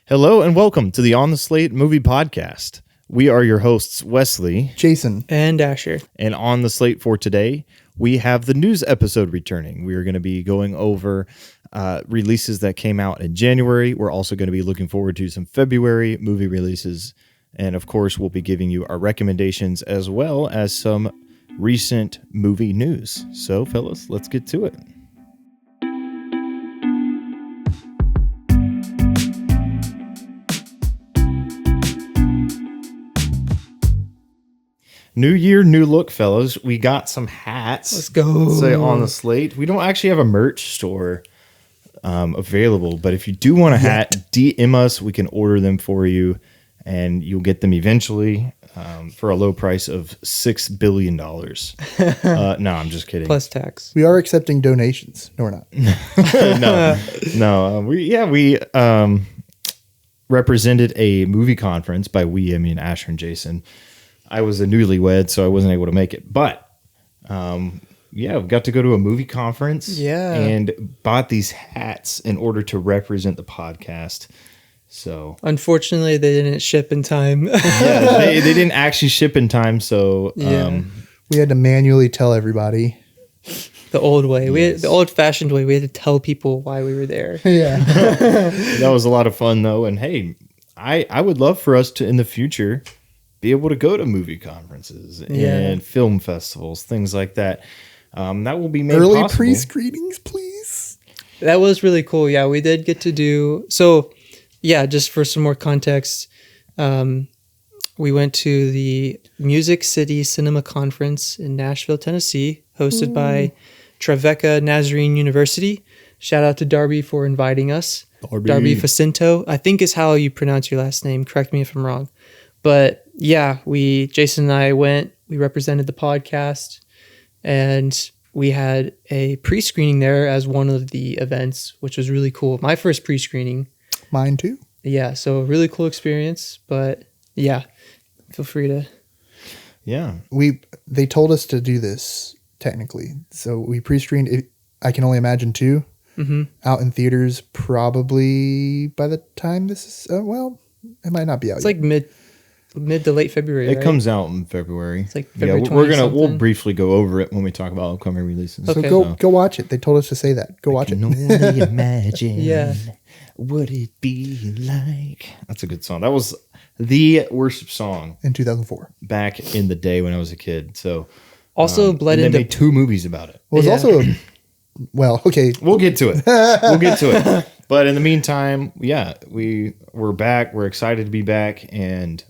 Hello and welcome to the On the Slate Movie Podcast. We are your hosts, Wesley, Jason, and Asher. And on the slate for today, we have the news episode returning. We are going to be going over releases that came out in January. We're also going to be looking forward to some February movie releases. And of course, we'll be giving you our recommendations as well as some recent movie news. So, fellas, let's get to it. New year, new look, fellas. We got some hats. Let's go. Say on the slate. We don't actually have a merch store available, but if you do want a hat, DM us. We can order them for you, and you'll get them eventually for a low price of $6 billion. No, I'm just kidding. Plus tax. We are accepting donations. No, we're not. No. We represented a movie conference. By we, I mean Asher and Jason. I was a newlywed, so I wasn't able to make it. But, we got to go to a movie conference and bought these hats in order to represent the podcast. So, unfortunately, they didn't ship in time. they didn't actually ship in time. So, we had to manually tell everybody. The old way. We had the old-fashioned way. We had to tell people why we were there. Yeah. That was a lot of fun, though. And, hey, I would love for us to, in the future, be able to go to movie conferences and film festivals, things like that. That will be made early possible. pre-screenings, please. That was really cool. Yeah, we did get to do so. Yeah, just for some more context, we went to the Music City Cinema Conference in Nashville, Tennessee, hosted by Trevecca Nazarene University. Shout out to Darby for inviting us. Darby Facinto, I think is how you pronounce your last name. Correct me if I'm wrong. But yeah, Jason and I went, we represented the podcast, and we had a pre-screening there as one of the events, which was really cool. My first pre-screening. Mine too. Yeah, so a really cool experience, but yeah, feel free to. Yeah. They told us to do this technically. So we pre-screened it, I can only imagine two out in theaters probably by the time this is, it might not be out It's yet. like mid to late February. It comes out in February. It's like February 20 we'll briefly go over it when we talk about upcoming releases. Okay. So go watch it. They told us to say that. Go watch it. Only imagine Yeah. what it be like. That's a good song. That was the worship song In 2004. back in the day when I was a kid. So Also bled and into. they made two movies about it. Well, it's also okay. We'll get to it. But in the meantime, we're back. We're excited to be back, and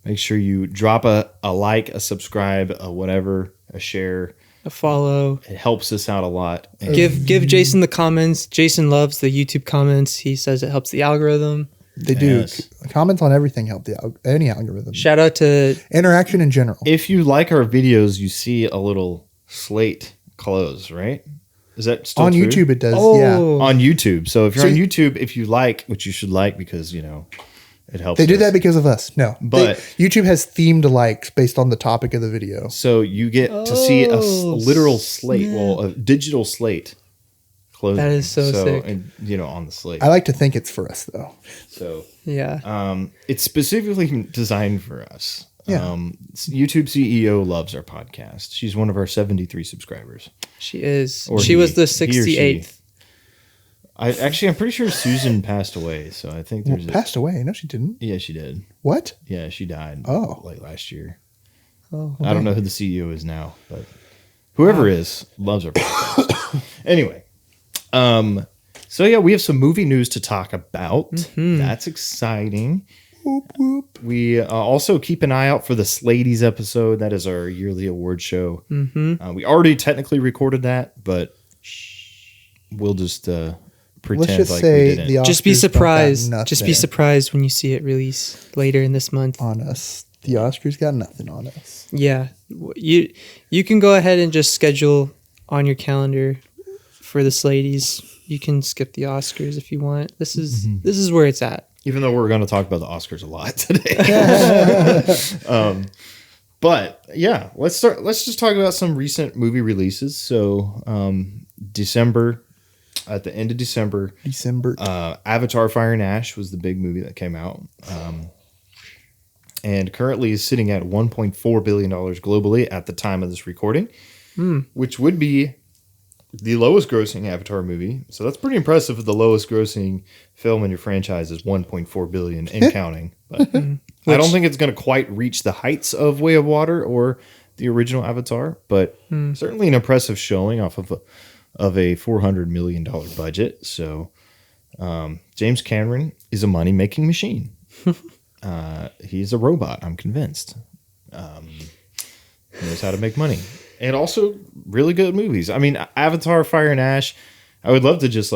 make sure you drop a like, a subscribe, a whatever, a share, a follow. It helps us out a lot. And Give Jason the comments. Jason loves the YouTube comments. He says it helps the algorithm. They do. Comments on everything help any algorithm. Shout out to interaction in general. If you like our videos, you see a little slate close, right? Is that still on true? YouTube? It does. Oh. Yeah. On YouTube. So if you're on YouTube, if you like, which you should like because it helps. They did us. that because of us. No, But YouTube has themed likes based on the topic of the video. So you get to see a literal slate, a digital slate closing. That is so sick. And, on the slate. I like to think it's for us though. So yeah, it's specifically designed for us. Yeah. YouTube CEO loves our podcast. She's one of our 73 subscribers. she is. Or She was the he or she. 68th. I'm pretty sure Susan passed away. So I think there's Passed away. No, she didn't. Yeah, she did. What? Yeah, she died. Oh. Like last year. Oh, I don't know who the CEO is now, but whoever is loves our podcast. Anyway, we have some movie news to talk about. That's exciting. Whoop, whoop. We also keep an eye out for the Sladies episode. That is our yearly award show. We already technically recorded that, but we'll just pretend Let's just like say we didn't. the Oscars just be don't got surprised. nothing Just be surprised when you see it release later in this month. on us. The Oscars got nothing on us. Yeah, you can go ahead and just schedule on your calendar for the Sladies. You can skip the Oscars if you want. This is where it's at. Even though we're going to talk about the Oscars a lot today. But yeah, let's just talk about some recent movie releases. So December at the end of December. Avatar: Fire and Ash was the big movie that came out. And currently is sitting at $1.4 billion globally at the time of this recording, which would be the lowest grossing Avatar movie. So that's pretty impressive. The lowest grossing film in your franchise is $1.4 billion and counting. But I don't think it's going to quite reach the heights of Way of Water or the original Avatar, but certainly an impressive showing off of a $400 million budget. So James Cameron is a money-making machine. He's a robot, I'm convinced. He knows how to make money. And also really good movies. I mean, Avatar, Fire and Ash, I would love to just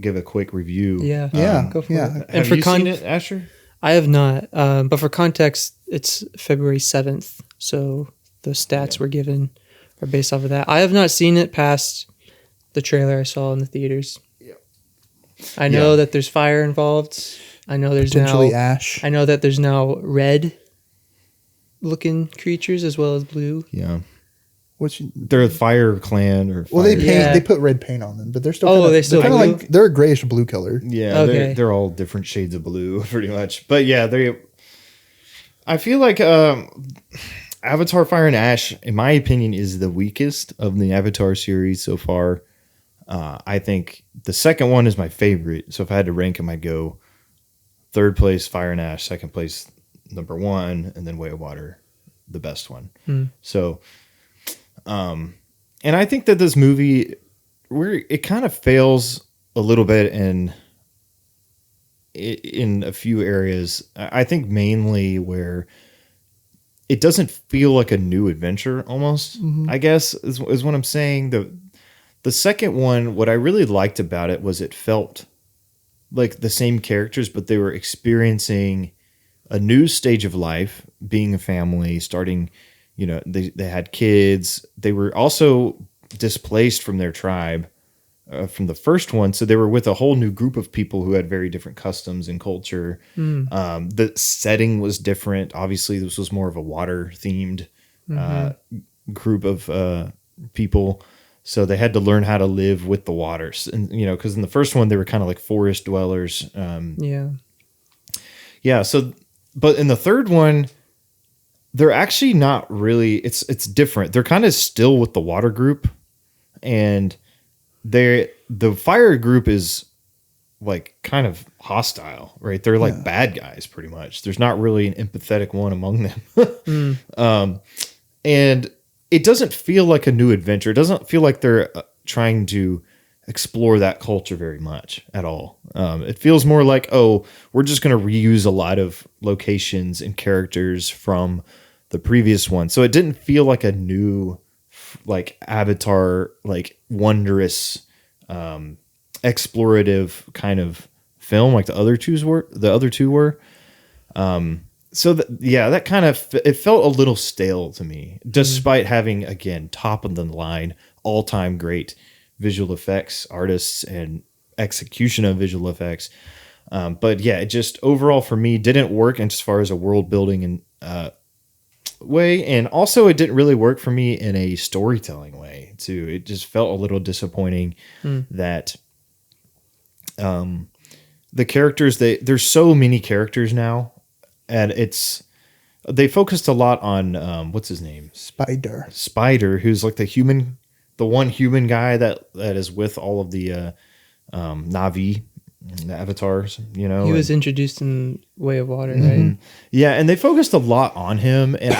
give a quick review. Yeah. Go for it. Have you seen it, Asher? I have not. But for context, it's February 7th. So the stats we're given are based off of that. I have not seen it past the trailer I saw in the theaters. Yep. I know that there's fire involved. I know there's potentially ash. I know that there's now red looking creatures as well as blue. Yeah. They're a fire clan or fire. Well, they put red paint on them, but they're still they're a grayish blue color. Yeah, okay. They're all different shades of blue pretty much. But yeah, I feel like Avatar: Fire and Ash, in my opinion, is the weakest of the Avatar series so far. I think the second one is my favorite. So if I had to rank them, I'd go third place Fire and Ash, second place number one, and then Way of Water, the best one. So, and I think that this movie, it kind of fails a little bit in a few areas. I think mainly where it doesn't feel like a new adventure almost, I guess is what I'm saying. The second one, what I really liked about it was it felt like the same characters, but they were experiencing a new stage of life, being a family, starting, they had kids. They were also displaced from their tribe from the first one. So they were with a whole new group of people who had very different customs and culture. The setting was different. Obviously, this was more of a water themed group of people. So they had to learn how to live with the waters. And, because in the first one, they were kind of like forest dwellers. Yeah. So, but in the third one, they're actually not really, it's different. They're kind of still with the water group, and the fire group is like kind of hostile, right? They're like bad guys pretty much. There's not really an empathetic one among them. And it doesn't feel like a new adventure. It doesn't feel like they're trying to explore that culture very much at all. It feels more like, we're just going to reuse a lot of locations and characters from the previous one. So it didn't feel like a new, like Avatar, like wondrous, explorative kind of film like the other two were. So that kind of, it felt a little stale to me, despite having, again, top of the line, all time great visual effects artists and execution of visual effects. But yeah, it just overall for me didn't work as far as a world building and way. And also it didn't really work for me in a storytelling way too. It just felt a little disappointing that the characters, there's so many characters now. And they focused a lot on, what's his name? Spider, who's like the one human guy that is with all of the Na'vi, the avatars, He was introduced in Way of Water, right? Yeah, and they focused a lot on him. And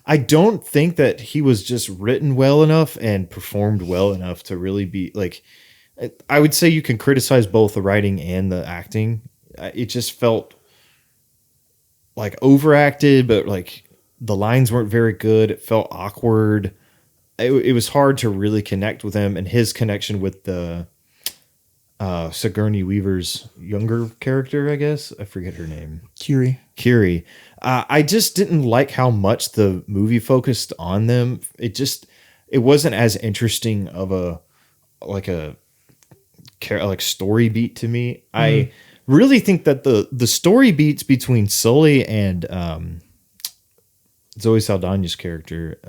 I don't think that he was just written well enough and performed well enough to really be like, I would say you can criticize both the writing and the acting. It just felt like overacted, but like the lines weren't very good. It felt awkward. It was hard to really connect with him, and his connection with the Sigourney Weaver's younger character, I guess. I forget her name. Kiri. I just didn't like how much the movie focused on them. It wasn't as interesting of a story beat to me. I really think that the story beats between Sully and Zoe Saldana's character,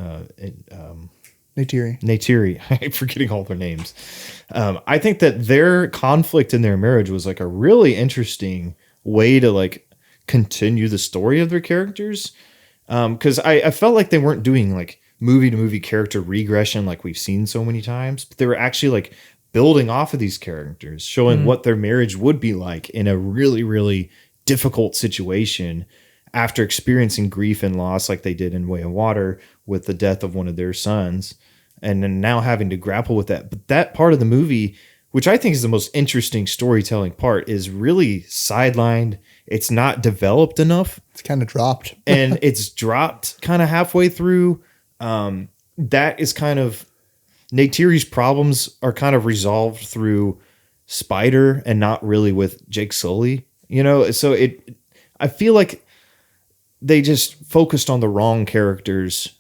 Neytiri. I'm forgetting all their names. I think that their conflict in their marriage was like a really interesting way to like continue the story of their characters. Because I felt like they weren't doing like movie to movie character regression like we've seen so many times, but they were actually like building off of these characters, showing what their marriage would be like in a really, really difficult situation after experiencing grief and loss like they did in Way of Water with the death of one of their sons, and then now having to grapple with that. But that part of the movie, which I think is the most interesting storytelling part, is really sidelined. It's not developed enough. It's kind of dropped. And it's dropped kind of halfway through. That is kind of Neytiri's problems are kind of resolved through Spider and not really with Jake Sully, so I feel like they just focused on the wrong characters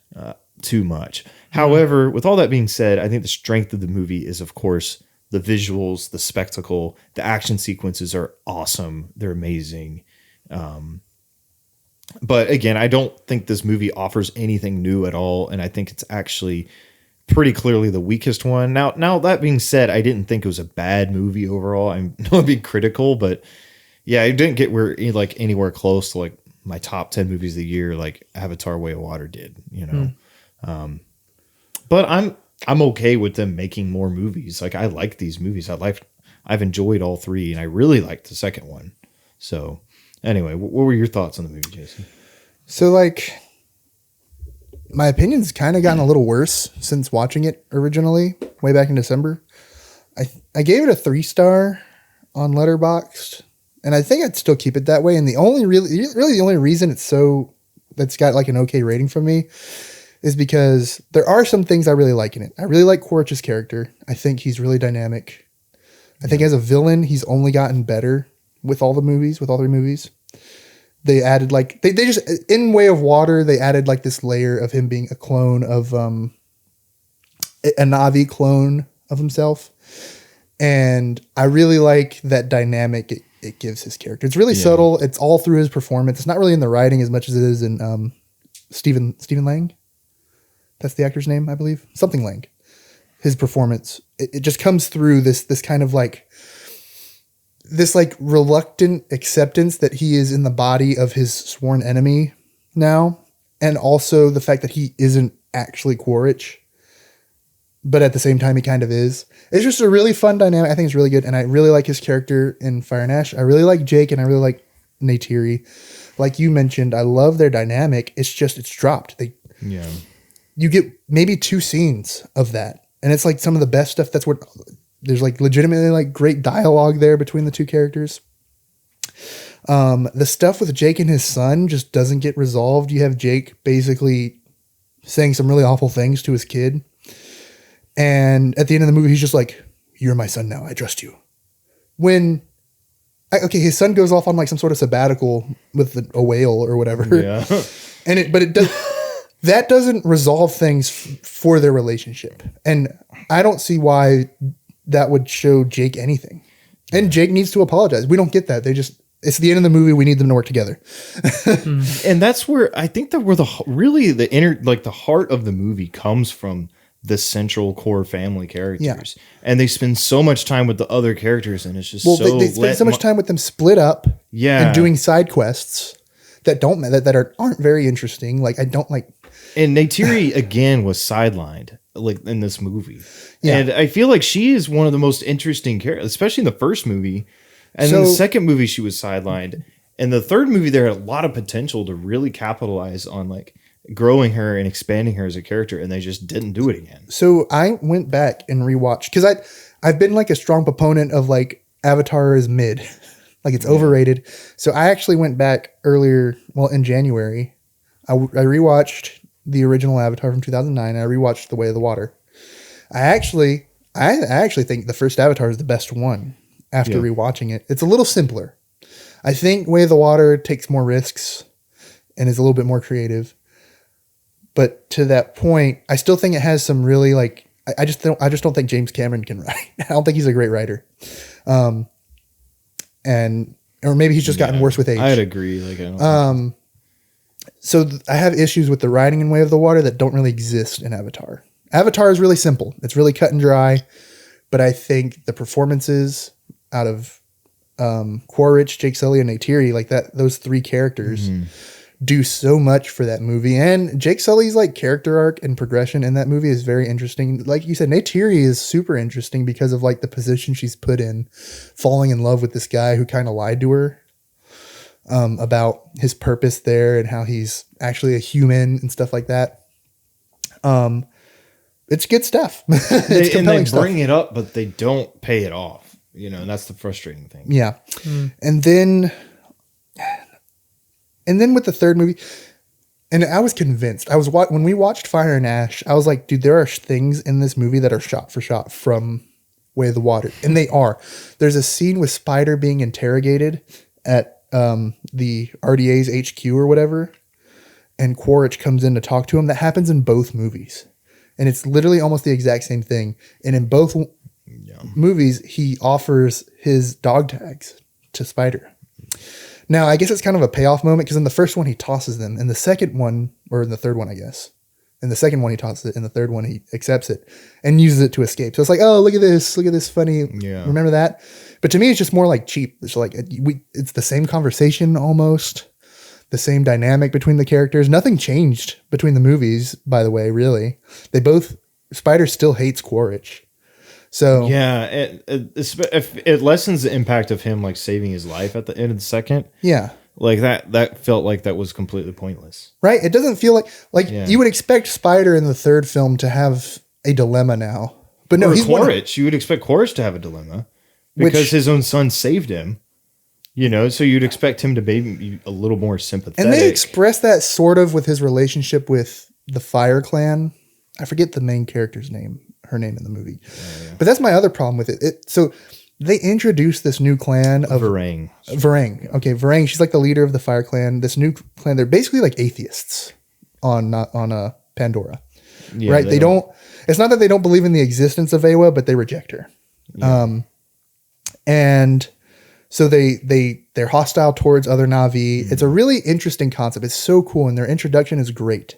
too much. However, with all that being said, I think the strength of the movie is, of course, the visuals, the spectacle, the action sequences are awesome. They're amazing. But again, I don't think this movie offers anything new at all. And I think it's actually pretty clearly the weakest one. Now that being said, I didn't think it was a bad movie overall. I'm not being critical, but yeah, I didn't get anywhere close to like my top 10 movies of the year, like Avatar: Way of Water did, but I'm okay with them making more movies. Like I like these movies. I've enjoyed all three, and I really liked the second one. So anyway, what were your thoughts on the movie, Jason? So like, my opinion's kind of gotten a little worse since watching it originally way back in December. I gave it a 3-star on Letterboxd, and I think I'd still keep it that way. And the only the only reason that's got like an okay rating from me is because there are some things I really like in it. I really like Quaritch's character. I think he's really dynamic. I think as a villain, he's only gotten better with all three movies. They added like, they just, in Way of Water, they added like this layer of him being a clone of, a Na'vi clone of himself. And I really like that dynamic it gives his character. It's really subtle. It's all through his performance. It's not really in the writing as much as it is in Stephen Lang. That's the actor's name, I believe. Something Lang. His performance. It just comes through this kind of like, this like reluctant acceptance that he is in the body of his sworn enemy now. And also the fact that he isn't actually Quaritch, but at the same time he kind of is. It's just a really fun dynamic. I think it's really good. And I really like his character in Fire and Ash. I really like Jake, and I really like Neytiri. Like you mentioned, I love their dynamic. It's dropped. You get maybe 2 scenes of that. And it's like some of the best stuff. That's what there's like legitimately like great dialogue there between the 2 characters. The stuff with Jake and his son just doesn't get resolved. You have Jake basically saying some really awful things to his kid. And at the end of the movie, he's just like, "You're my son now. I trust you." His son goes off on like some sort of sabbatical with a whale or whatever. Yeah. But it does. That doesn't resolve things for their relationship. And I don't see why that would show Jake anything. And Jake needs to apologize. We don't get that. It's the end of the movie. We need them to work together. And that's where I think the heart of the movie comes from the central core family characters. Yeah. And they spend so much time with the other characters, and it's just they spend so much time with them split up and doing side quests that aren't very interesting. Like I don't like. And Neytiri again was sidelined like in this movie. Yeah. And I feel like she is one of the most interesting characters, especially in the first movie. And then the second movie she was sidelined. And the third movie there had a lot of potential to really capitalize on like growing her and expanding her as a character, and they just didn't do it again. So I went back and rewatched, because I've been like a strong proponent of like Avatar is mid, like it's overrated. So I actually went back in January. I rewatched the original Avatar from 2009. I rewatched The Way of the Water. I actually think the first Avatar is the best one after rewatching it. It's a little simpler. I think Way of the Water takes more risks and is a little bit more creative. But to that point, I still think it has some really like, I just don't think James Cameron can write. I don't think he's a great writer. Or maybe he's just gotten worse with age. I'd agree. So I have issues with the writing in Way of the Water that don't really exist in Avatar. Avatar is really simple. It's really cut and dry, but I think the performances out of Quaritch, Jake Sully, and Neytiri, like that, those three characters do so much for that movie. And Jake Sully's like character arc and progression in that movie is very interesting. Like you said, Neytiri is super interesting because of like the position she's put in, falling in love with this guy who kind of lied to her about his purpose there and how he's actually a human and stuff like that. It's good stuff. It's compelling and they stuff. bring it up, but they don't pay it off. You know, and that's the frustrating thing. Yeah. And then with the third movie, and I was convinced. When we watched Fire and Ash, I was like, dude, there are things in this movie that are shot for shot from Way of the Water. And they are. There's a scene with Spider being interrogated at the RDA's HQ or whatever, and Quaritch comes in to talk to him. That happens in both movies. And it's literally almost the exact same thing. And in both movies, he offers his dog tags to Spider. Now, I guess it's kind of a payoff moment because in the first one, he tosses them. In the second one, or in the third one, I guess. In the second one, he tosses it. In the third one, he accepts it and uses it to escape. So it's like, oh, look at this. Look at this funny. Yeah. Remember that? But to me, it's just more like cheap. It's like it's the same conversation almost. The same dynamic between the characters. Nothing changed between the movies, by the way, really. Spider still hates Quaritch. So yeah, it lessens the impact of him like saving his life at the end of the second. Yeah. Like that felt like that was completely pointless. Right? It doesn't feel like you would expect Spider in the third film to have a dilemma now. But no, he's Quaritch. You would expect Quaritch to have a dilemma because his own son saved him. You know, so you'd expect him to be a little more sympathetic. And they express that sort of with his relationship with the Fire Clan. I forget the main character's name, her name in the movie. Yeah. But that's my other problem with it. So they introduced this new clan of Varang. Okay, Varang. She's like the leader of the Fire Clan. This new clan, they're basically like atheists on Pandora. Yeah, right? They don't. It's not that they don't believe in the existence of Awa, but they reject her. Yeah. And so they're hostile towards other Na'vi. Mm-hmm. It's a really interesting concept. It's so cool, and their introduction is great.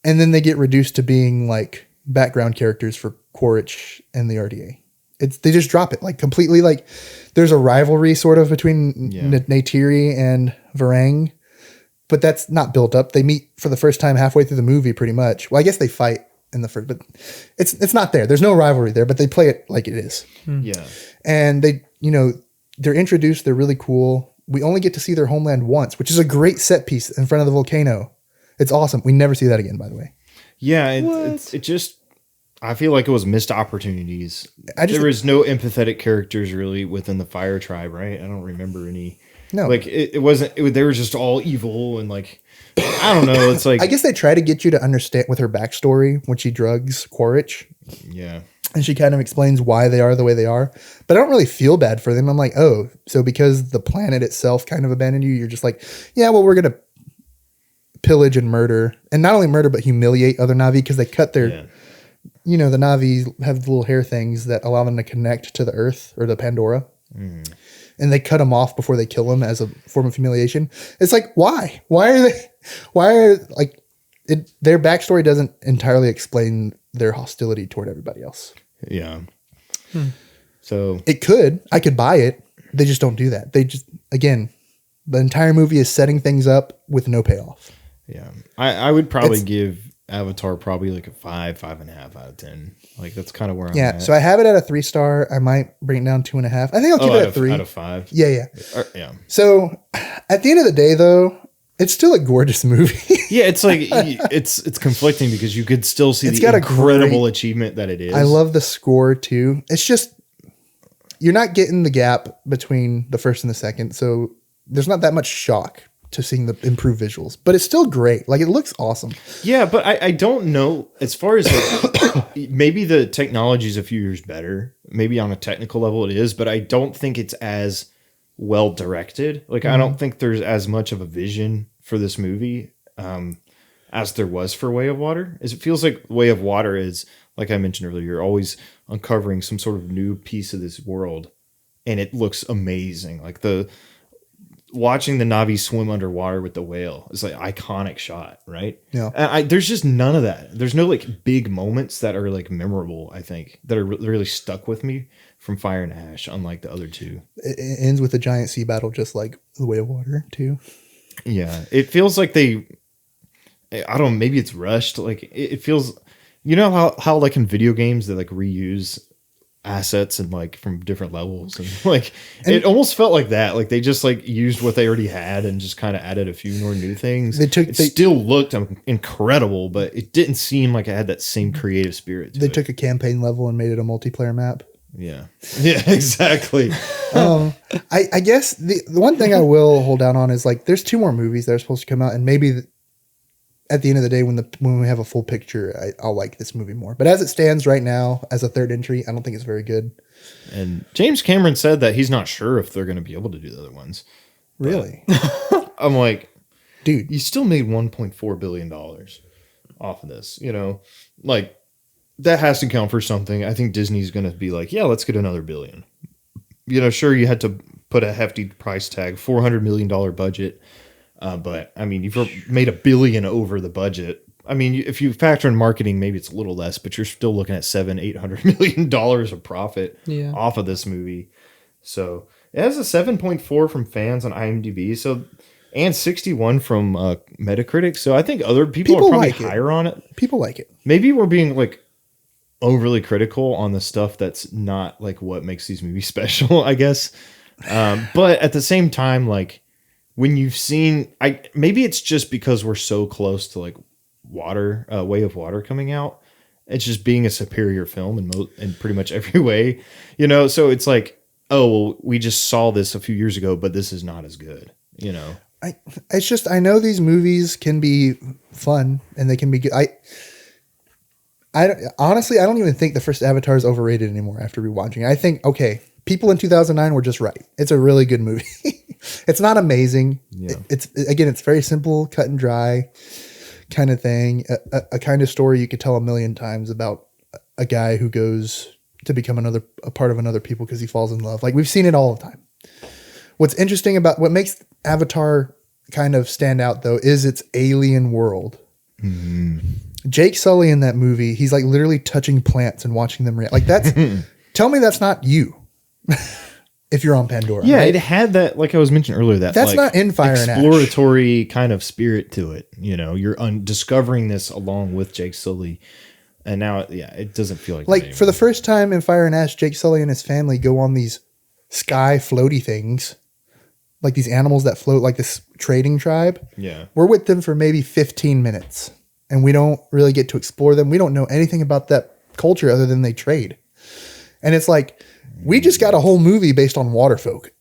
And then they get reduced to being like background characters for Quaritch and the RDA. They just drop it like completely. Like there's a rivalry sort of between Neytiri and Varang, but that's not built up. They meet for the first time halfway through the movie, pretty much. Well, I guess they fight in the first, but it's not there. There's no rivalry there, but they play it like it is. Yeah, and they're introduced. They're really cool. We only get to see their homeland once, which is a great set piece in front of the volcano. It's awesome. We never see that again, by the way. Yeah, it just, I feel like it was missed opportunities. There was no empathetic characters really within the Fire Tribe, right? I don't remember any. No. Like, it wasn't, they were just all evil and like, I don't know. It's like. I guess they try to get you to understand with her backstory when she drugs Quaritch. Yeah. And she kind of explains why they are the way they are. But I don't really feel bad for them. I'm like, oh, so because the planet itself kind of abandoned you, you're just like, yeah, well, we're going to pillage and murder. And not only murder, but humiliate other Na'vi because they cut their, the Na'vi have the little hair things that allow them to connect to the Earth or the Pandora. Mm. And they cut them off before they kill them as a form of humiliation. It's like, why? Their backstory doesn't entirely explain their hostility toward everybody else. Yeah. So I could buy it. They just don't do that. They just, again, the entire movie is setting things up with no payoff. Yeah. I would probably give Avatar probably like a 5.5 out of 10. Like that's kind of where I'm at. Yeah. So I have it at a 3-star. I might bring it down 2.5. I think I'll keep it at 3. Out of 5. Yeah. Yeah. So at the end of the day though, it's still a gorgeous movie. Yeah, it's like it's conflicting because you could still see the incredible achievement that it is. I love the score too. It's just you're not getting the gap between the first and the second, so there's not that much shock to seeing the improved visuals. But it's still great. Like it looks awesome. Yeah, but I don't know as far as like, maybe the technology is a few years better. Maybe on a technical level it is, but I don't think it's as well directed. Like I don't think there's as much of a vision for this movie as there was for Way of Water. As it feels like Way of Water is, like I mentioned earlier, you're always uncovering some sort of new piece of this world, and it looks amazing. Like the watching the Na'vi swim underwater with the whale is like iconic shot, right? Yeah. And there's just none of that. There's no like big moments that are like memorable, I think, that are really stuck with me from Fire and Ash, unlike the other two. It ends with a giant sea battle, just like The Way of Water, too. Yeah. It feels like I don't know, maybe it's rushed. Like it feels, you know how like in video games they like reuse assets and like from different levels, and like it almost felt like that. Like they just like used what they already had and just kind of added a few more new things. It still looked incredible, but it didn't seem like it had that same creative spirit to They it. took a campaign level and made it a multiplayer map. Yeah, exactly. I guess the one thing I will hold down on is like there's 2 more movies that are supposed to come out, and maybe at the end of the day, when we have a full picture, I'll like this movie more. But as it stands right now, as a third entry, I don't think it's very good. And James Cameron said that he's not sure if they're going to be able to do the other ones. Really? I'm like, dude, you still made $1.4 billion off of this, you know, like that has to count for something. I think Disney's going to be like, yeah, let's get another $1 billion. You know, sure, you had to put a hefty price tag, $400 million budget. But I mean, you've made $1 billion over the budget. I mean, if you factor in marketing, maybe it's a little less, but you're still looking at $700-800 million of profit off of this movie. So it has a 7.4 from fans on IMDb. So, and 61 from Metacritic. So I think other people are probably like higher on it. People like it. Maybe we're being like overly critical on the stuff that's not like what makes these movies special, I guess. But at the same time, like, when you've seen, maybe it's just because we're so close to like Way of Water coming out. It's just being a superior film in pretty much every way, you know. So it's like, oh, well, we just saw this a few years ago, but this is not as good, you know. It's just I know these movies can be fun and they can be good. I honestly I don't even think the first Avatar is overrated anymore after rewatching. I think people in 2009 were just right. It's a really good movie. It's not amazing. Yeah. It's very simple, cut and dry kind of thing. A kind of story you could tell 1,000,000 times about a guy who goes to become a part of another people because he falls in love. Like we've seen it all the time. What's interesting about what makes Avatar kind of stand out though is its alien world. Mm-hmm. Jake Sully in that movie, he's like literally touching plants and watching them react. Like that's tell me that's not you. If you're on Pandora. Yeah, right? it had that, like I was mentioning earlier, that's like not in Fire and Ash. Exploratory kind of spirit to it. You know, you're discovering this along with Jake Sully. And now, it doesn't feel like for the first time in Fire and Ash, Jake Sully and his family go on these sky floaty things, like these animals that float, like this trading tribe. Yeah. We're with them for maybe 15 minutes, and we don't really get to explore them. We don't know anything about that culture other than they trade. And it's like, we just got a whole movie based on water folk,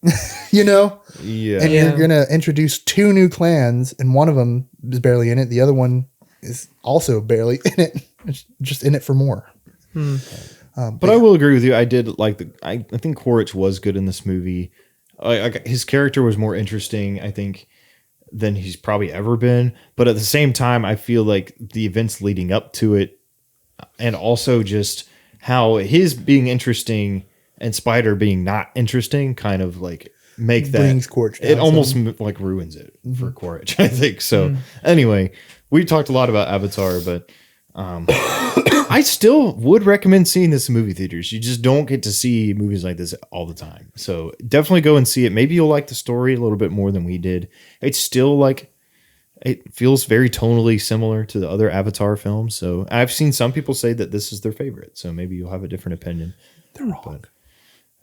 you know? Yeah. And you're going to introduce 2 new clans, and one of them is barely in it. The other one is also barely in it. It's just in it for more. But I will agree with you. I did like I think Quaritch was good in this movie. His character was more interesting, I think, than he's probably ever been. But at the same time, I feel like the events leading up to it, and also just how his being interesting and Spider being not interesting kind of like make that brings Quaritch down. It almost like ruins it for Quaritch, I think. So anyway, we talked a lot about Avatar, but I still would recommend seeing this in movie theaters. You just don't get to see movies like this all the time. So definitely go and see it. Maybe you'll like the story a little bit more than we did. It's still like, it feels very tonally similar to the other Avatar films. So I've seen some people say that this is their favorite. So maybe you'll have a different opinion. They're wrong. But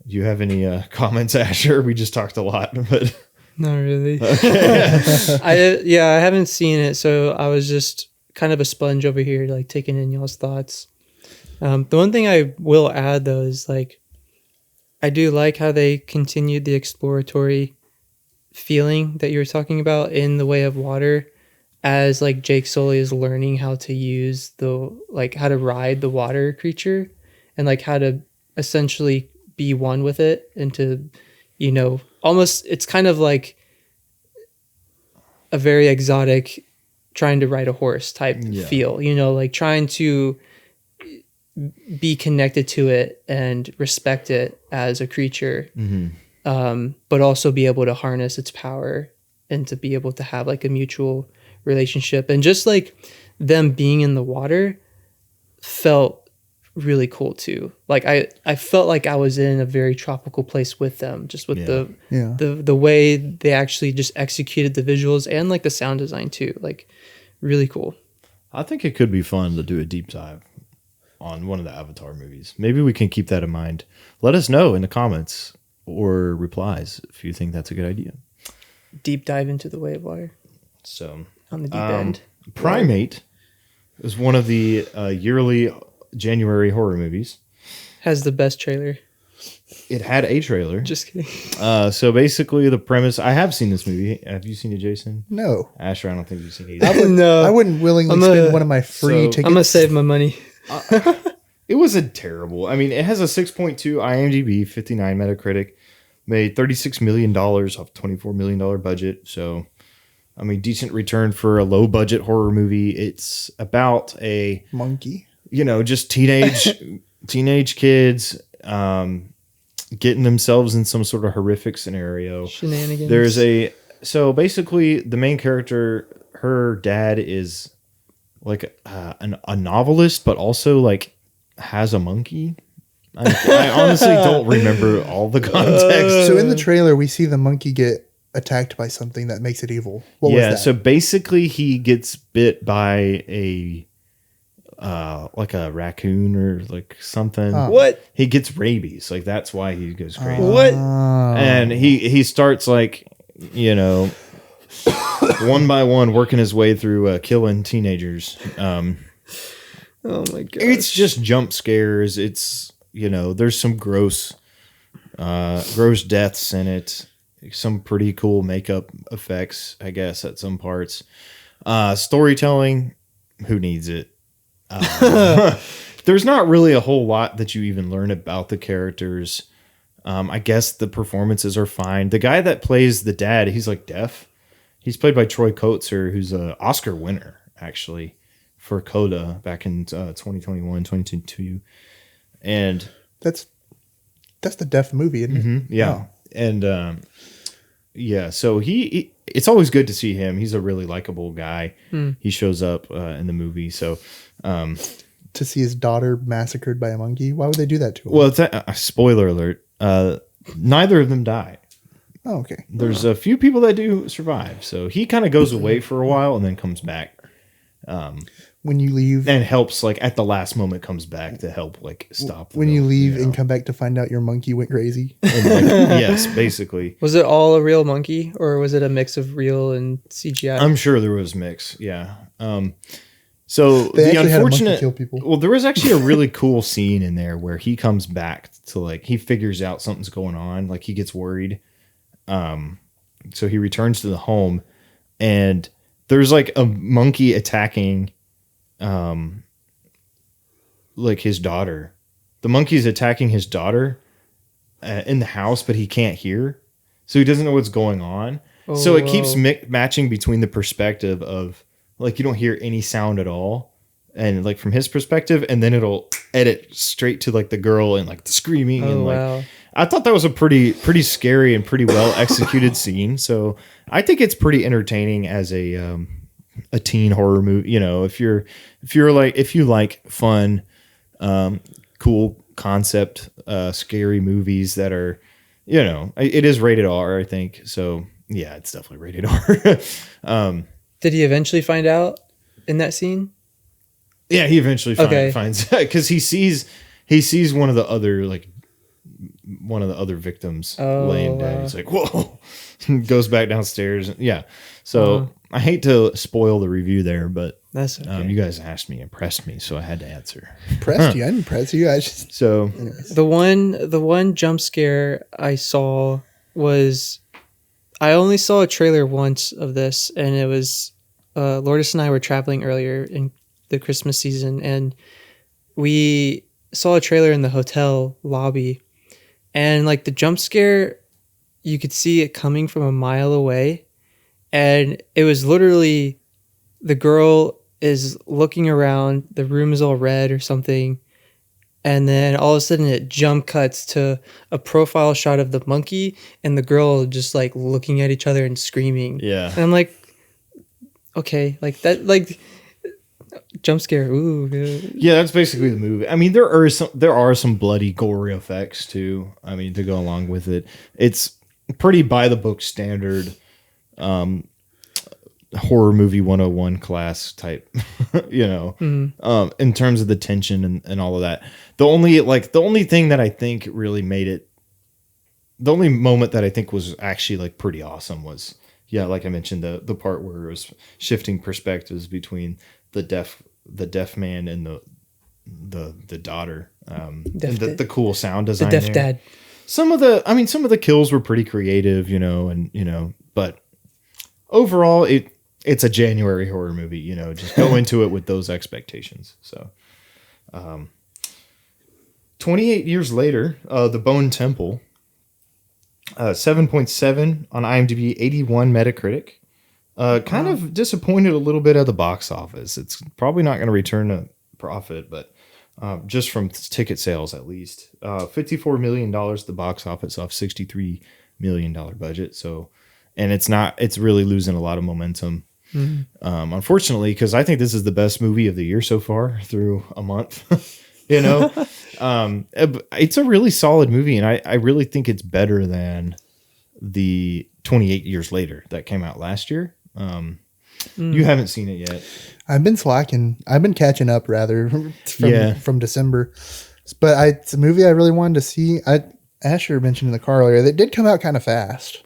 do you have any comments, Asher? We just talked a lot, but not really. I haven't seen it, so I was just kind of a sponge over here, like taking in y'all's thoughts. The one thing I will add though is like, I do like how they continued the exploratory feeling that you were talking about in The Way of Water, as like Jake Sully is learning how to use how to ride the water creature and like how to essentially be one with it, and to, you know, almost, it's kind of like a very exotic trying to ride a horse type feel, you know, like trying to be connected to it and respect it as a creature. but also be able to harness its power and to be able to have like a mutual relationship. And just like them being in the water felt really cool too. Like I felt like I was in a very tropical place with them, just with the way they actually just executed the visuals and like the sound design too. Like really cool. I think it could be fun to do a deep dive on one of the Avatar movies. Maybe we can keep that in mind. Let us know in the comments or replies if you think that's a good idea. Deep dive into the way of water. So on the deep end. Primate is one of the yearly January horror movies. Has the best trailer. It had a trailer. Just kidding. So basically the premise, I have seen this movie. Have you seen it, Jason? No. Asher, I don't think you've seen it either. No. I wouldn't willingly spend one of my free tickets. I'm going to save my money. It wasn't terrible. I mean, it has a 6.2 IMDb, 59 Metacritic, made $36 million off $24 million budget. So, I mean, decent return for a low budget horror movie. It's about a monkey, just teenage kids, getting themselves in some sort of horrific scenario. Shenanigans. So basically the main character, her dad is like a novelist, but also like has a monkey. I honestly don't remember all the context. So in the trailer, we see the monkey get attacked by something that makes it evil. What was that? So basically he gets bit by a like a raccoon or like something. What? He gets rabies. Like that's why he goes crazy. What? And he starts like, one by one working his way through killing teenagers. Oh my god. It's just jump scares. It's, there's some gross deaths in it. Some pretty cool makeup effects, I guess, at some parts. Storytelling, who needs it? There's not really a whole lot that you even learn about the characters. I guess the performances are fine. The guy that plays the dad, he's like deaf. He's played by Troy Kotsur, who's an Oscar winner, actually, for Coda back in 2021, 2022. And that's the deaf movie, isn't it? Mm-hmm, yeah. Oh. And so it's always good to see him. He's a really likable guy. He shows up in the movie. So to see his daughter massacred by a monkey, why would they do that to him? Well, it's a spoiler alert. Neither of them die. Oh, okay. There's a few people that do survive. So he kind of goes away for a while and then comes back. When you leave, and helps like at the last moment comes back to help like stop. When you leave and come back to find out your monkey went crazy. Yes, basically. Was it all a real monkey or was it a mix of real and CGI? I'm sure there was mix. Yeah. So they the unfortunate, had a kill people. Well, there was actually a really cool scene in there where he comes back to like, he figures out something's going on. Like he gets worried. So he returns to the home and there's like a monkey attacking, like his daughter. The monkey's attacking his daughter in the house, but he can't hear. So he doesn't know what's going on. Oh, so it keeps matching between the perspective of like, you don't hear any sound at all. And like from his perspective, and then it'll edit straight to like the girl and like the screaming. And like, I thought that was a pretty scary and pretty well executed scene. So I think it's pretty entertaining as a teen horror movie. If you like fun, cool concept, scary movies that are, it is rated R, I think. So yeah, it's definitely rated R. Did he eventually find out in that scene? Yeah, he eventually finds out because he sees one of the other victims laying down. He's like, whoa, goes back downstairs. Yeah. So I hate to spoil the review there, but that's okay. You guys asked me, impressed me, so I had to answer. Impressed you? I didn't impress you. Anyways. The one jump scare I saw was, I only saw a trailer once of this, and it was Lourdes and I were traveling earlier in the Christmas season, and we saw a trailer in the hotel lobby, and like the jump scare, you could see it coming from a mile away, and it was literally the girl is looking around, the room is all red or something, and then all of a sudden it jump cuts to a profile shot of the monkey and the girl just like looking at each other and screaming. Yeah. And I'm like, okay, like that, like jump scare. Ooh. Yeah, that's basically the movie. I mean, there are some bloody, gory effects too. I mean, to go along with it, it's pretty by the book standard horror movie 101 class type, in terms of the tension and all of that. The only thing that I think really made it, the only moment that I think was actually like pretty awesome was, yeah, like I mentioned, the part where it was shifting perspectives between the deaf man and the daughter, and the cool sound design. The deaf dad. Some of the kills were pretty creative, but overall it's a January horror movie, just go into it with those expectations. So, 28 years later, The Bone Temple, 7.7 on IMDb, 81 Metacritic. Kind of disappointed a little bit at the box office. It's probably not going to return a profit, but just from ticket sales at least. $54 million the box office off $63 million budget. So, and it's really losing a lot of momentum. Unfortunately, because I think this is the best movie of the year so far through a month. It's a really solid movie, and I really think it's better than the 28 years later that came out last year. You haven't seen it yet. I've been slacking. I've been catching up rather from December, but it's a movie I really wanted to see. Asher mentioned in the car earlier that did come out kind of fast.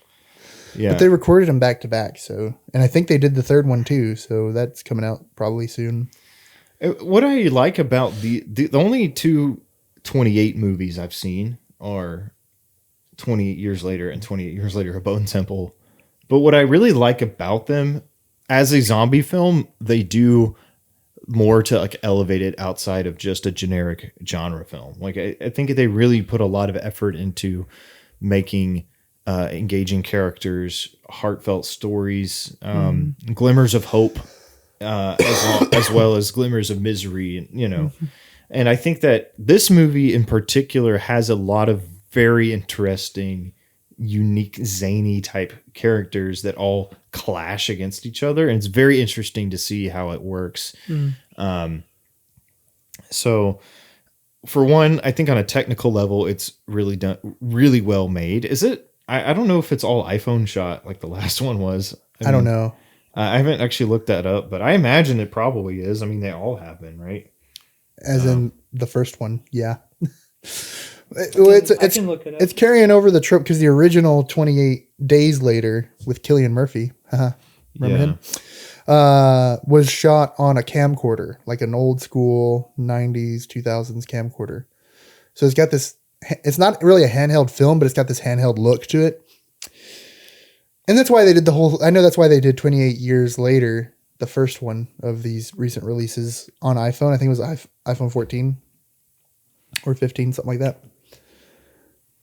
Yeah, but they recorded them back to back. So, and I think they did the third one too. So that's coming out probably soon. What I like about the only two 28 movies I've seen are 28 Years Later and 28 Years Later, A Bone Temple. But what I really like about them as a zombie film, they do more to like elevate it outside of just a generic genre film. Like I think they really put a lot of effort into making engaging characters, heartfelt stories, glimmers of hope, as well as glimmers of misery, and I think that this movie in particular has a lot of very interesting, unique, zany type characters that all clash against each other, and it's very interesting to see how it works. So for one, I think on a technical level, it's really done, really well made. Is it? I don't know if it's all iPhone shot like the last one was. I don't know. I haven't actually looked that up, but I imagine it probably is. I mean, they all have been, right? As in the first one, yeah. I can look it up. It's carrying over the trope because the original 28 Days Later with Cillian Murphy, remember him? Was shot on a camcorder, like an old school 90s, 2000s camcorder. So it's got this, it's not really a handheld film, but it's got this handheld look to it. And that's why they did I know that's why they did 28 Years Later, the first one of these recent releases on iPhone. I think it was iPhone 14 or 15, something like that.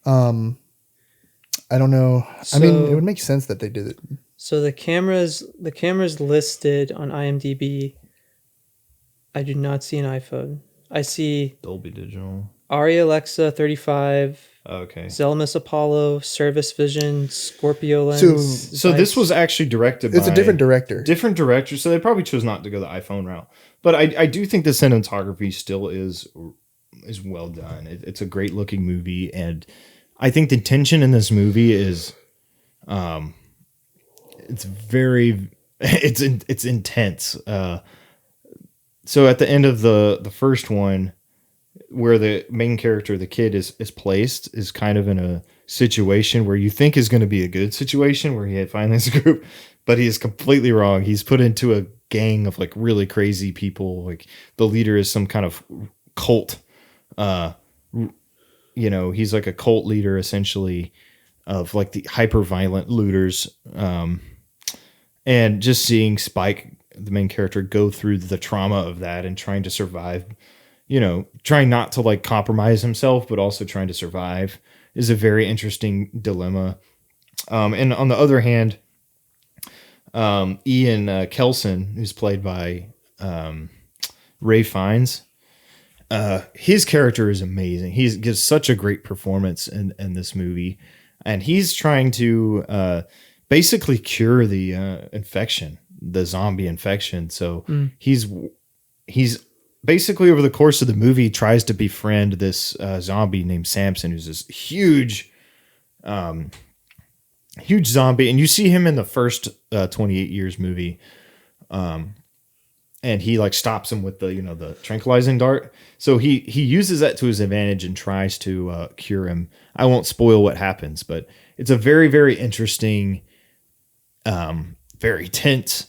I don't know. I mean, it would make sense that they did it. So the cameras listed on IMDb, I do not see an iPhone. I see Dolby Digital, Arri Alexa 35. Okay. Zelmus Apollo, Service Vision, Scorpio Lens. So this was actually directed by... It's a different director. Different director, so they probably chose not to go the iPhone route. But I do think the cinematography still is well done. It's a great looking movie, and I think the tension in this movie is... it's very... It's intense. So at the end of the first one, where the main character, the kid, is placed, is kind of in a situation where you think is going to be a good situation, where he finally has a group, but he is completely wrong. He's put into a gang of like really crazy people. Like the leader is some kind of cult. He's like a cult leader essentially of like the hyper violent looters. And just seeing Spike, the main character, go through the trauma of that and trying to survive, trying not to like compromise himself, but also trying to survive is a very interesting dilemma. And on the other hand, Ian Kelson, who's played by Ray Fiennes, his character is amazing. He gives such a great performance in this movie, and he's trying to basically cure the infection, the zombie infection. So he's basically, over the course of the movie, tries to befriend this zombie named Samson, who's this huge zombie. And you see him in the first 28 Years movie. And he like stops him with the tranquilizing dart. So he uses that to his advantage and tries to cure him. I won't spoil what happens, but it's a very, very interesting, very tense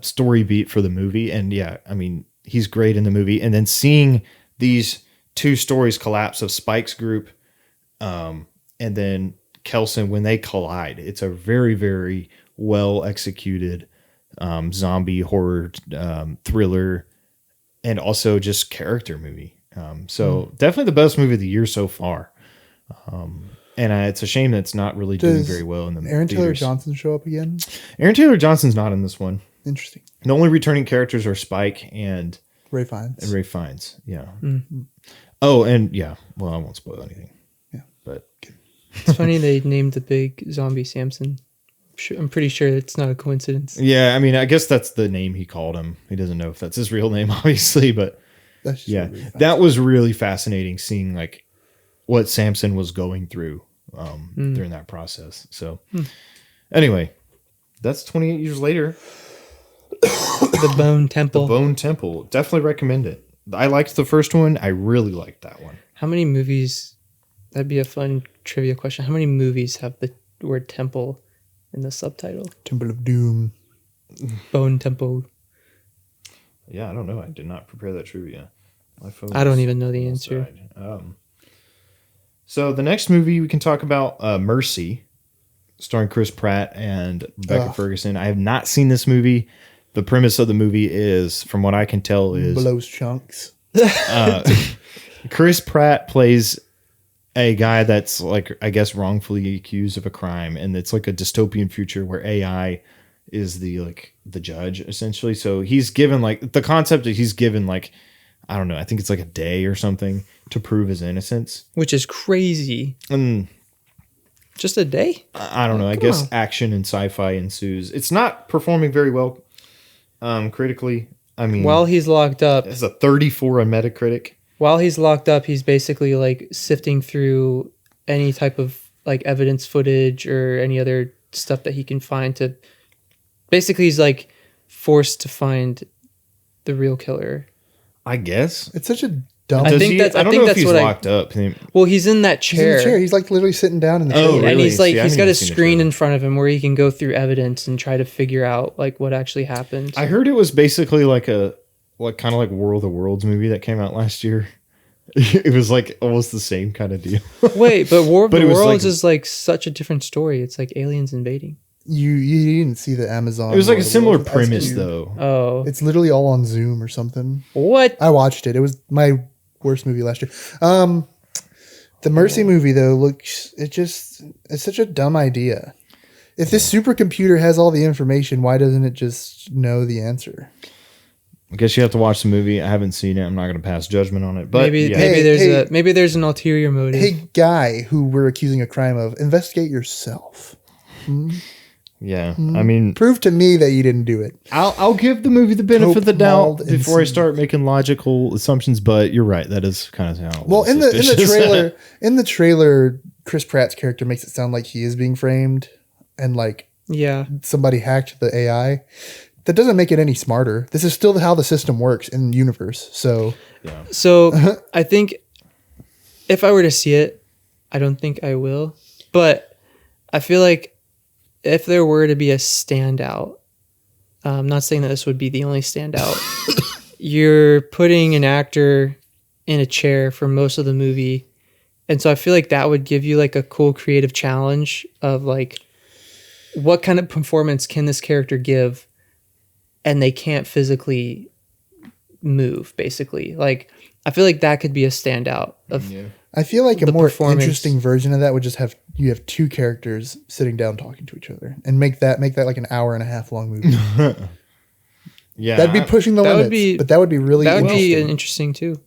story beat for the movie. And yeah, I mean, he's great in the movie. And then seeing these two stories collapse of Spike's group and then Kelson, when they collide, it's a very, very well executed zombie horror thriller and also just character movie. So definitely the best movie of the year so far. And it's a shame that it's not really doing very well in the Aaron Taylor theaters. Johnson show up again? Aaron Taylor Johnson's not in this one. Interesting. The only returning characters are Spike and Ray Fiennes. Ray Fiennes. Yeah. Oh, and yeah. Well, I won't spoil anything. Yeah. But It's funny they named the big zombie Samson. I'm pretty sure it's not a coincidence. yeah, I mean, I guess that's the name he called him. He doesn't know if that's his real name, obviously, but That's just yeah, what Ray Fiennes- that was really fascinating seeing like what Samson was going through during that process. So anyway, that's 28 years later. The Bone Temple. Bone Temple. Definitely recommend it. I liked the first one. I really liked that one. How many movies? That'd be a fun trivia question. How many movies have the word temple in the subtitle? Temple of Doom. Bone Temple. Yeah, I don't know. I did not prepare that trivia. My phone I don't is even know the on answer. side. So the next movie we can talk about, Mercy, starring Chris Pratt and Rebecca Ferguson. I have not seen this movie. The premise of the movie is, from what I can tell, is Blows chunks. Chris Pratt plays a guy that's like, I guess, wrongfully accused of a crime, and it's like a dystopian future where AI is the judge essentially. So he's given like the concept that he's given like, I don't know, I think it's like a day or something to prove his innocence. Which is crazy. And Just a day? I don't know. I guess action and sci-fi ensues. It's not performing very well critically. I mean, While he's locked up, it's a 34 on Metacritic. he's basically like sifting through any type of like evidence footage or any other stuff that he can find to basically he's like forced to find the real killer. I guess. It's such a dumb. I Does think he- that's- I I don't think know if that's he's what I- locked up. Well, he's in that He's in chair. the chair. He's like literally sitting down in the Oh, chair. really? And he's like See, I he's haven't got even a seen the screen trailer. in front of him where he can go through evidence and try to figure out like what actually happened. I heard it was basically like kind of like War of the Worlds movie that came out last year. It was like almost the same kind of deal. Wait, but War of But the it was Worlds like- is like such a different story. It's like aliens invading. You didn't see the Amazon. It was like War a of the similar Worlds. premise That's- though. Oh, It's literally all on Zoom or something. what? I watched it. It was my worst movie last year. The Mercy movie though it's such a dumb idea. If this supercomputer has all the information, why doesn't it just know the answer? I guess you have to watch the movie. I haven't seen it. I'm not going to pass judgment on it. But Maybe yeah. maybe there's an ulterior motive. Hey, guy who we're accusing a crime of, investigate yourself. Yeah. I mean, Prove to me that you didn't do it. I'll give the movie the benefit Cope, of the doubt mauled, and before I seized. start making logical assumptions. But you're right. That is kind of how. Well, in the trailer, Chris Pratt's character makes it sound like he is being framed and like Yeah. somebody hacked the AI. That doesn't make it any smarter. This is still how the system works in the universe. So So I think if I were to see it, I don't think I will. But I feel like if there were to be a standout, I'm not saying that this would be the only standout. You're putting an actor in a chair for most of the movie. And so I feel like that would give you like a cool creative challenge of like, what kind of performance can this character give? And they can't physically move, basically. Like, I feel like that could be a standout of I feel like a The more performance. interesting version of that would just have you have two characters sitting down talking to each other and make that like an hour and a half long movie. Yeah, That'd be pushing the that would limits, be- but that would be really That would be interesting. interesting too.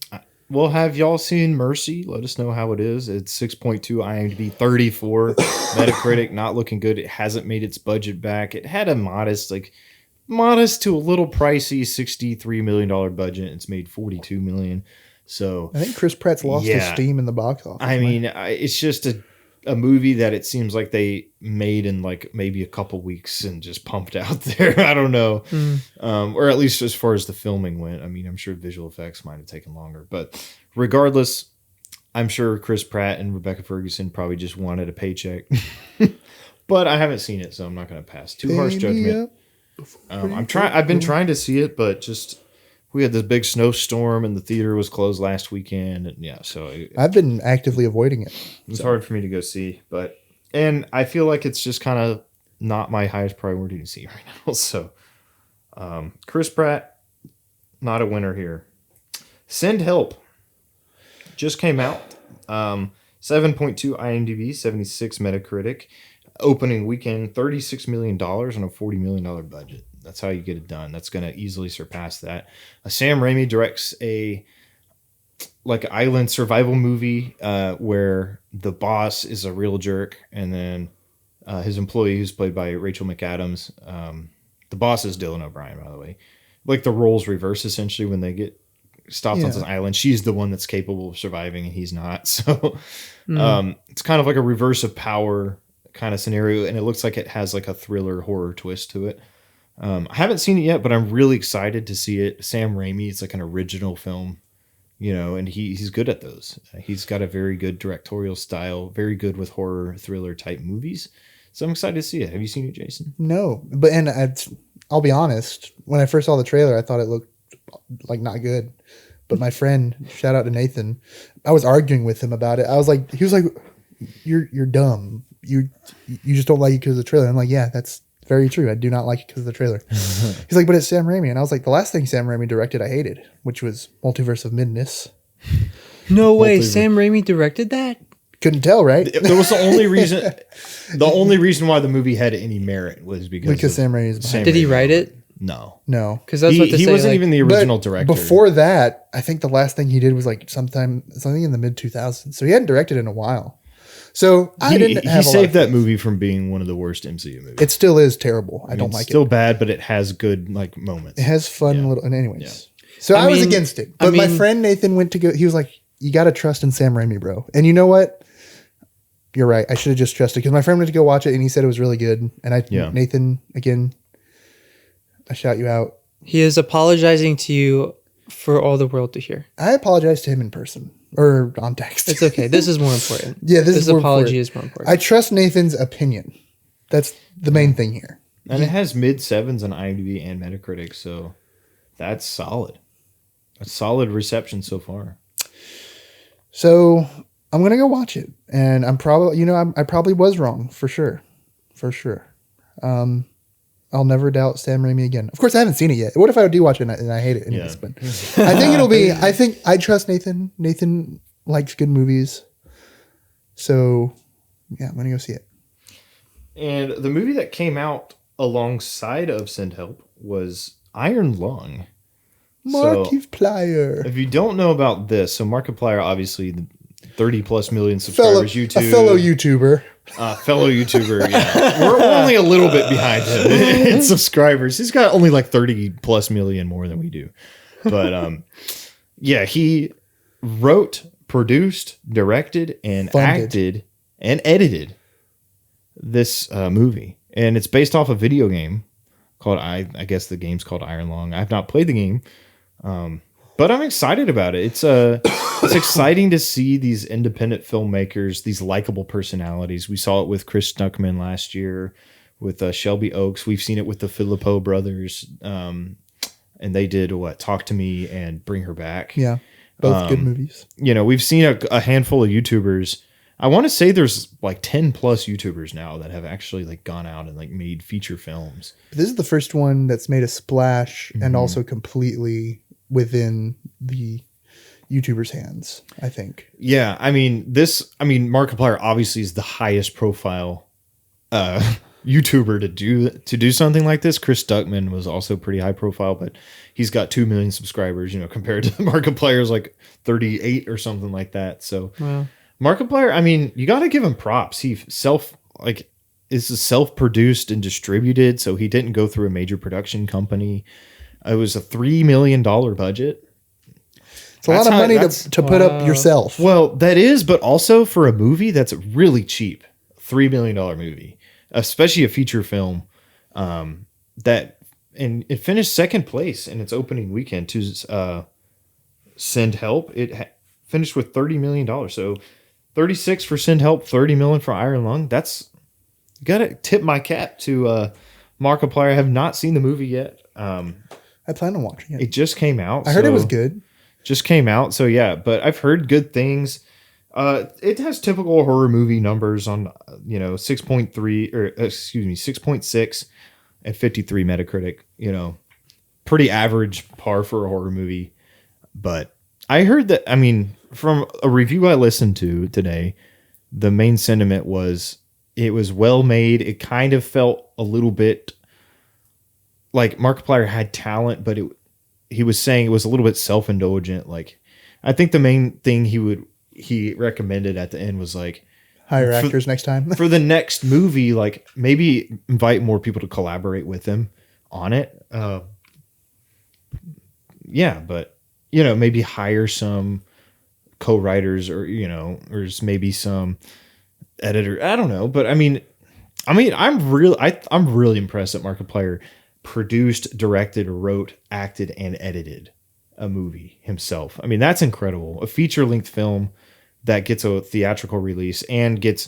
well, have y'all seen Mercy? Let us know how it is. It's 6.2 IMDb, 34 Metacritic, not looking good. It hasn't made its budget back. It had a modest to a little pricey $63 million budget. It's made $42 million. So I think Chris Pratt's lost his Yeah. steam in the box office. I mean, it's just a movie that it seems like they made in like maybe a couple weeks and just pumped out there. I don't know. Or at least as far as the filming went. I mean, I'm sure visual effects might have taken longer. But regardless, I'm sure Chris Pratt and Rebecca Ferguson probably just wanted a paycheck. But I haven't seen it, so I'm not going to pass too harsh judgment. I've been trying to see it, but just we had this big snowstorm and the theater was closed last weekend, and yeah, so I've been actively avoiding it. it's hard for me to go see. And I feel like it's just kind of not my highest priority to see right now. So, Chris Pratt, not a winner here. Send Help just came out. 7.2 IMDb, 76 Metacritic. Opening weekend, $36 million on a $40 million budget. That's how you get it done. That's going to easily surpass that. Sam Raimi directs a island survival movie where the boss is a real jerk, and then his employee, who's played by Rachel McAdams. The boss is Dylan O'Brien, by the way. Like the roles reverse essentially when they get stopped on an island. She's the one that's capable of surviving, and he's not. So it's kind of like a reverse of power kind of scenario, and it looks like it has like a thriller horror twist to it. I haven't seen it yet, but I'm really excited to see it. Sam Raimi, it's like an original film, and he's good at those. He's got a very good directorial style, very good with horror thriller type movies. So I'm excited to see it. Have you seen it, Jason? No, but I'll be honest. When I first saw the trailer, I thought it looked like not good. But my friend, shout out to Nathan, I was arguing with him about it. He was like, "You're dumb. You just don't like it because of the trailer." I'm like, "Yeah, that's very true. I do not like it because of the trailer." He's like, "But it's Sam Raimi," and I was like, "The last thing Sam Raimi directed, I hated, which was Multiverse of Madness." No way, Sam Raimi directed that? Couldn't tell, right? There was the only reason. The only reason why the movie had any merit was because Sam Raimi's behind. Did he write it? No. Because that's what they He say. wasn't like, even the original director. Before that, I think the last thing he did was like something in the mid 2000s. So he hadn't directed in a while. So He saved that movie from being one of the worst MCU movies. It still is terrible. I don't like it's still it. bad, but it has good moments. It has fun little. And anyways, Yeah. so I was mean- against it. But my friend Nathan went to go. He was like, "You got to trust in Sam Raimi, bro." And you know what? You're right. I should have just trusted because my friend went to go watch it and he said it was really good. And Nathan, again, I shout you out. He is apologizing to you for all the world to hear. I apologize to him in person or on text. It's okay. This is more important. Yeah, this is more apology important. is more important. I trust Nathan's opinion. That's the main thing here. And it has mid sevens on IMDb and Metacritic, so that's solid. A solid reception so far. So I'm gonna go watch it, and I'm probably, I probably was wrong for sure. I'll never doubt Sam Raimi again. Of course, I haven't seen it yet. What if I do watch it and I hate it anyways? Yeah. But I think it'll be. I think I trust Nathan. Nathan likes good movies, so yeah, I'm gonna go see it. And the movie that came out alongside of Send Help was Iron Lung. Markiplier, If you don't know about this, so Markiplier, obviously the 30 plus million subscribers, a fellow YouTuber. Fellow YouTuber, yeah. We're only a little bit behind him in subscribers. He's got only like 30 plus million more than we do. But yeah, he wrote, produced, directed, and acted and edited this movie. And it's based off a video game called, I guess the game's called Iron Lung. I've not played the game. But I'm excited about it. It's exciting to see these independent filmmakers, these likable personalities. We saw it with Chris Stuckman last year, with Shelby Oaks. We've seen it with the Filippo brothers, and they did Talk to Me and Bring Her Back. Yeah, both good movies. We've seen a handful of YouTubers. I want to say there's like 10 plus YouTubers now that have actually like gone out and like made feature films. This is the first one that's made a splash and also completely within the YouTuber's hands, I think. Yeah, Markiplier obviously is the highest profile YouTuber to do something like this. Chris Duckman was also pretty high profile, but he's got 2 million subscribers, compared to Markiplier's like 38 or something like that. So Wow. Markiplier, I mean, you got to give him props. He is self-produced and distributed, so he didn't go through a major production company. It was a $3 million budget. It's a lot of money to put up yourself. Well, that is, but also for a movie that's really cheap, $3 million movie, especially a feature film, and it finished second place in its opening weekend to Send Help. It finished with $30 million. So 36 for Send Help, 30 million for Iron Lung. That's gotta tip my cap to Markiplier. I have not seen the movie yet. I plan on watching it. It just came out. I heard it was good. Just came out, so yeah. But I've heard good things. It has typical horror movie numbers on 6.6 and 53 Metacritic. Pretty average par for a horror movie. But I heard that. I mean, from a review I listened to today, the main sentiment was it was well made. It kind of felt a little bit like Markiplier had talent, but he was saying it was a little bit self-indulgent. Like, I think the main thing he recommended at the end was like, hire actors next time. For the next movie, like maybe invite more people to collaborate with him on it. Yeah, but maybe hire some co-writers or just maybe some editor. I don't know, but I mean, I'm really impressed that Markiplier produced, directed, wrote, acted, and edited a movie himself. I mean, that's incredible. A feature-length film that gets a theatrical release and gets,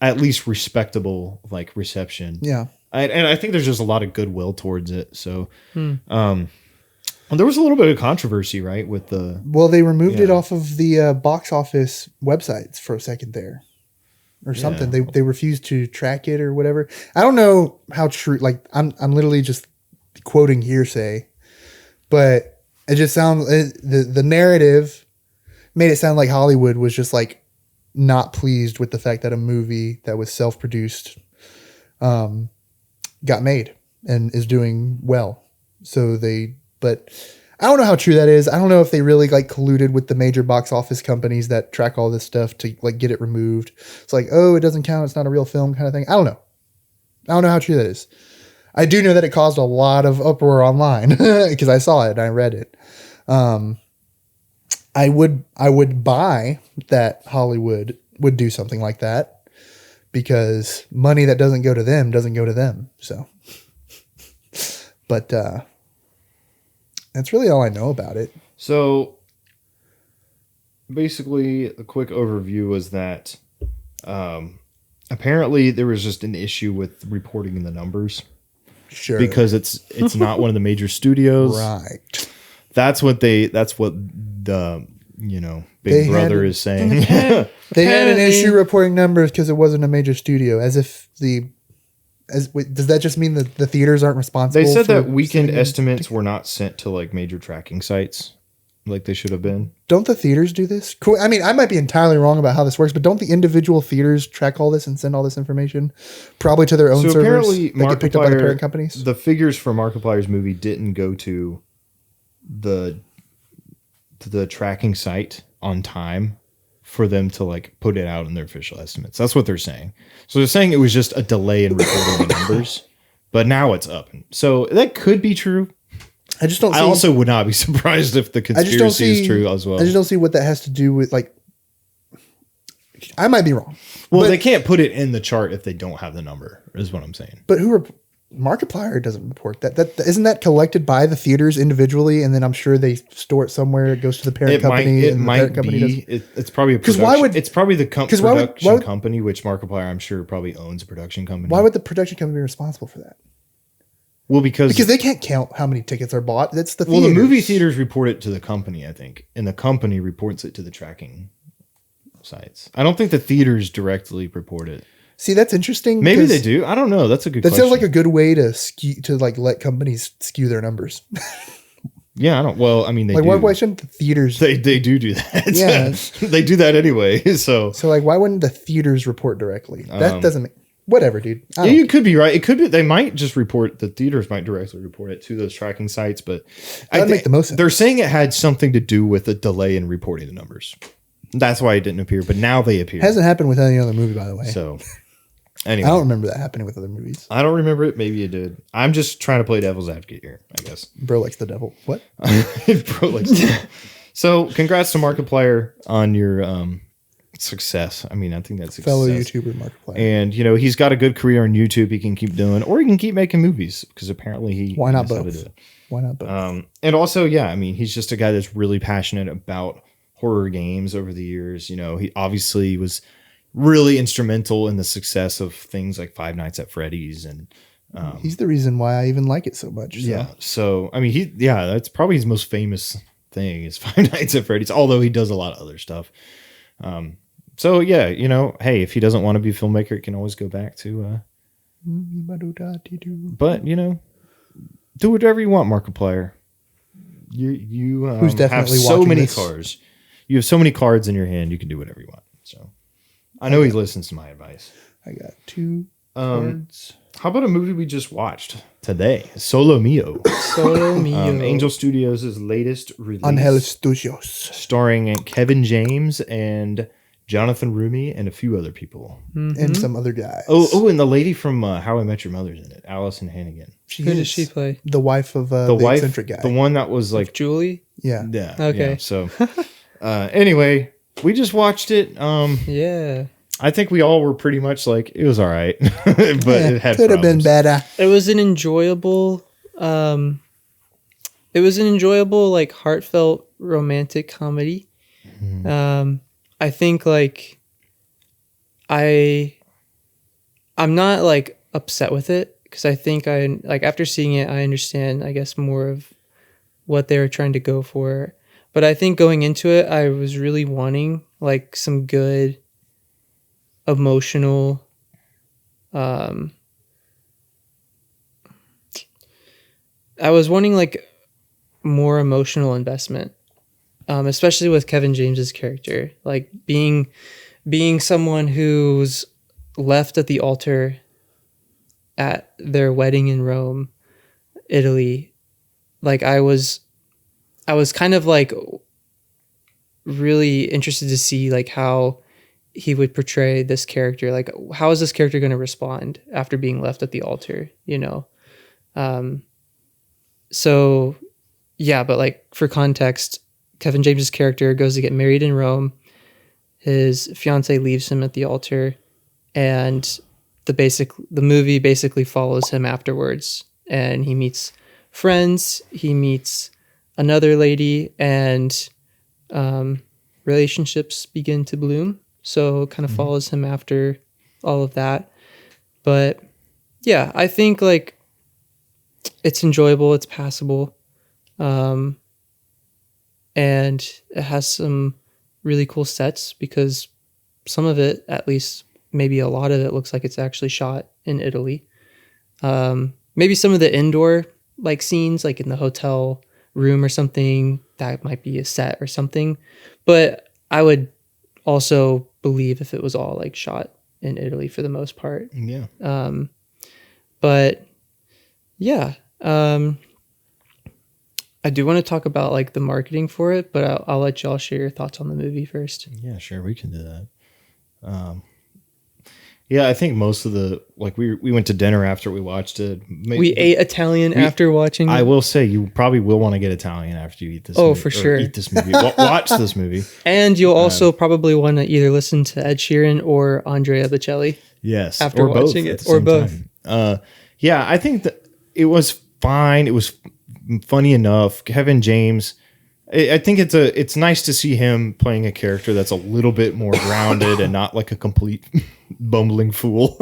at least respectable like reception. Yeah. And I think there's just a lot of goodwill towards it. So, there was a little bit of controversy, right? With they removed it off of the box office websites for a second there. Or something. Yeah. They refused to track it or whatever. I don't know how true. Like I'm literally just quoting hearsay, but it just sounds the narrative made it sound like Hollywood was just like not pleased with the fact that a movie that was self-produced got made and is doing well. But I don't know how true that is. I don't know if they really like colluded with the major box office companies that track all this stuff to like get it removed. It's like, oh, it doesn't count. It's not a real film kind of thing. I don't know. I don't know how true that is. I do know that it caused a lot of uproar online because I saw it and I read it. I would buy that Hollywood would do something like that because money that doesn't go to them doesn't go to them. So, but, that's really all I know about it. So basically, a quick overview was that apparently there was just an issue with reporting the numbers. Sure. Because it's not one of the major studios. Right. That's what the Big Brother is saying. They had an issue reporting numbers because it wasn't a major studio. Does that just mean that the theaters aren't responsible? They said that weekend estimates were not sent to like major tracking sites like they should have been. Don't the theaters do this? Cool. I mean, I might be entirely wrong about how this works, but don't the individual theaters track all this and send all this information probably to their own servers? Apparently, that get picked up by the parent companies? The figures for Markiplier's movie didn't go to the tracking site on time for them to like put it out in their official estimates. That's what they're saying. So they're saying it was just a delay in reporting the numbers, but now it's up. So that could be true. I just don't. I also would not be surprised if the conspiracy is true as well. I just don't see what that has to do with like. I might be wrong. Well, they can't put it in the chart if they don't have the number. Is what I'm saying. But Markiplier doesn't report that. Isn't that collected by the theaters individually, and then I'm sure they store it somewhere. It goes to the parent company. It might be. It's probably a production. It's probably the production company, which Markiplier, I'm sure, probably owns a production company. Why would the production company be responsible for that? Well, because they can't count how many tickets are bought. That's the theaters. Well, the movie theaters report it to the company, I think, and the company reports it to the tracking sites. I don't think the theaters directly report it. See, that's interesting. Maybe they do. I don't know. That's a good question. That sounds like a good way to let companies skew their numbers. Yeah, I don't. Well, I mean, they do. Why shouldn't the theaters? They do that. Yeah, they do that anyway. So like, why wouldn't the theaters report directly? That doesn't make. Whatever, dude. Yeah, you could be right. It could be they might just report, the theaters might directly report it to those tracking sites, but That'd make the most sense. They're saying it had something to do with a delay in reporting the numbers. That's why it didn't appear, but now they appear. Hasn't happened with any other movie, by the way. So I anyway, don't remember that happening with other movies. I don't remember it. Maybe it did. I'm just trying to play devil's advocate here, I guess. Bro likes the devil. What? Bro likes the devil. So congrats to Markiplier on your success. I mean, I think that's Fellow success. YouTuber Markiplier. And he's got a good career on YouTube. He can keep doing, or he can keep making movies because apparently he Why not knows how to both? do it. Why not both? And also, yeah, I mean, he's just a guy that's really passionate about horror games over the years. He obviously was really instrumental in the success of things like Five Nights at Freddy's, and He's the reason why I even like it so much. So. yeah. So I mean, that's probably his most famous thing is Five Nights at Freddy's. Although he does a lot of other stuff. So yeah, hey, if he doesn't want to be a filmmaker, he can always go back to. But do whatever you want, Markiplier. You Who's definitely have so watching many this. cards. You have so many cards in your hand. You can do whatever you want. So I know he listens to my advice. I got 2 cards. How about a movie we just watched today? Solo Mio. Solo Mio. Angel Studios' latest release. Angel Studios. Starring Kevin James and Jonathan Rumi and a few other people. And some other guys. Oh, and the lady from How I Met Your Mother's in it, Allison Hannigan. She Who is does she play? the wife of the Wife, eccentric guy. the one that was like, Julie? Yeah. yeah. Okay. Yeah, so, anyway, we just watched it. Yeah. I think we all were pretty much like, it was all right, but it had could have been problems. better. It was an enjoyable like heartfelt romantic comedy. I think like I'm not like upset with it because I think I like after seeing it I understand I guess more of what they were trying to go for. But I think going into it I was really wanting like some good emotional I was wanting like more emotional investment, especially with Kevin James's character, like being someone who's left at the altar at their wedding in Rome, Italy. Like I was kind of like really interested to see like how he would portray this character. Like, how is this character going to respond after being left at the altar? So yeah, but like for context, Kevin James's character goes to get married in Rome. His fiance leaves him at the altar, and the movie basically follows him afterwards, and he meets friends, he meets another lady, and relationships begin to bloom. So it kind of follows him after all of that. But yeah, I think like it's enjoyable, it's passable. And it has some really cool sets because some of it, at least maybe a lot of it, looks like it's actually shot in Italy. Maybe some of the indoor like scenes, like in the hotel room or something, that might be a set or something. But I would also believe if it was all like shot in Italy for the most part. Yeah. But yeah, I do want to talk about like the marketing for it, but I'll let y'all share your thoughts on the movie first. Yeah, sure. We can do that. Yeah, I think most of the, like we went to dinner after we watched it. We ate Italian after watching it. I will say you probably will want to get Italian after you eat this movie. Oh, for sure. Eat this movie. Watch this movie. And you'll also probably want to either listen to Ed Sheeran or Andrea Bocelli. Yes. After or watching both it, at the or same both. time. Yeah, I think that it was fine. It was funny enough. Kevin James, I think it's nice to see him playing a character that's a little bit more grounded and not like a complete bumbling fool,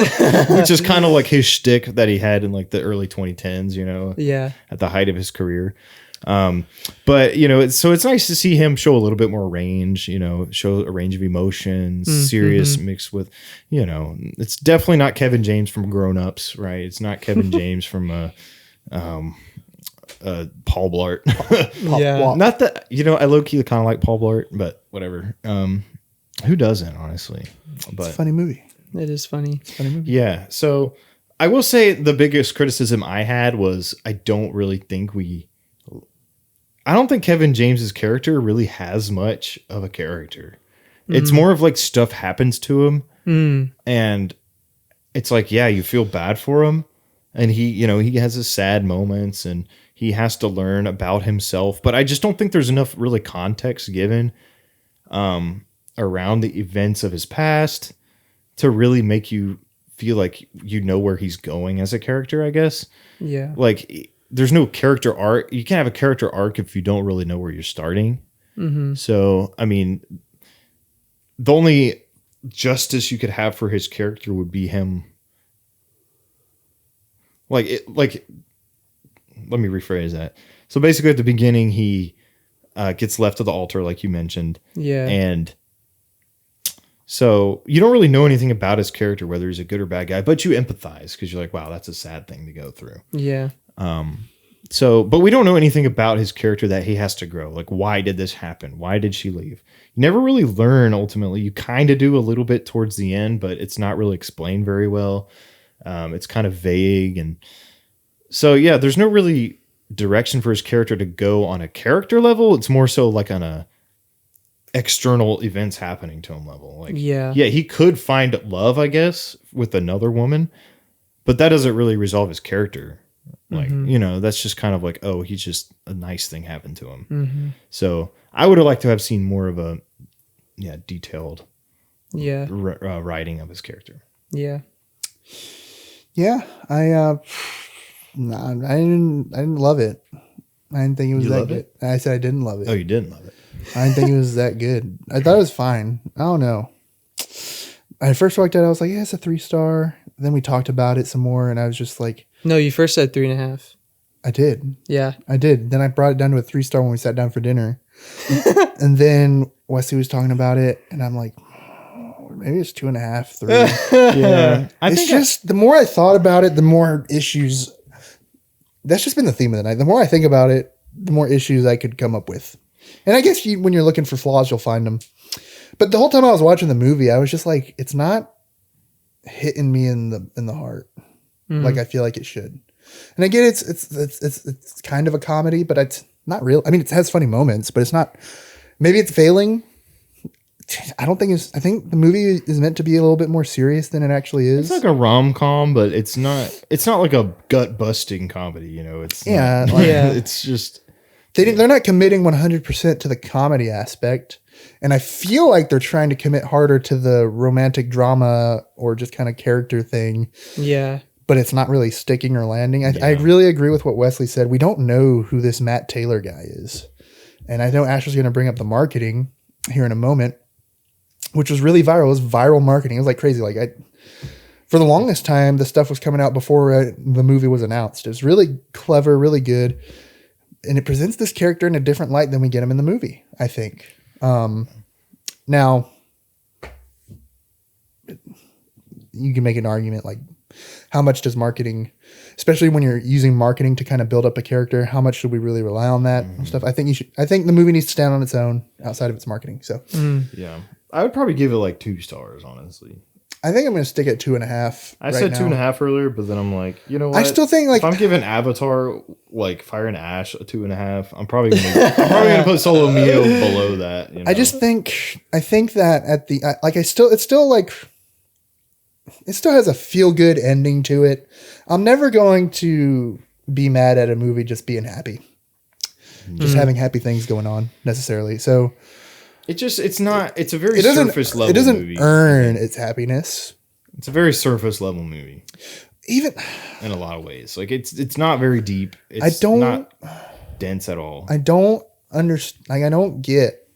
which is kind of like his shtick that he had in like the early 2010s, Yeah. at the height of his career. But so it's nice to see him show a little bit more range, show a range of emotions, serious mixed with, it's definitely not Kevin James from Grown Ups, right? It's not Kevin James from Paul Blart. Yeah. Not that, I low key kind of like Paul Blart, but whatever. Who doesn't, honestly? But It's a funny movie. It is funny. It's a funny movie. Yeah. So I will say the biggest criticism I had was I don't think Kevin James's character really has much of a character. It's more of like stuff happens to him and it's like, yeah, you feel bad for him. And he has his sad moments and he has to learn about himself. But I just don't think there's enough really context given around the events of his past to really make you feel like you know where he's going as a character, I guess. Yeah. Like there's no character arc. You can't have a character arc if you don't really know where you're starting. Mm-hmm. So, I mean, the only justice you could have for his character would be him. Let me rephrase that. So basically at the beginning, he gets left to the altar, like you mentioned. Yeah. And so you don't really know anything about his character, whether he's a good or bad guy, but you empathize because you're like, wow, that's a sad thing to go through. Yeah. So, but we don't know anything about his character that he has to grow. Like, why did this happen? Why did she leave? You never really learn ultimately. You kind of do a little bit towards the end, but it's not really explained very well. It's kind of vague. And so, yeah, there's no really direction for his character to go on a character level. It's more so like on a external events happening to him level. Like, yeah, he could find love, I guess, with another woman, but that doesn't really resolve his character. Like, that's just kind of like, oh, he's just a nice thing happened to him. Mm-hmm. So I would have liked to have seen more of a, detailed writing of his character. Yeah. Yeah. I didn't love it. I didn't think it was that good. I said I didn't love it. Oh, you didn't love it. I didn't think it was that good. I thought it was fine. I don't know. I first walked out, I was like, yeah, it's a 3-star. Then we talked about it some more, and I was just like... No, you first said 3.5. I did. Yeah. I did. Then I brought it down to a 3-star when we sat down for dinner. And then Wesley was talking about it, and I'm like, maybe it's 2.5, 3. Yeah. It's just, the more I thought about it, the more issues... That's just been the theme of the night. The more I think about it, the more issues I could come up with. And I guess when you're looking for flaws, you'll find them. But the whole time I was watching the movie, I was just like, it's not hitting me in the heart like I feel like it should. And I get it's kind of a comedy, but it's not real. I mean, it has funny moments, but it's not. Maybe it's failing. I think the movie is meant to be a little bit more serious than it actually is. It's like a rom-com, but it's not like a gut-busting comedy. It's it's just. They're not committing 100% to the comedy aspect. And I feel like they're trying to commit harder to the romantic drama or just kind of character thing. Yeah. But it's not really sticking or landing. I really agree with what Wesley said. We don't know who this Matt Taylor guy is. And I know Ashley's going to bring up the marketing here in a moment, which was really viral. It was viral marketing. It was like crazy. For the longest time, the stuff was coming out before the movie was announced. It was really clever, really good. And it presents this character in a different light than we get him in the movie, I think. Now, you can make an argument like, how much does marketing, especially when you're using marketing to kind of build up a character, how much should we really rely on that stuff? I think the movie needs to stand on its own outside of its marketing. So, yeah, I would probably give it like 2 stars, honestly. I think I'm going to stick at 2.5. I said 2.5 earlier, but then I'm like, you know what? I still think if I'm giving Avatar like Fire and Ash a 2.5, I'm probably gonna put Solo Mio below that. I think that at the it still has a feel good ending to it. I'm never going to be mad at a movie just being happy, just having happy things going on necessarily. So. It's a very surface level movie. It doesn't earn its happiness. It's a very surface level movie. Even in a lot of ways. Like it's not very deep. It's not dense at all. I don't understand. Like I don't get.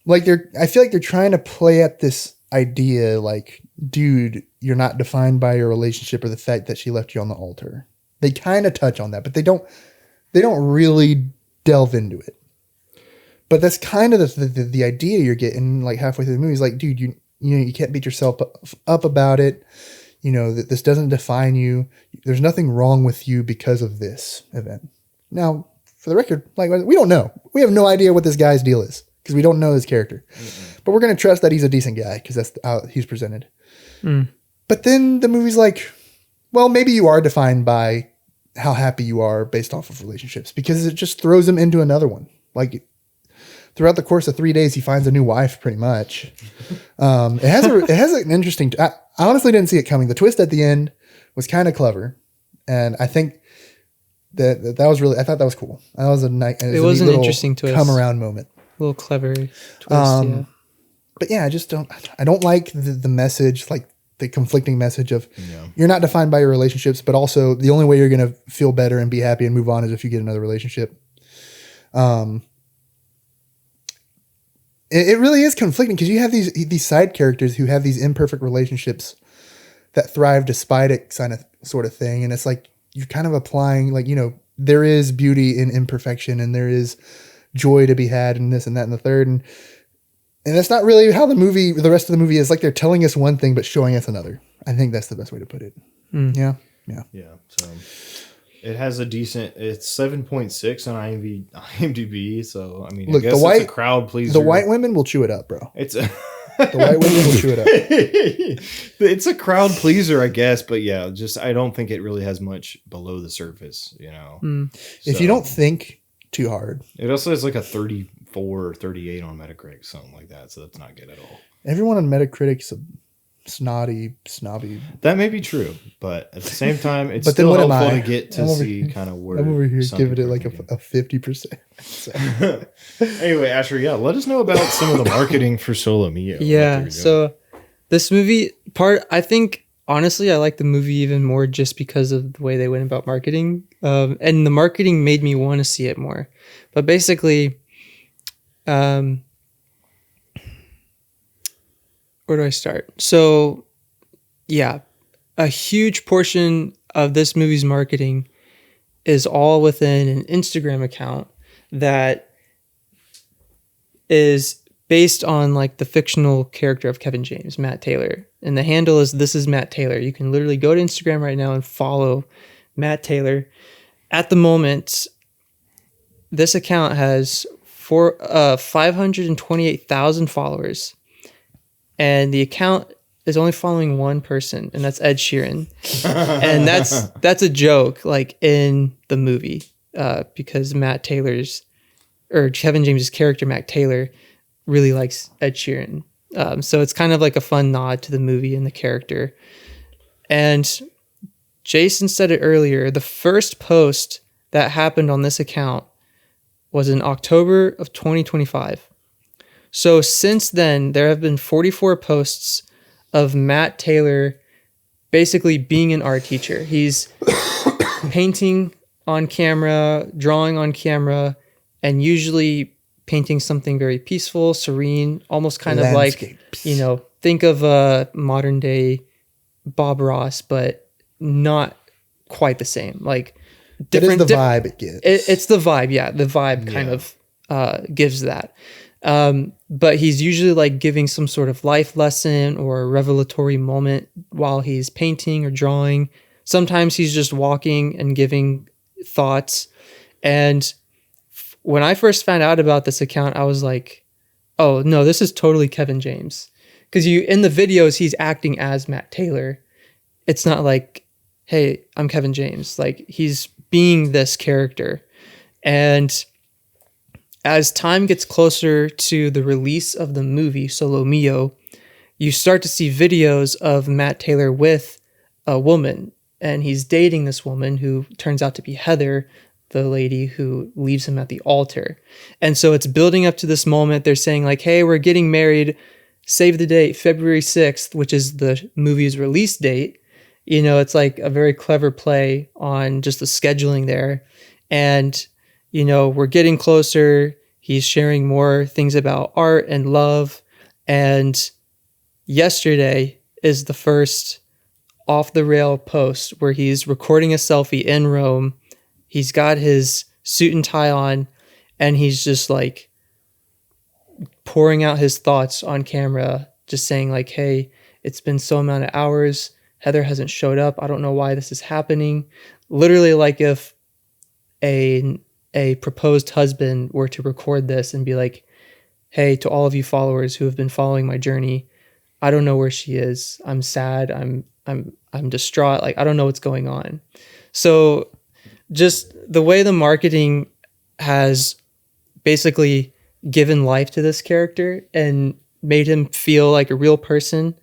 Like I feel like they're trying to play at this idea like, dude, you're not defined by your relationship or the fact that she left you on the altar. They kind of touch on that, but they don't really delve into it. But that's kind of the idea you're getting like halfway through the movie. Is like, dude, you can't beat yourself up about it. That this doesn't define you. There's nothing wrong with you because of this event. Now, for the record, like we don't know. We have no idea what this guy's deal is because we don't know his character. But we're going to trust that he's a decent guy because that's how he's presented. But then the movie's like, well, maybe you are defined by how happy you are based off of relationships, because it just throws him into another one. Like throughout the course of 3 days, he finds a new wife pretty much. It has an interesting, I honestly didn't see it coming. The twist at the end was kind of clever. And I think that was really, I thought that was cool. That was it was an interesting twist. Come around moment. A little clever twist, yeah. But yeah, I don't like the message, like the conflicting message of you're not defined by your relationships, but also the only way you're going to feel better and be happy and move on is if you get another relationship. It really is conflicting because you have these side characters who have these imperfect relationships that thrive despite it, sort of thing. And it's like, you're kind of applying, like, there is beauty in imperfection and there is joy to be had in this and that and the third. And that's not really how the rest of the movie is. Like, they're telling us one thing, but showing us another. I think that's the best way to put it. Yeah. So it has a decent, it's 7.6 on IMDb. So, I mean, look, I guess it's a crowd pleaser. The white women will chew it up, bro. The white women will chew it up. It's a crowd pleaser, I guess. But yeah, I don't think it really has much below the surface, If you don't think too hard. It also has like a 34 or 38 on Metacritic, something like that. So that's not good at all. Everyone on Metacritic's a snobby. That may be true, but at the same time, it's but still then helpful to get to see kind of where I'm over here giving it like a 50%. So. Anyway, Asher, let us know about some of the marketing for Solo Mio. Yeah, so this movie I think honestly I like the movie even more just because of the way they went about marketing, and the marketing made me want to see it more. But basically, where do I start? So, yeah, a huge portion of this movie's marketing is all within an Instagram account that is based on like the fictional character of Kevin James, Matt Taylor. And the handle is This Is Matt Taylor. You can literally go to Instagram right now and follow Matt Taylor. At the moment, this account has 528,000 followers. And the account is only following one person, and that's Ed Sheeran. And that's a joke, like in the movie, because Kevin James's character, Matt Taylor, really likes Ed Sheeran. So it's kind of like a fun nod to the movie and the character. And Jason said it earlier, the first post that happened on this account was in October of 2025. So since then, there have been 44 posts of Matt Taylor basically being an art teacher. He's painting on camera, drawing on camera, and usually painting something very peaceful, serene, almost kind of like, think of a modern day Bob Ross, but not quite the same. Like different. That is the vibe it gives. It's the vibe, yeah. The vibe kind of gives that. But he's usually like giving some sort of life lesson or a revelatory moment while he's painting or drawing. Sometimes he's just walking and giving thoughts. And when I first found out about this account, I was like, oh no, this is totally Kevin James. Because in the videos, he's acting as Matt Taylor. It's not like, hey, I'm Kevin James. Like, he's being this character. And as time gets closer to the release of the movie Solo Mio, you start to see videos of Matt Taylor with a woman, and he's dating this woman who turns out to be Heather, the lady who leaves him at the altar. And so it's building up to this moment. They're saying like, hey, we're getting married. Save the date, February 6th, which is the movie's release date. It's like a very clever play on just the scheduling there. And we're getting closer. He's sharing more things about art and love. And yesterday is the first off the rail post where he's recording a selfie in Rome. He's got his suit and tie on, and he's just like pouring out his thoughts on camera, just saying like, hey, it's been so amount of hours. Heather hasn't showed up. I don't know why this is happening. Literally like if a proposed husband were to record this and be like, hey, to all of you followers who have been following my journey, I don't know where she is. I'm sad. I'm distraught. Like, I don't know what's going on. So just the way the marketing has basically given life to this character and made him feel like a real person,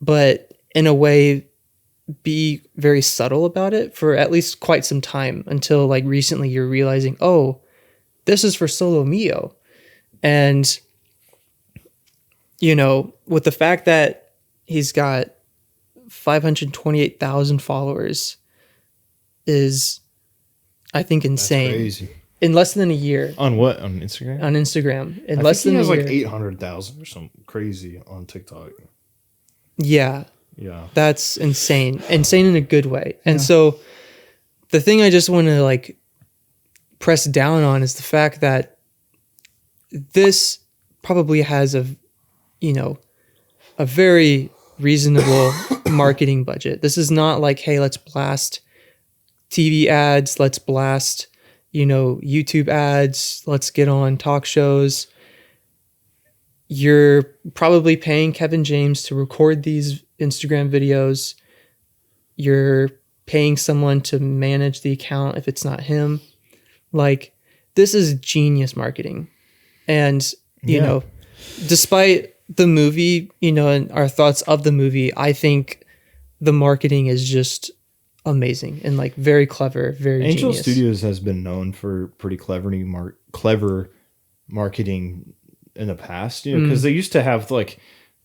but in a way be very subtle about it for at least quite some time, until like recently you're realizing, oh, this is for Solo Mio. And, you know, with the fact that he's got 528,000 followers is, I think, insane. That's crazy. In less than a year. On what? On Instagram? On Instagram. In I less think than he a has year. like 800,000 or something crazy on TikTok. Yeah. Yeah. That's insane. Insane in a good way. And so the thing I just want to like press down on is the fact that this probably has a very reasonable marketing budget. This is not like, hey, let's blast TV ads, let's blast, YouTube ads, let's get on talk shows. You're probably paying Kevin James to record these Instagram videos. You're paying someone to manage the account if it's not him. Like, this is genius marketing. And, despite the movie, and our thoughts of the movie, I think the marketing is just amazing and like very clever, very Angel genius. Studios has been known for pretty clever marketing in the past, because they used to have like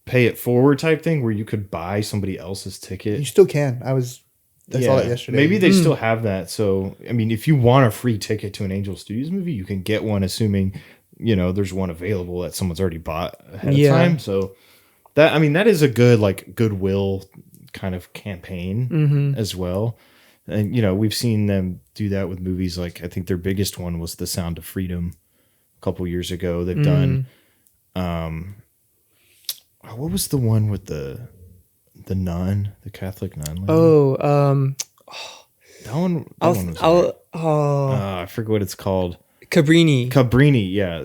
pay it forward type thing where you could buy somebody else's ticket. You still can. I saw that yesterday. Maybe they still have that. So, I mean, if you want a free ticket to an Angel Studios movie, you can get one, assuming, there's one available that someone's already bought ahead of time. So that is a good, like, goodwill kind of campaign as well. And, we've seen them do that with movies. Like, I think their biggest one was The Sound of Freedom a couple years ago. They've done, what was the one with the nun, the Catholic nun lady? That one was I forget what it's called. Cabrini, yeah.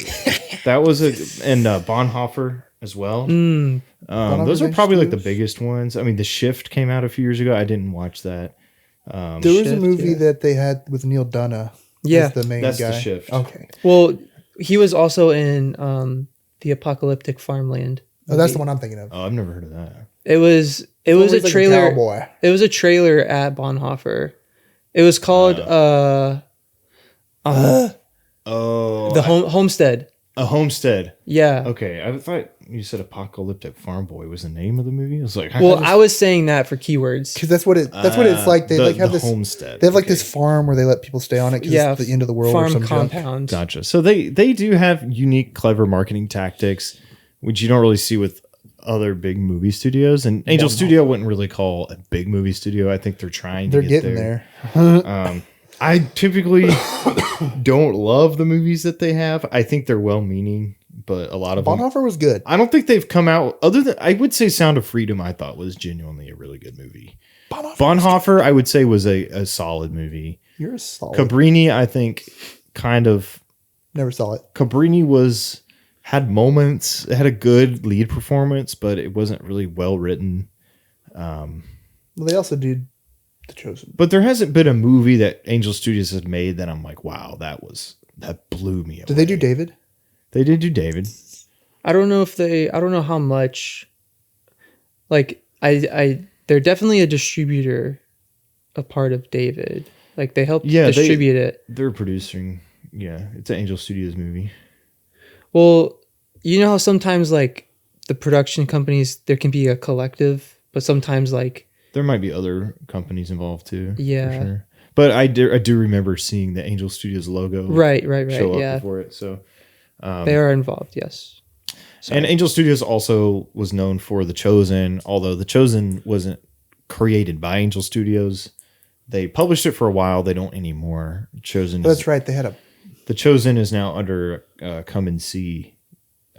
That was and Bonhoeffer as well. Those are probably like the biggest ones. I mean, The Shift came out a few years ago. I didn't watch that. There was a movie that they had with Neil Donna. Yeah, as the main that's guy. The Shift. Okay. Well, he was also in The Apocalyptic Farmland. Oh, that's the one I'm thinking of. Oh, I've never heard of that. It was a Like trailer. cowboy. It was a trailer at Bonhoeffer. It was called Homestead. A Homestead. Yeah. Okay, I thought you said Apocalyptic Farm Boy was the name of the movie. I was like, I was saying that for keywords. Because that's what it's like. They have this homestead. They have like this farm where they let people stay on it because it's the end of the world or farm some compound. Gotcha. So they do have unique, clever marketing tactics, which you don't really see with other big movie studios. And Angel Studio wouldn't really call a big movie studio. I think they're trying to get there. I typically don't love the movies that they have. I think they're well-meaning, but a lot of Bonhoeffer was good. I don't think they've come out other than, I would say Sound of Freedom, I thought was genuinely a really good movie. Bonhoeffer I would say was a solid movie. You're a solid. Cabrini, I think, kind of. Never saw it. Cabrini had moments. It had a good lead performance, but it wasn't really well written. Well, they also did The Chosen. But there hasn't been a movie that Angel Studios has made that I'm like, wow, that blew me away. Did they do David? They did do David. I don't know how much. Like they're definitely a distributor, a part of David. Like they helped distribute it. They're producing. Yeah, it's an Angel Studios movie. Well, you know how sometimes like the production companies, there can be a collective, but sometimes like there might be other companies involved too. Yeah. For sure. But I do remember seeing the Angel Studios logo right show up yeah. before it. So they are involved, yes. So. And Angel Studios also was known for The Chosen, although The Chosen wasn't created by Angel Studios. They published it for a while. They don't anymore. That's right. They had The Chosen is now under Come and See,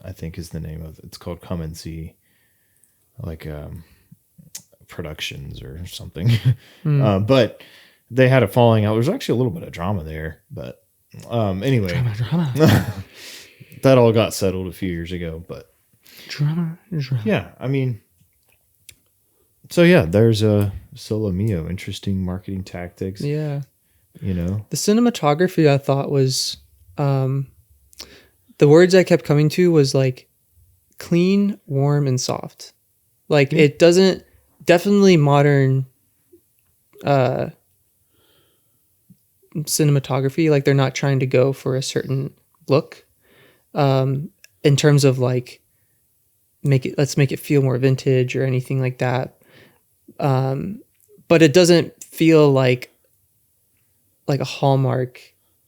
I think is the name of it. It's called Come and See, like Productions or something. But they had a falling out. There's actually a little bit of drama there, but anyway. Drama. that all got settled a few years ago. But Drama. yeah, I mean, so yeah, there's a Solo Mio, interesting marketing tactics. Yeah. You know, The cinematography I thought was, the words I kept coming to was like clean, warm, and soft. Like it doesn't, definitely modern cinematography. Like they're not trying to go for a certain look in terms of like, let's make it feel more vintage or anything like that. But it doesn't feel like a Hallmark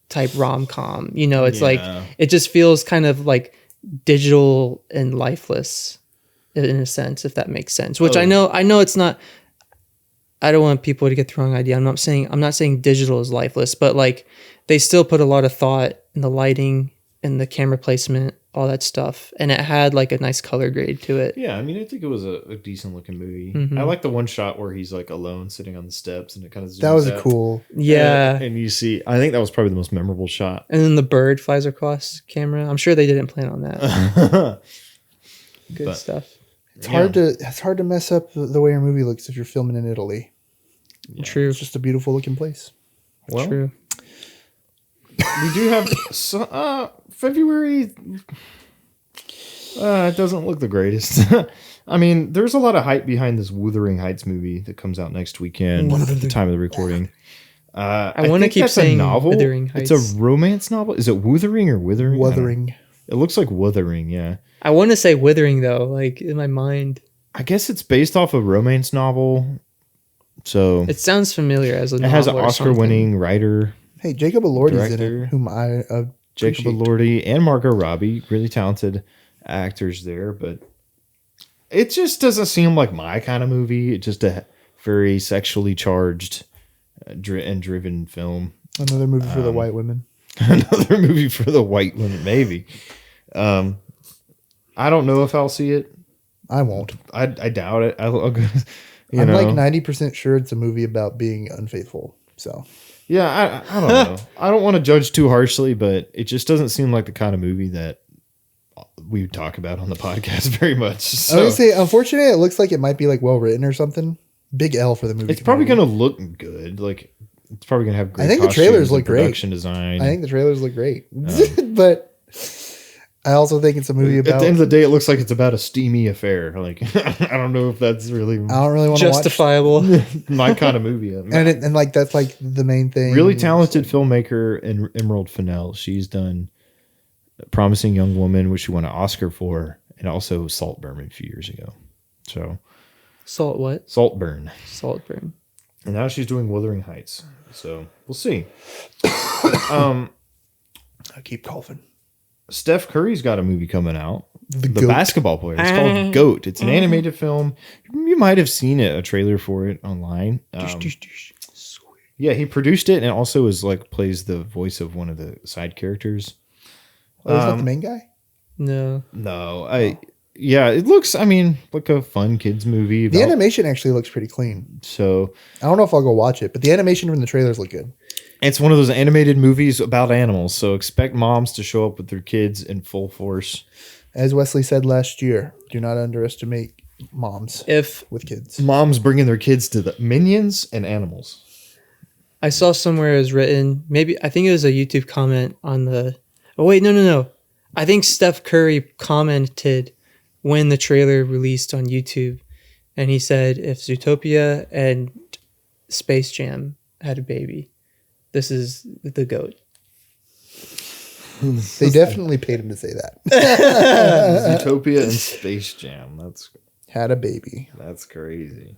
type rom-com, you know. It's like it just feels kind of like digital and lifeless in a sense, if that makes sense, which I know it's not. I don't want people to get the wrong idea. I'm not saying digital is lifeless, but like they still put a lot of thought in the lighting and the camera placement, all that stuff, and it had like a nice color grade to it. Yeah, I mean, I think it was a decent looking movie. I like the one shot where he's like alone sitting on the steps, and it kind of zooms That was out. a cool. Yeah. And you see, I think that was probably the most memorable shot. And then the bird flies across camera. I'm sure they didn't plan on that. Good stuff. It's hard to mess up the way your movie looks if you're filming in Italy. True. It's just a beautiful looking place. Well, True. we do have February. It doesn't look the greatest. I mean, there's a lot of hype behind this Wuthering Heights movie that comes out next weekend at the time of the recording. I want to think keep that's saying a novel. Wuthering Heights. It's a romance novel. Is it Wuthering or Withering? Wuthering. It looks like Wuthering, yeah. I want to say Withering though, like in my mind. I guess it's based off a romance novel. So It sounds familiar as a novel. it has an or Oscar-winning writer, Hey, Jacob Elordi's in Director. it, whom I Jacob appreciate. Elordi and Margot Robbie, really talented actors there, but it just doesn't seem like my kind of movie. It's just a very sexually charged and driven film. Another movie for the white women. Another movie for the white women, maybe. I don't know if I'll see it. I won't. I doubt it. I'll go, I'm like 90% sure it's a movie about being unfaithful. So yeah, I don't know. I don't want to judge too harshly, but it just doesn't seem like the kind of movie that we would talk about on the podcast very much. So. I would say, unfortunately, it looks like it might be like well written or something. Big L for the movie. It's probably going to look good. Like it's probably going to have great. I think the costumes trailers and look great. Production design. I think the trailers look great, but I also think it's a movie about. At the end of the day, it looks like it's about a steamy affair. Like I don't know if that's really I don't really want to watch. Justifiable. my kind of movie. And like that's like the main thing. Really talented filmmaker Emerald Fennell. She's done Promising Young Woman, which she won an Oscar for, and also Saltburn a few years ago. So Salt what? Saltburn. Saltburn. And now she's doing Wuthering Heights. So we'll see. I keep coughing. Steph Curry's got a movie coming out. The Goat. basketball player. It's called GOAT. It's an animated film. You might have seen it, a trailer for it online. Yeah, he produced it and also is like plays the voice of one of the side characters. Oh, is that the main guy? No. No, yeah, it looks, I mean, like a fun kids movie. The animation actually looks pretty clean. So I don't know if I'll go watch it, but the animation from the trailers look good. it's one of those animated movies about animals. So expect moms to show up with their kids in full force. As Wesley said last year, do not underestimate moms If with kids. Moms bringing their kids to the Minions and animals. I saw somewhere it was written, maybe I think it was a YouTube comment on the. Oh wait, no. I think Steph Curry commented when the trailer released on YouTube, and he said, "If Zootopia and Space Jam had a baby, this is the GOAT." They definitely paid him to say that. Zootopia and Space Jam. Had a baby. That's crazy.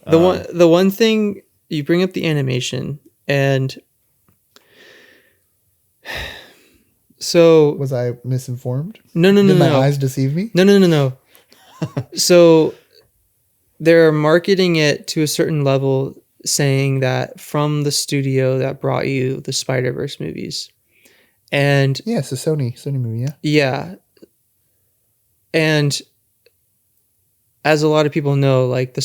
The one thing you bring up the animation, and so Was I misinformed? no. Did my eyes deceive me? No. So they're marketing it to a certain level, saying that from the studio that brought you the Spider-Verse movies. And Yeah, it's a Sony movie, yeah. yeah. And as a lot of people know, like the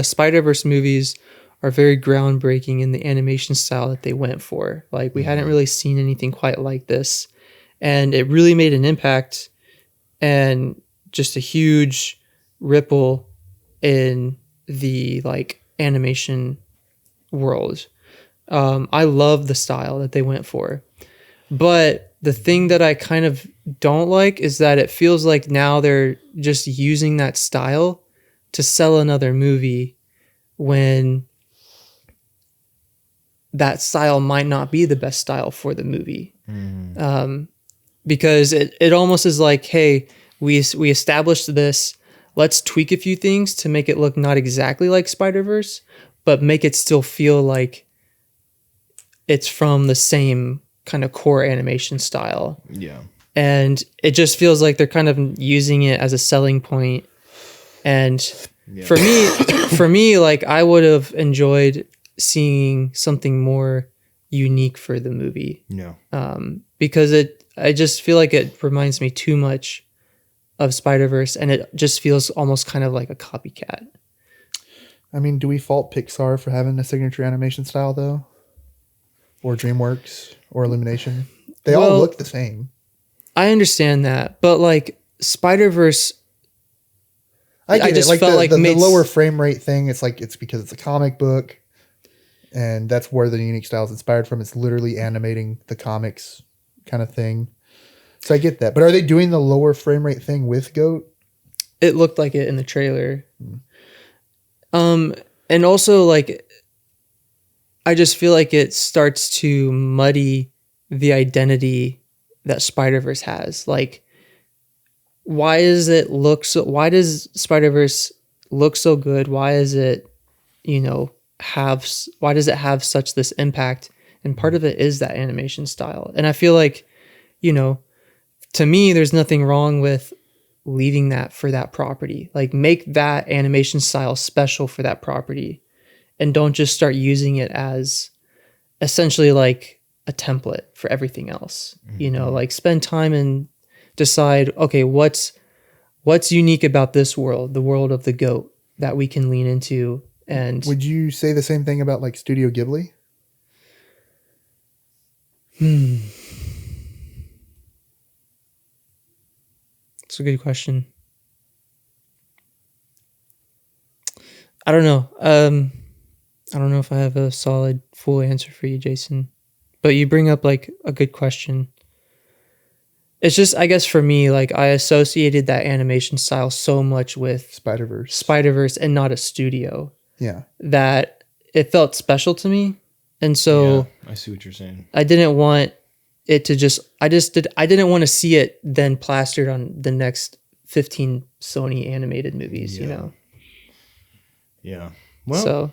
Spider-Verse movies are very groundbreaking in the animation style that they went for. Like we hadn't really seen anything quite like this. and it really made an impact and just a huge ripple in the like animation world. I love the style that they went for, but the thing that I kind of don't like is that it feels like now they're just using that style to sell another movie when that style might not be the best style for the movie. Because it almost is like, hey, we established this, let's tweak a few things to make it look not exactly like Spider-Verse, but make it still feel like it's from the same kind of core animation style. Yeah. And it just feels like they're kind of using it as a selling point. And for me, like I would have enjoyed seeing something more unique for the movie. Yeah. Because I just feel like it reminds me too much of Spider-Verse, and it just feels almost kind of like a copycat. I mean, do we fault Pixar for having a signature animation style though? Or DreamWorks or Illumination? They all look the same. I understand that, but like Spider-Verse, I get just it. Like felt like the made lower frame rate thing, it's like it's because it's a comic book, and that's where the unique style is inspired from. It's literally animating the comics kind of thing. So I get that. But are they doing the lower frame rate thing with Goat? it looked like it in the trailer. And also like I just feel like it starts to muddy the identity that Spider-Verse has. Like, why does Spider-Verse look so good? Why is it, why does it have such this impact? And part of it is that animation style. And I feel like, to me, there's nothing wrong with leaving that for that property. Like, make that animation style special for that property. And don't just start using it as essentially like a template for everything else. Like spend time and decide, okay, what's unique about this world, the world of the goat, that we can lean into. And would you say the same thing about like Studio Ghibli? It's a good question. I don't know. I don't know if I have a solid, full answer for you, Jason. But you bring up like a good question. It's just, I guess for me, like I associated that animation style so much with Spider-Verse and not a studio. Yeah. That it felt special to me. And so I see what you're saying. I didn't want it to I didn't want to see it then plastered on the next 15 Sony animated movies, Yeah. Well, so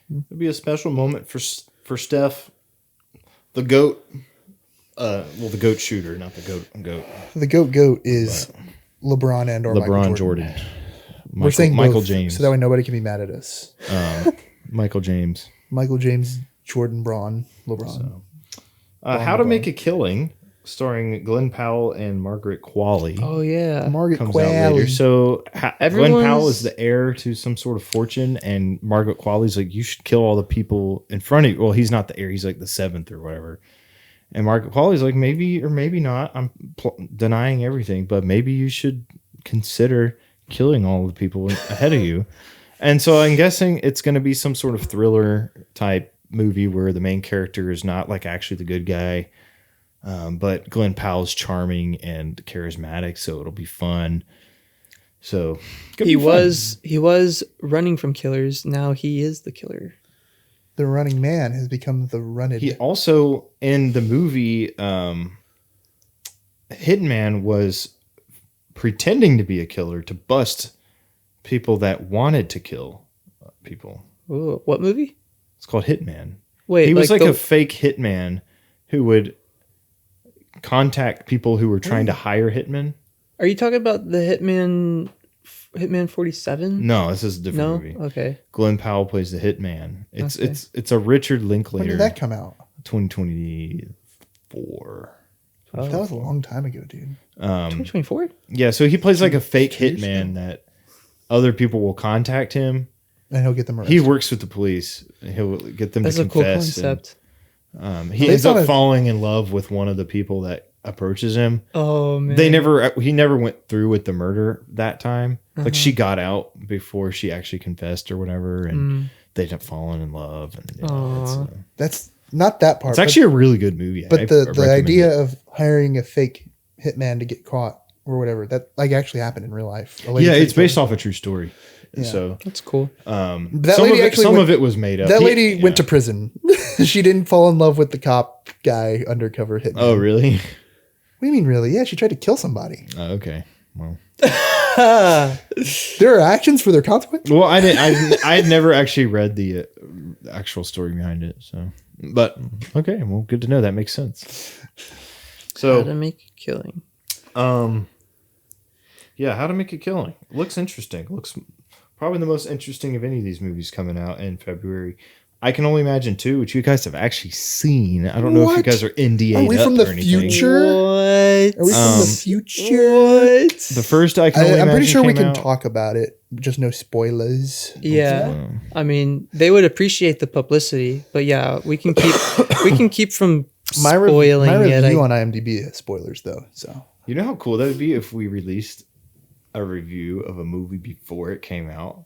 it'll be a special moment for Steph, the GOAT. The GOAT shooter, not the GOAT. The GOAT is LeBron and or LeBron Jordan. We're saying Michael both, James, so that way nobody can be mad at us. Michael James, Jordan, Braun, LeBron. So, How to Make a Killing, starring Glenn Powell and Margaret Qualley. Oh yeah, Margaret comes Qualley. out later. So Glenn Powell is the heir to some sort of fortune, and Margaret Qualley's like, you should kill all the people in front of you. Well, he's not the heir; he's like the seventh or whatever. And Margaret Qualley's like, maybe or maybe not. I'm denying everything, but maybe you should consider killing all the people ahead of you. And so I'm guessing it's going to be some sort of thriller type movie where the main character is not like actually the good guy. But Glenn Powell's charming and charismatic, so it'll be fun. So he was running from killers. Now he is the killer. The running man has become the runned. He also, in the movie, Hitman was pretending to be a killer to bust people that wanted to kill people. Ooh, what movie? It's called Hitman. Wait, he was like a fake hitman who would contact people who were trying to hire hitmen. Are you talking about the Hitman 47? No, this is a different movie. Okay. Glenn Powell plays the hitman. It's a Richard Linklater. When did that come out? 2024. That was a long time ago, dude. 2024? Yeah, so he plays like a fake hitman that other people will contact him. And he'll get them arrested. He works with the police. And he'll get them That's to a cool confess. concept. He ends up falling in love with one of the people that approaches him. Oh man. He never went through with the murder that time. Like she got out before she actually confessed or whatever, and they ended up falling in love. And That's not that part. it's actually a really good movie. But I the recommend idea it. of hiring a fake hitman to get caught or whatever, that like actually happened in real life. Yeah, it's based off a true story. Yeah. So That's cool. That some lady of it, actually some went- of it was made up. That lady went to prison. She didn't fall in love with the cop guy undercover hitman. Oh, really? What do you mean, really? Yeah, she tried to kill somebody. Oh, okay. Well, There are actions for their consequence. well, I had never actually read the actual story behind it. So, but okay, well, good to know. That makes sense. How to So, make a killing. yeah, How to Make a Killing looks interesting. Looks probably the most interesting of any of these movies coming out in February. I can only imagine too, which you guys have actually seen. I don't know if you What? guys are NDA'd Are we up from the or anything. future? What? Are we from the future? What? The first I can only I'm pretty imagine sure we came can out- talk about it. Just no spoilers. Yeah. I mean, they would appreciate the publicity, but yeah, we can keep from My spoiling it. review on IMDb has spoilers though. So You know how cool that would be if we released a review of a movie before it came out?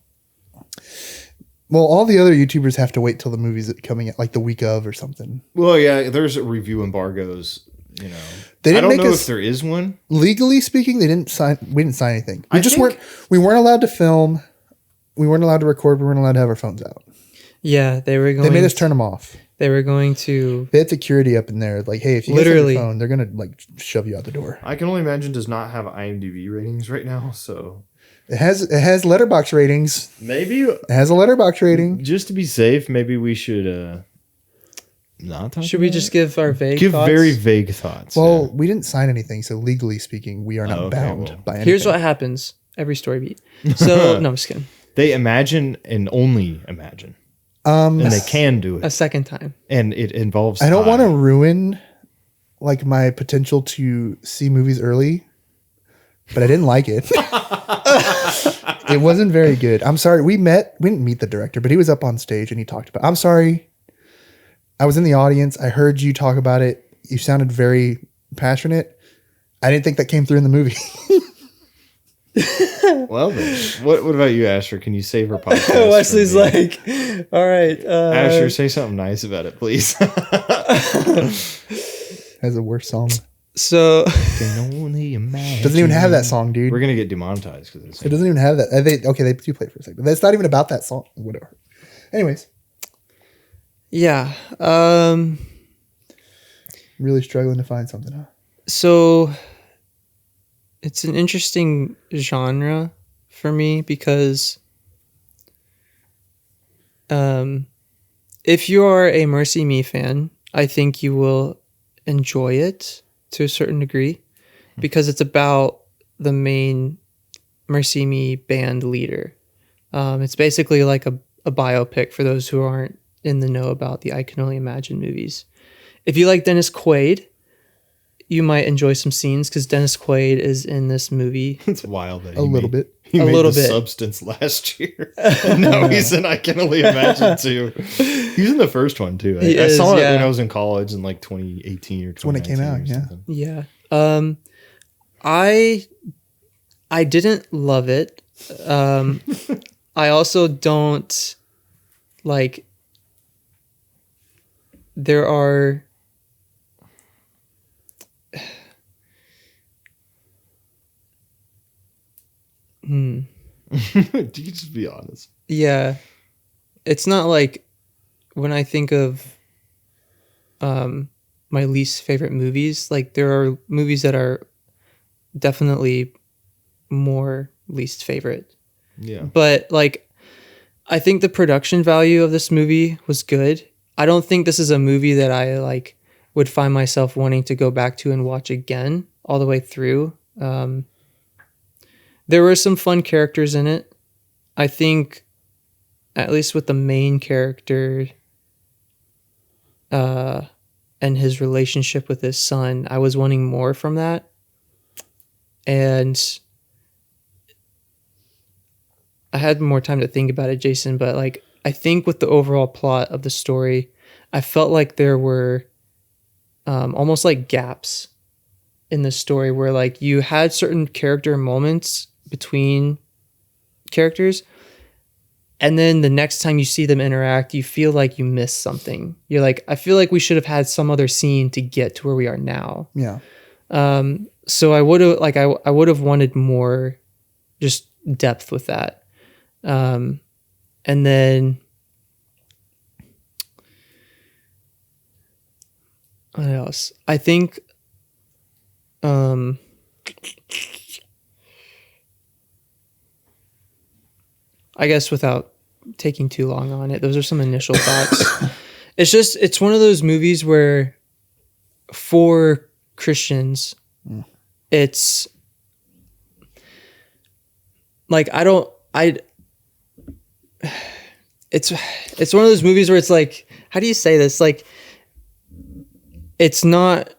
well, all the other YouTubers have to wait till the movie's coming out, like the week of or something. Well, yeah, there's review embargoes. You know, They I didn't don't make know us- if there is one. Legally speaking, they didn't sign. We didn't sign anything. I We think- weren't allowed to film. We weren't allowed to record. We weren't allowed to have our phones out. Yeah, they were going. They made us turn them off. They were going to. They had security up in there. Like, hey, if you guys have Literally. your phone, they're gonna like shove you out the door. I can only imagine does not have IMDb ratings right now. So It has Letterboxd ratings. maybe It has a Letterboxd rating. just to be safe, maybe we should not talk Should we about just it? give our vague give thoughts? very vague thoughts? Well, we didn't sign anything, so legally speaking, we are not okay, bound well. by anything. Here's what happens every story beat. So no, I'm just kidding. They imagine and only imagine, and they can do A it, second time. and it involves. I don't time. want to ruin like my potential to see movies early, but I didn't like it. It wasn't very good. I'm sorry. We didn't meet the director, but he was up on stage and he talked about. I'm sorry. I was in the audience. I heard you talk about it. You sounded very passionate. I didn't think that came through in the movie. Well, then, what about you, Asher? Can you save our podcast? Wesley's for me? like, all right. Asher, say something nice about it, please. Has a worse song. So Can only imagine. Doesn't even have that song, dude. We're gonna get demonetized because It doesn't even have that. They do play it for a second. That's not even about that song. Whatever. Anyways, yeah. really struggling to find something. Huh? So it's an interesting genre for me because if you are a Mercy Me fan, I think you will enjoy it to a certain degree because it's about the main Mercy Me band leader. It's basically like a biopic for those who aren't in the know about the I Can Only Imagine movies. If you like Dennis Quaid, you might enjoy some scenes because Dennis Quaid is in this movie. it's wild that A little bit. He A made little the bit. Substance last year. And now he's in I Can Only Imagine too. He's in the first one too. He I is, saw it yeah. when I was in college in like 2018 or 2019. when it came out, or yeah. something. Yeah. I didn't love it. I also don't like there are You can just be honest. yeah. It's not like when I think of my least favorite movies, like there are movies that are definitely more least favorite. Yeah. But like I think the production value of this movie was good. I don't think this is a movie that I like would find myself wanting to go back to and watch again all the way through. There were some fun characters in it. I think at least with the main character and his relationship with his son, I was wanting more from that. And I had more time to think about it, Jason, but like I think with the overall plot of the story, I felt like there were almost like gaps in the story where like you had certain character moments between characters, and then the next time you see them interact, you feel like you missed something. You're like, I feel like we should have had some other scene to get to where we are now. Yeah. So I would have I would have wanted more just depth with that. And then what else? I think I guess without taking too long on it, those are some initial thoughts. It's one of those movies where for Christians, it's like it's one of those movies where it's like, how do you say this? Like, it's not,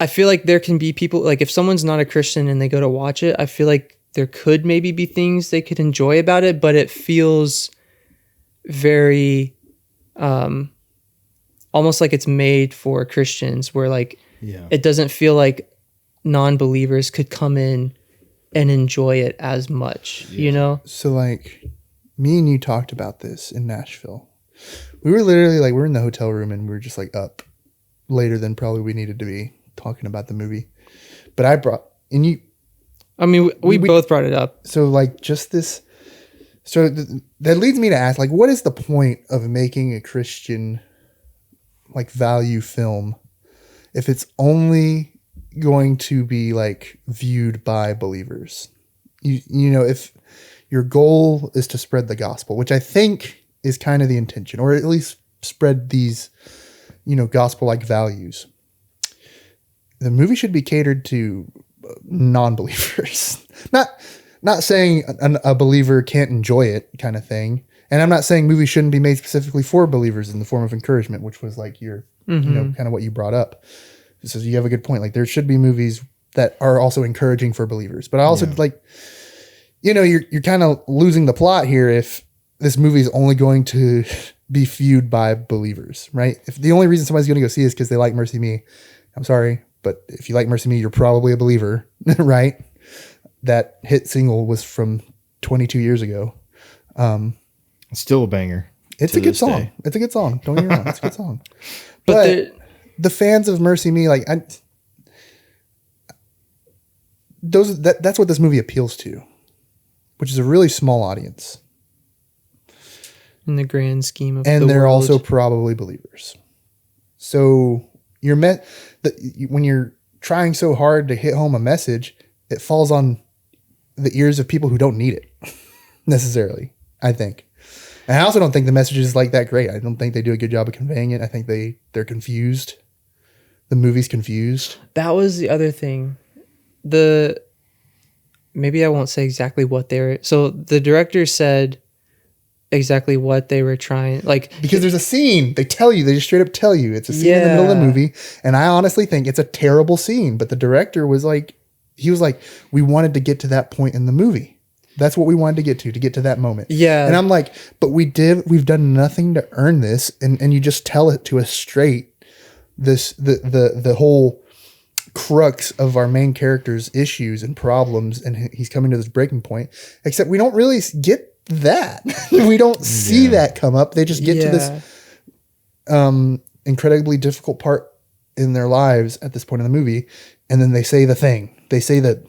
I feel like there can be people, like if someone's not a Christian and they go to watch it, I feel like there could maybe be things they could enjoy about it, but it feels very almost like it's made for Christians, where like it doesn't feel like non-believers could come in and enjoy it as much, you know? So like me and you talked about this in Nashville. We were literally like, we're in the hotel room and we were just like up later than probably we needed to be talking about the movie. But I brought, and you, I mean, we both brought it up. So like just this, so that leads me to ask, like, what is the point of making a Christian like value film if it's only going to be like viewed by believers? You know, if your goal is to spread the gospel, which I think is kind of the intention, or at least spread these, you know, gospel like values, the movie should be catered to non-believers. Not saying a believer can't enjoy it kind of thing. And I'm not saying movies shouldn't be made specifically for believers in the form of encouragement, which was like your, you know, kind of what you brought up. So you have a good point. Like there should be movies that are also encouraging for believers, but I also like, you know, you're kind of losing the plot here if this movie is only going to be viewed by believers, right? If the only reason somebody's going to go see it is because they like Mercy Me, I'm sorry, but if you like Mercy Me, you're probably a believer, right? That hit single was from 22 years ago. It's still a banger. It's a good song. Day. It's a good song. Don't get me wrong. It's a good song. But the fans of Mercy Me, like that's what this movie appeals to, which is a really small audience. In the grand scheme of and the they're world. Also probably believers. So when you're trying so hard to hit home a message, it falls on the ears of people who don't need it necessarily, I think. And I also don't think the message is like that great. I don't think they do a good job of conveying it. I think they're confused. The movie's confused. That was the other thing. Maybe I won't say exactly what they were. So the director said exactly what they were trying, like, because there's a scene they just straight up tell you it's a scene in the middle of the movie, and I honestly think it's a terrible scene, but the director was like, we wanted to get to that point in the movie. That's what we wanted to get to that moment. Yeah. And I'm like, but we've done nothing to earn this, and you just tell it to us straight. The whole crux of our main character's issues and problems, and he's coming to this breaking point, except we don't really get that. We don't see that come up. They just get to this incredibly difficult part in their lives at this point in the movie, and then they say the thing. They say that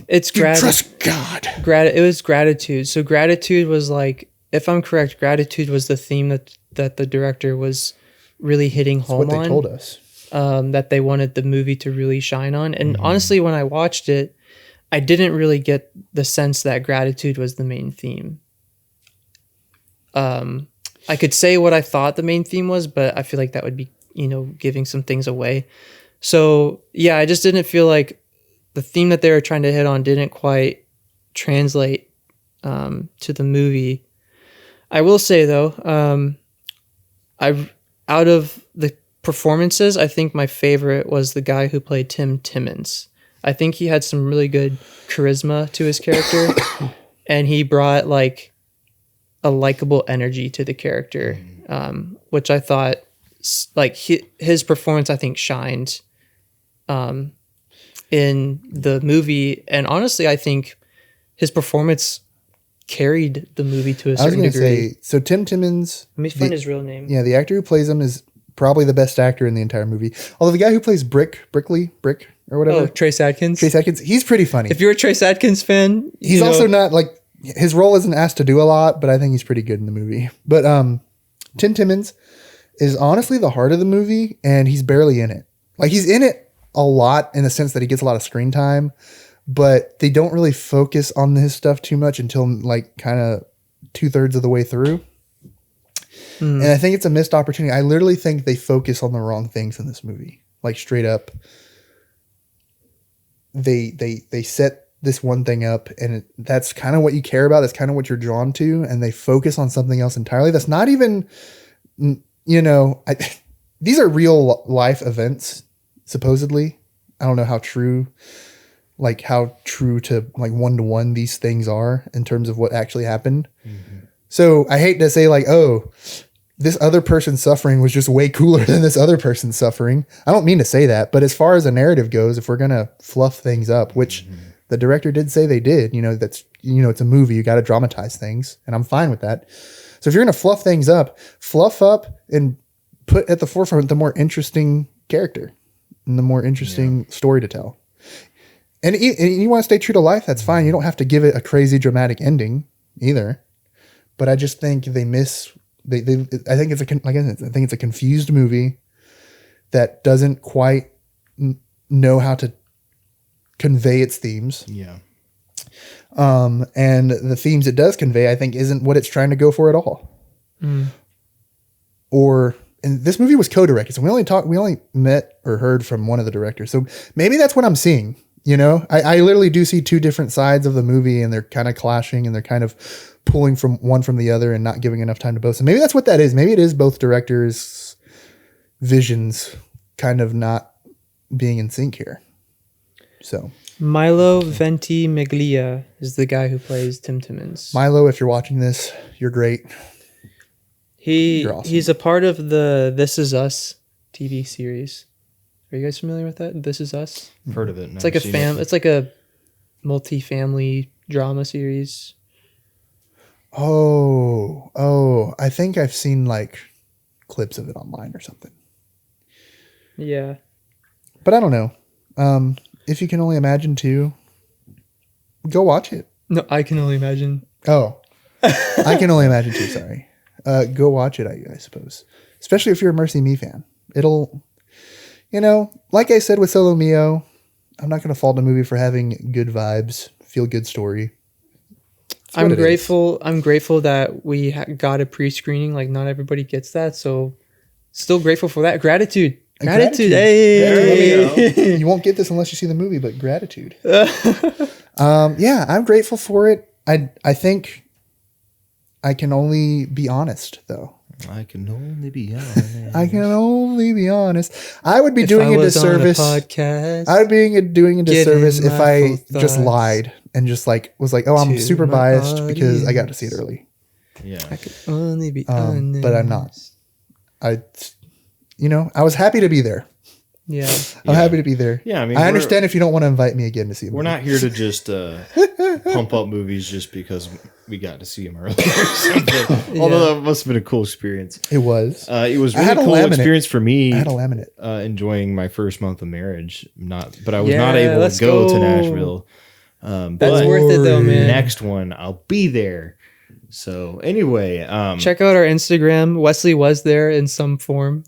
it's trust God. It was gratitude. So gratitude was like, if I'm correct, gratitude was the theme that the director was really hitting home on. That's what they told us. That they wanted the movie to really shine on. And honestly, when I watched it, I didn't really get the sense that gratitude was the main theme. I could say what I thought the main theme was, but I feel like that would be, giving some things away. So yeah, I just didn't feel like the theme that they were trying to hit on didn't quite translate to the movie. I will say though, out of the performances, I think my favorite was the guy who played Tim Timmons. I think he had some really good charisma to his character, and he brought like a likable energy to the character, which I thought like his performance, I think, shined in the movie, and honestly, I think his performance carried the movie to a I was certain going to degree. say, so Tim Timmons, Let me find his real name. yeah, the actor who plays him is probably the best actor in the entire movie. Although the guy who plays Brick or whatever, Oh, Trace Adkins. Trace Adkins, he's pretty funny. If you're a Trace Adkins fan, He's also not like, his role isn't asked to do a lot, but I think he's pretty good in the movie. But Tim Timmons is honestly the heart of the movie, and he's barely in it. Like, he's in it a lot in the sense that he gets a lot of screen time, but they don't really focus on his stuff too much until like kind of 2/3 of the way through. And I think it's a missed opportunity. I literally think they focus on the wrong things in this movie. Like, straight up, they set this one thing up, and that's kind of what you care about. That's kind of what you're drawn to, and they focus on something else entirely. That's not even, these are real life events, supposedly. I don't know how true to like 1-to-1 these things are in terms of what actually happened. So I hate to say like, oh, this other person's suffering was just way cooler than this other person's suffering. I don't mean to say that, but as far as a narrative goes, if we're going to fluff things up, which the director did say they did, it's a movie, you got to dramatize things, and I'm fine with that. So if you're going to fluff up and put at the forefront the more interesting character and the more interesting story to tell. And you want to stay true to life, that's fine. You don't have to give it a crazy dramatic ending either. But I just think they miss. I think it's a confused movie that doesn't quite know how to convey its themes. Yeah. And the themes it does convey, I think, isn't what it's trying to go for at all. And this movie was co-directed, so we only met or heard from one of the directors. So maybe that's what I'm seeing. I literally do see two different sides of the movie, and they're kind of clashing, and they're kind of pulling from one from the other and not giving enough time to both. So maybe that's what that is. Maybe it is both directors' visions kind of not being in sync here. So Milo Ventimiglia is the guy who plays Tim Timmons. Milo, if you're watching this, you're great. You're awesome. He's a part of the This Is Us TV series. Are you guys familiar with that? This Is Us. I've heard of it. It's like It's like a multi-family drama series. Oh, I think I've seen like clips of it online or something. Yeah. But I don't know. If you can only imagine too, go watch it. No, I can only imagine. Oh, I can only imagine too. Sorry. Go watch it, I suppose. Especially if you're a Mercy Me fan. It'll, like I said with Solo Mio, I'm not going to fault a movie for having good vibes, feel good story. I'm grateful that we got a pre-screening. Like, not everybody gets that, so still grateful for that. Gratitude. Hey, you won't get this unless you see the movie, but gratitude. Yeah, I'm grateful for it. I think I can only be honest, though. I can only be honest. I can only be honest. I would be doing a disservice. I would be doing a disservice if I just lied and just was like, oh, I'm super biased because I got to see it early. Yeah. I can only be honest. But I'm not. I was happy to be there. Yeah. I'm happy to be there. Yeah, I mean, I understand if you don't want to invite me again to see a movie. We're not here to just pump up movies just because we got to see them earlier or something. Although that must have been a cool experience. It was. It was really cool experience for me. I had a laminate. Enjoying my first month of marriage. But I was not able to go to Nashville. That's worth it though, man. Next one, I'll be there. So anyway, check out our Instagram. Wesley was there in some form,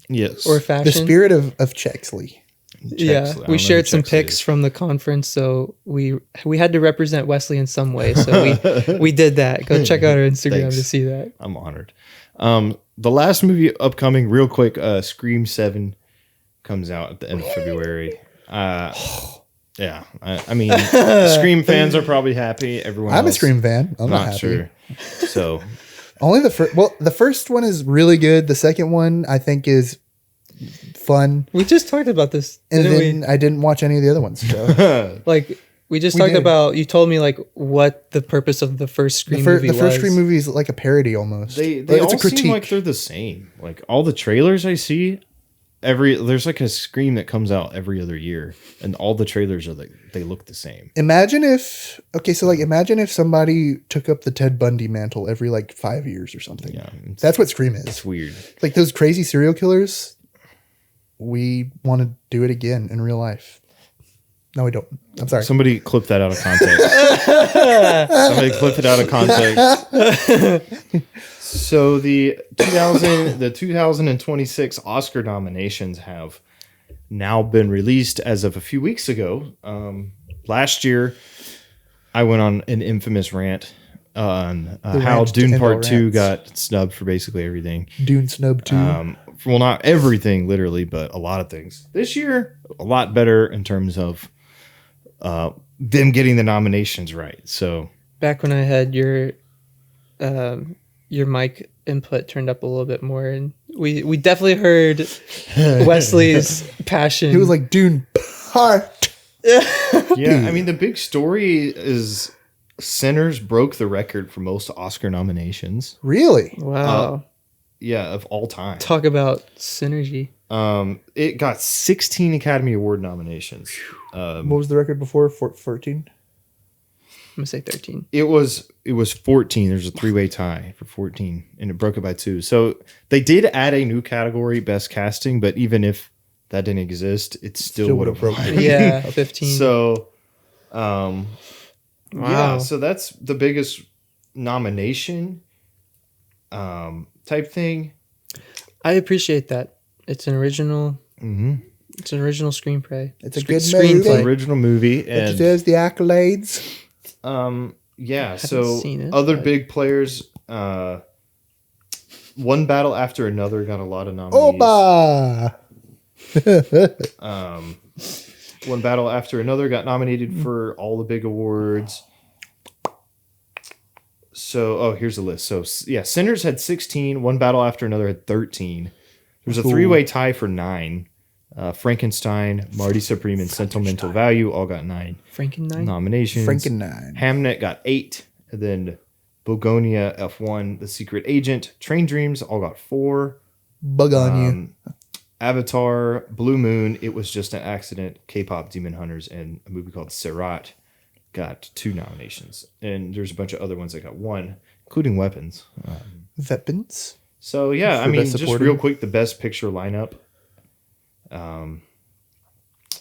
or fashion. The spirit of Chexley. Yeah, we shared some pics from the conference, so we had to represent Wesley in some way. So we did that. Go check out our Instagram to see that. I'm honored. The last movie upcoming, real quick, Scream 7 comes out at the end of February. Yeah, I mean, Scream fans are probably happy. Everyone I'm else, a Scream fan. I'm not happy. Sure. So only the first one is really good. The second one I think is fun. We just talked about this, and then I didn't watch any of the other ones. So. We talked about. You told me what the purpose of the first Scream movie was. The first Scream movie is like a parody almost. They all seem like they're the same. Like all the trailers I see there's like a Scream that comes out every other year, and all the trailers are like they look the same. Imagine if somebody took up the Ted Bundy mantle every like 5 years or something. Yeah, That's what Scream is. It's weird. Like those crazy serial killers. We want to do it again in real life. No, we don't. I'm sorry. Somebody clip that out of context. Somebody clip it out of context. So the 2026 Oscar nominations have now been released as of a few weeks ago. Last year, I went on an infamous rant on how Dune Part 2 got snubbed for basically everything. Dune snub 2. Well, not everything, literally, but a lot of things. This year, a lot better in terms of them getting the nominations right. So back when I had your mic input turned up a little bit more, and we definitely heard Wesley's passion. It was like Dune Part. yeah, I mean the big story is Sinners broke the record for most Oscar nominations. Really? Wow. Yeah, of all time. Talk about synergy. It got 16 Academy Award nominations. What was the record before? 14? I'm gonna say 13. It was 14. There's a 3-way tie for 14, and it broke it by 2. So they did add a new category, Best Casting, but even if that didn't exist, it still would have broken it. Yeah, 15. So, Wow. yeah. So that's the biggest nomination type thing. I appreciate that. It's an original. Mm-hmm. It's an original screenplay. It's a good screenplay. Original movie, It and deserves the accolades. yeah. Haven't So seen it, other but- big players, One Battle After Another got a lot of nominees. Opa! One Battle After Another got nominated for all the big awards. So, here's the list. So, yeah, Sinners had 16. One Battle After Another had 13. There's a 3-way tie for 9. Frankenstein, Marty Supreme, and Sentimental Value all got 9 Frankenstein. nominations. Frankenstein. Hamnet got 8. And then Begonia, F1, The Secret Agent, Train Dreams all got 4. Bug on you. Avatar, Blue Moon, It Was Just an Accident, K-Pop Demon Hunters, and a movie called Sirat got 2 nominations. And there's a bunch of other ones that got 1, including Weapons. Weapons. So, yeah, For I mean, Best just Supporting. real quick, the Best Picture lineup.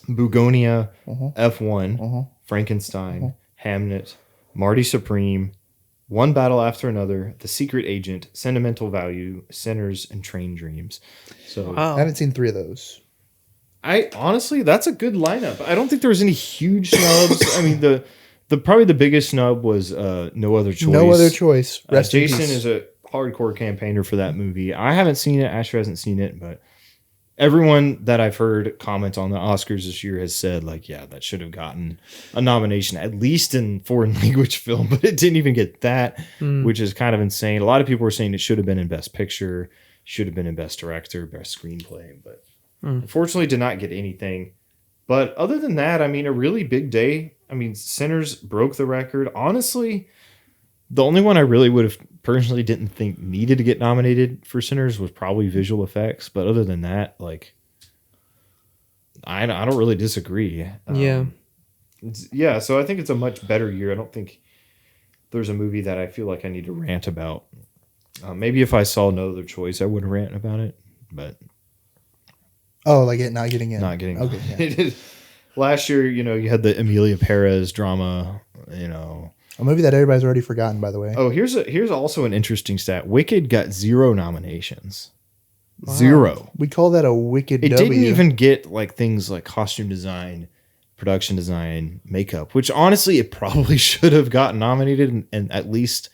Begonia, F1, Frankenstein, Hamnet, Marty Supreme, One Battle After Another, The Secret Agent, Sentimental Value, Sinners, and Train Dreams. So I Wow. haven't seen 3 of those. I honestly, that's a good lineup. I don't think there was any huge snubs. I mean, the probably the biggest snub was No Other Choice. No Other Choice. Rest in Jason peace. is a hardcore campaigner for that movie. I haven't seen it. Asher hasn't seen it, but everyone that I've heard comment on the Oscars this year has said, like, yeah, that should have gotten a nomination, at least in foreign language film, but it didn't even get that, which is kind of insane. A lot of people were saying it should have been in Best Picture, should have been in Best Director, Best Screenplay, but unfortunately did not get anything. But other than that, I mean, a really big day. I mean, Sinners broke the record. Honestly, the only one I really would have personally didn't think needed to get nominated for Sinners was probably visual effects. But other than that, like, I don't really disagree. Yeah. So I think it's a much better year. I don't think there's a movie that I feel like I need to rant about. Maybe if I saw No Other Choice, I would rant about it. But Oh, like it not getting in. not getting Okay. Yeah. nominated. Last year, you had the Emilia Perez drama, A movie that everybody's already forgotten, by the way. Oh, here's also an interesting stat. Wicked got 0 nominations. 0. We call that a wicked It W. didn't even get like things like costume design, production design, makeup, which honestly it probably should have gotten nominated in at least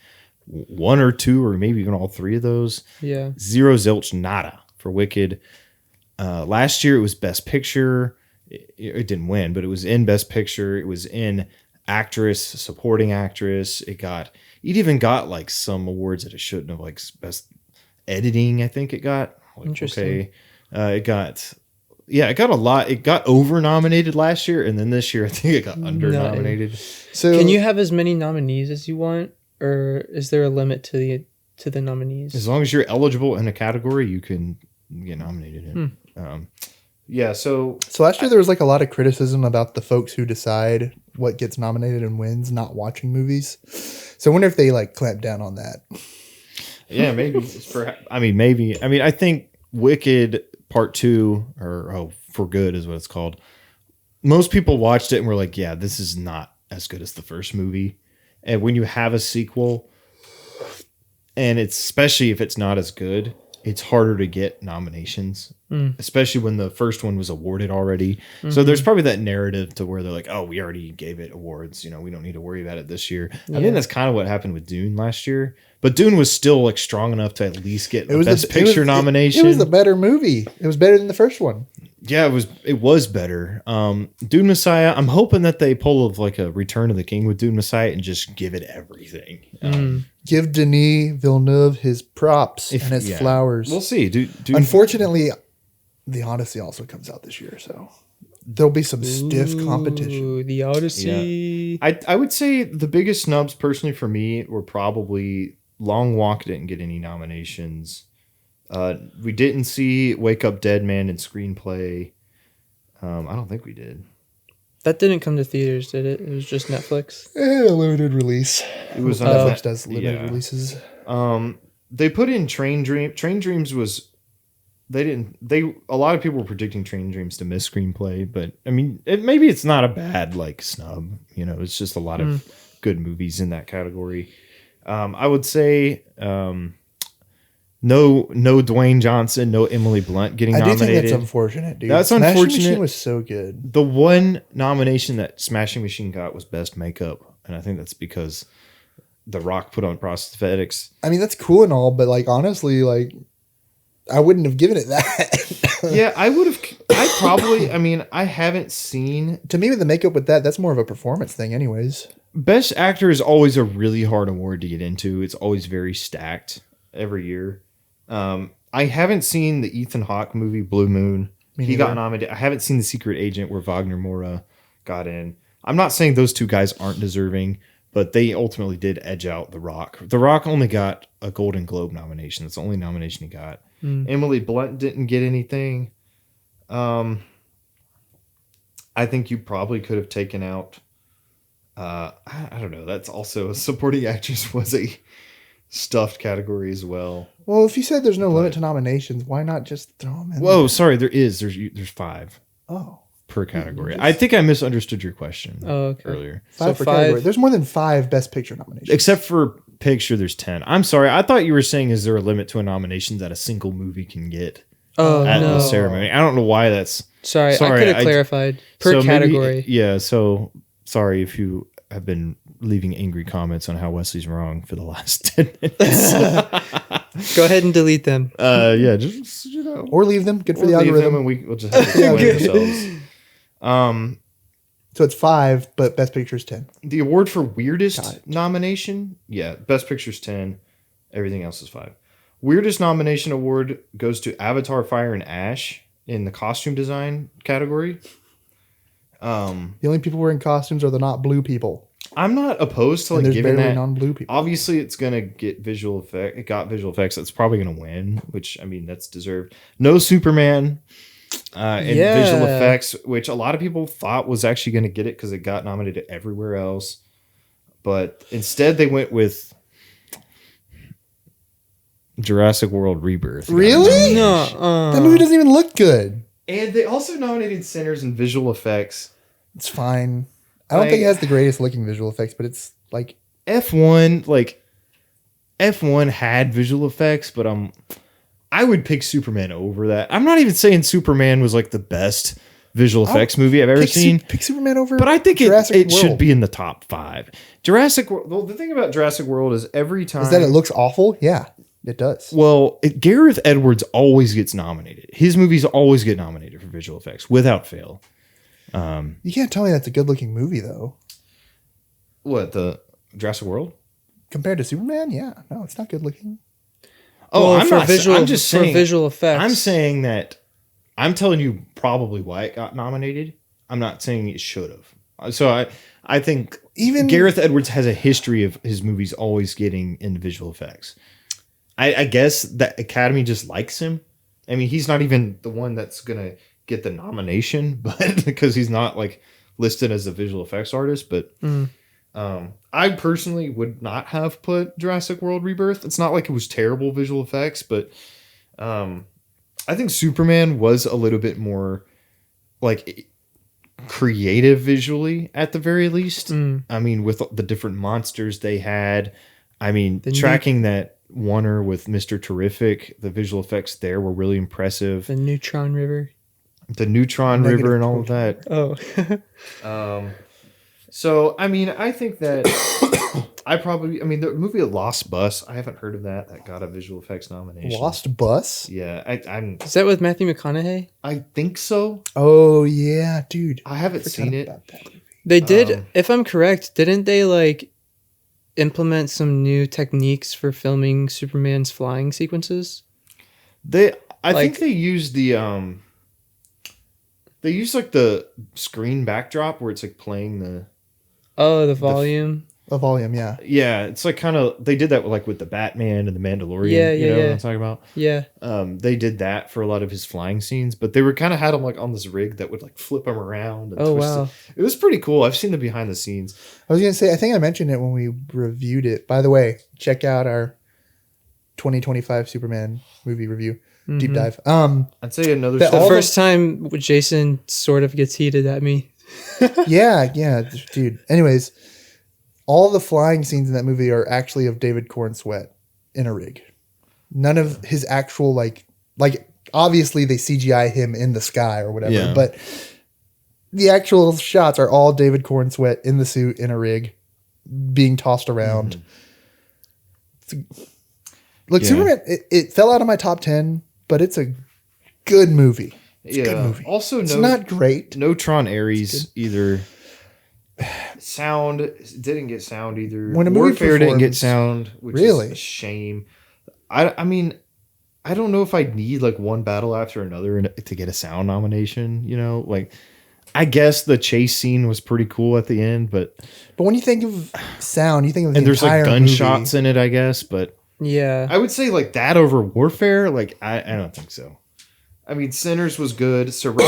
1 or 2 or maybe even all 3 of those. Yeah. 0 zilch nada for Wicked. Last year it was Best Picture. It didn't win, but it was in Best Picture. It was in Actress, Supporting Actress. It even got like some awards that it shouldn't have, like Best Editing. I think it got. Like, Interesting. Okay, it got a lot. It got over nominated last year, and then this year I think it got under nominated. So Can you have as many nominees as you want, or is there a limit to the nominees? As long as you're eligible in a category, you can get nominated in. Yeah, so last year there was like a lot of criticism about the folks who decide what gets nominated and wins not watching movies. So I wonder if they like clamp down on that. yeah, maybe maybe. I mean, I think Wicked Part 2 or For Good is what it's called. Most people watched it and were like, yeah, this is not as good as the first movie. And when you have a sequel, and it's especially if it's not as good, it's harder to get nominations, especially when the first one was awarded already. Mm-hmm. So there's probably that narrative to where they're like, oh, we already gave it awards. We don't need to worry about it this year. Yeah. I think that's kind of what happened with Dune last year. But Dune was still like strong enough to at least get the Best Picture nomination. It was a better movie. It was better than the first one. Yeah, it was better. Dune Messiah, I'm hoping that they pull of like a Return of the King with Dune Messiah and just give it everything. Give Denis Villeneuve his props and his flowers. We'll see. Unfortunately, The Odyssey also comes out this year, so there'll be some stiff competition. The Odyssey. Yeah. I would say the biggest snubs personally for me were probably Long Walk didn't get any nominations. We didn't see Wake Up Dead Man in screenplay. I don't think we did. That didn't come to theaters, did it? It was just Netflix. A limited release. It was Netflix does limited releases. They put in Train Dreams. Train Dreams was a lot of people were predicting Train Dreams to miss screenplay, but I mean, maybe it's not a bad like snub. It's just a lot of good movies in that category. I would say no Dwayne Johnson, no Emily Blunt getting nominated. I do think that's unfortunate, dude. That's Smashing unfortunate. Machine was so good. The one nomination that Smashing Machine got was Best Makeup, and I think that's because The Rock put on prosthetics. I mean, that's cool and all, but like honestly, like I wouldn't have given it that. Yeah, I would have. I haven't seen. To me, with the makeup with that's more of a performance thing, anyways. Best Actor is always a really hard award to get into. It's always very stacked every year. I haven't seen the Ethan Hawke movie Blue Moon. He got nominated. I haven't seen The Secret Agent where Wagner Moura got in. I'm not saying those two guys aren't deserving, but they ultimately did edge out The Rock. The Rock only got a Golden Globe nomination. That's the only nomination he got. Emily Blunt didn't get anything. I think you probably could have taken out. I don't know. That's also a supporting actress was a stuffed category as well. Well, if you said there's no limit to nominations, why not just throw them in? Whoa, sorry, there's 5. Oh, per category. I think I misunderstood your question earlier. Five per category. There's more than 5 Best Picture nominations. Except for picture, there's 10. I'm sorry. I thought you were saying is there a limit to a nomination that a single movie can get at the ceremony? I don't know why that's... Sorry, I could have clarified. Per category. Maybe, so sorry if you have been leaving angry comments on how Wesley's wrong for the last 10 minutes. Go ahead and delete them. Yeah, just or leave them. Good for the algorithm. And we'll just have to explain ourselves. So it's 5, but Best Picture is 10. The award for weirdest nomination, Best Picture's 10. Everything else is 5. Weirdest nomination award goes to Avatar: Fire and Ash in the costume design category. The only people wearing costumes are the not blue people. I'm not opposed to giving that. Non-blue people. Obviously, it's gonna get visual effect. It got visual effects. That's probably gonna win, which that's deserved. No Superman and visual effects, which a lot of people thought was actually gonna get it because it got nominated everywhere else, but instead they went with Jurassic World Rebirth. Really? No, that movie doesn't even look good. And they also nominated Sinners and visual effects. It's fine. I don't think it has the greatest looking visual effects, but it's like F1. F1 had visual effects, but I would pick Superman over that. I'm not even saying Superman was the best visual effects movie I've ever seen. Pick Superman over, but I think it should be in the top 5. Jurassic World. Well, the thing about Jurassic World is every time is that it looks awful. Yeah. It does. Well, Gareth Edwards always gets nominated. His movies always get nominated for visual effects without fail. You can't tell me that's a good-looking movie, though. What, the Jurassic World? Compared to Superman? Yeah. No, it's not good-looking. Oh, I'm just saying, for visual effects. I'm saying that I'm telling you probably why it got nominated. I'm not saying it should have. So I think even Gareth Edwards has a history of his movies always getting into visual effects. I guess the Academy just likes him I mean, he's not even the one that's gonna get the nomination, but because he's not like listed as a visual effects artist. But I personally would not have put Jurassic World Rebirth. It's not like it was terrible visual effects, but I think Superman was a little bit more like creative visually at the very least. I mean, with the different monsters they had, I mean, tracking that Warner with Mr. Terrific, the visual effects there were really impressive. The Neutron River and all of that. Oh. So, I mean, I think that the movie Lost Bus, I haven't heard of that. That got a visual effects nomination. Lost Bus? Yeah. Is that with Matthew McConaughey? I think so. Oh, yeah, dude. I haven't seen it. They did, if I'm correct, didn't they like implement some new techniques for filming Superman's flying sequences? I think they used they use like the screen backdrop where it's like playing the volume. The volume, yeah. Yeah, it's like kind of they did that with the Batman and the Mandalorian. Yeah, you know what I'm talking about? Yeah. They did that for a lot of his flying scenes, but they were kind of had him like on this rig that would like flip him around. And twist wow! It was pretty cool. I've seen the behind the scenes. I was gonna say, I think I mentioned it when we reviewed it. By the way, check out our 2025 Superman movie review deep dive. I'd say another. The first time Jason sort of gets heated at me. yeah, dude. Anyways, all the flying scenes in that movie are actually of David Corn Sweat in a rig. None of his actual like obviously they CGI him in the sky or whatever, but the actual shots are all David Corn Sweat in the suit in a rig being tossed around. Look, Superman, it fell out of my top 10, but it's a good movie. It's a good movie. Also, it's not great. No Tron Ares either. Sound didn't get sound either. When a movie Warfare didn't get sound, which is a shame. I mean, I don't know if I need like one battle after another to get a sound nomination. You know, like I guess the chase scene was pretty cool at the end, but when you think of sound, you think of the there's like gunshots movie. in it, I guess. But yeah, I would say like that over Warfare. Like I don't think so. I mean, Sinners was good. Surratt,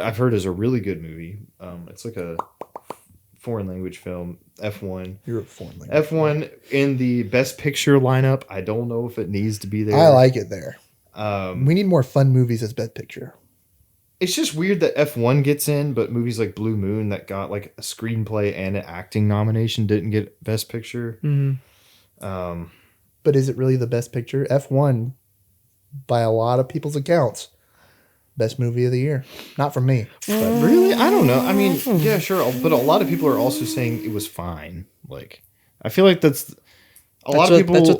I've heard is a really good movie. It's like a foreign language film. F1. You're a foreign language. F1 in the Best Picture lineup. I don't know if it needs to be there. I like it there. We need more fun movies as Best Picture. It's just weird that F1 gets in, but movies like Blue Moon that got like a screenplay and an acting nomination didn't get Best Picture. But is it really the Best Picture? F1, by a lot of people's accounts, best movie of the year. Not from me. But really? I don't know. I mean, yeah, sure. But a lot of people are also saying it was fine. Like, I feel like that's what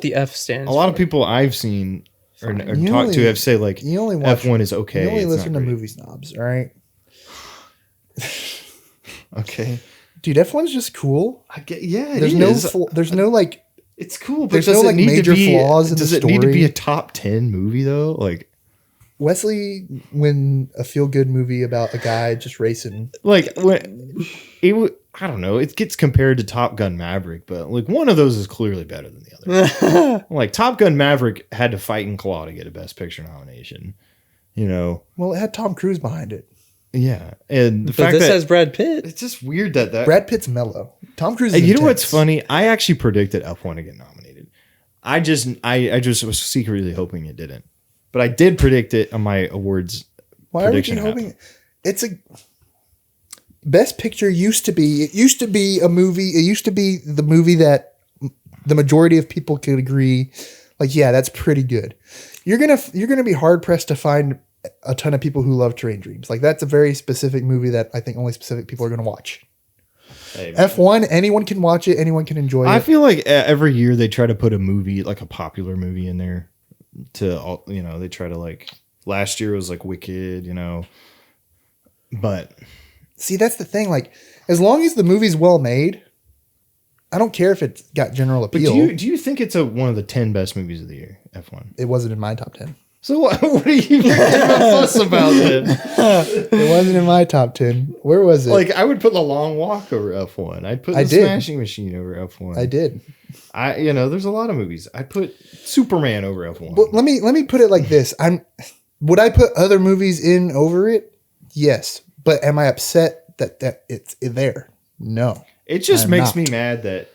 the F stands for. A lot of people I've seen or talked to have said like F1 is okay. You only listen to movie snobs, all right? Okay. Dude, F1's just cool. There's no like it's cool, but there's no like major flaws in the story. Does it need to be a top 10 movie though? Like Wesley, when a feel-good movie about a guy just racing, like when I don't know, it gets compared to Top Gun Maverick, but like one of those is clearly better than the other. Like Top Gun Maverick had to fight and claw to get a Best Picture nomination. You know, well, it had Tom Cruise behind it. Yeah, and this has Brad Pitt. It's just weird that Brad Pitt's mellow. Tom Cruise is you intense. know what's funny? I actually predicted F1 to get nominated. I just was secretly hoping it didn't. But I did predict it on my awards. Why are you hoping? It's a Best Picture used to be a movie. It used to be the movie that the majority of people could agree, like, yeah, that's pretty good. You're gonna be hard pressed to find a ton of people who love Train Dreams. Like that's a very specific movie that I think only specific people are gonna watch. Hey, F1, anyone can watch it. Anyone can enjoy it. I feel like every year they try to put a movie, like a popular movie in there. They try to like last year was like Wicked, but see, that's the thing. Like, as long as the movie's well made, I don't care if it's got general appeal. But do you think it's one of the 10 best movies of the year? F1. It wasn't in my top 10. So what are you giving a fuss about then? It wasn't in my top 10. Where was it? Like I would put The Long Walk over F1. I'd put The Smashing Machine over F1. I did. There's a lot of movies. I put Superman over F1. Well, let me put it like this. Would I put other movies in over it? Yes. But am I upset that it's there? No. It just makes me mad that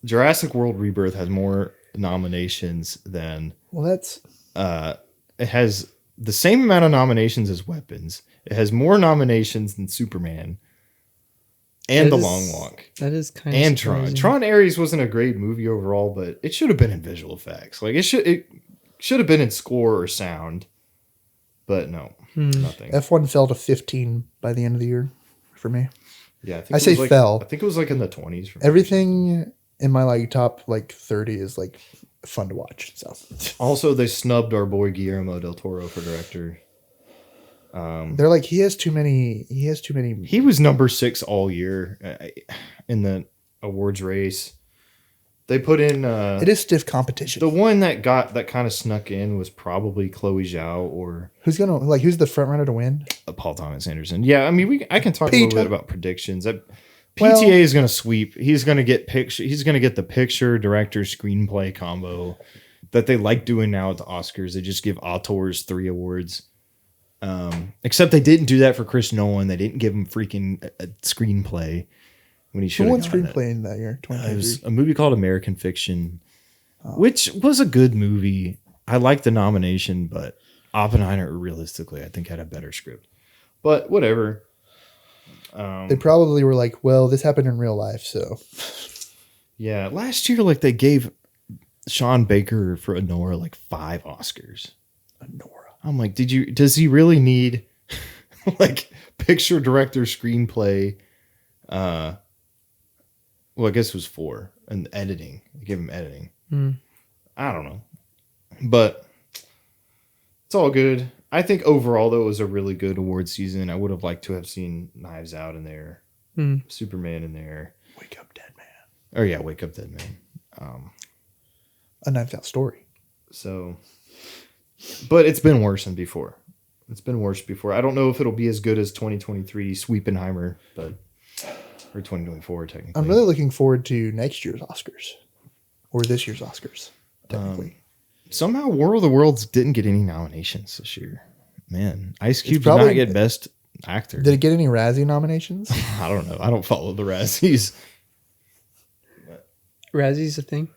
Jurassic World Rebirth has more nominations than... Well, that's... it has the same amount of nominations as Weapons. It has more nominations than Superman. And The Long Walk. That is kind of And surprising. Tron Ares wasn't a great movie overall, but it should have been in visual effects. Like, it should have been in score or sound. But no, nothing. F1 fell to 15 by the end of the year for me. Yeah, I say fell. I think it was like in the 20s. Everything in my top 30 is fun to watch. So also, they snubbed our boy Guillermo del Toro for director. They're like, he has too many. He was number 6 all year in the awards race. They put in. It is stiff competition. The one that kind of snuck in was probably Chloe Zhao or who's the front runner to win? Paul Thomas Anderson. Yeah, I mean, I can talk a little bit about predictions. PTA is going to sweep. He's going to get He's going to get the picture, director, screenplay combo that they like doing now at the Oscars. They just give auteurs 3 awards. Except they didn't do that for Chris Nolan. They didn't give him freaking a screenplay when he should have. Who won screenplay in that year? It was a movie called American Fiction, which was a good movie. I liked the nomination, but Oppenheimer, realistically, I think had a better script. But whatever. They probably were like, well, this happened in real life, so. Yeah, last year, they gave Sean Baker for Andor 5 Oscars. Andor. I'm like, does he really need picture, director, screenplay? Well, I guess it was 4 and editing. They gave him editing. I don't know, but it's all good. I think overall, though, it was a really good award season. I would have liked to have seen Knives Out in there, Superman in there, Wake Up Dead Man. Oh yeah, Wake Up Dead Man. A Knives Out story. So, but it's been worse than before. I don't know if it'll be as good as 2023 Sweepenheimer, but or 2024 technically. I'm really looking forward to next year's Oscars or this year's Oscars. Technically, somehow War of the Worlds didn't get any nominations this year. Man, Ice Cube did not get Best Actor. Did it get any Razzie nominations? I don't know. I don't follow the Razzies. Razzie's a thing.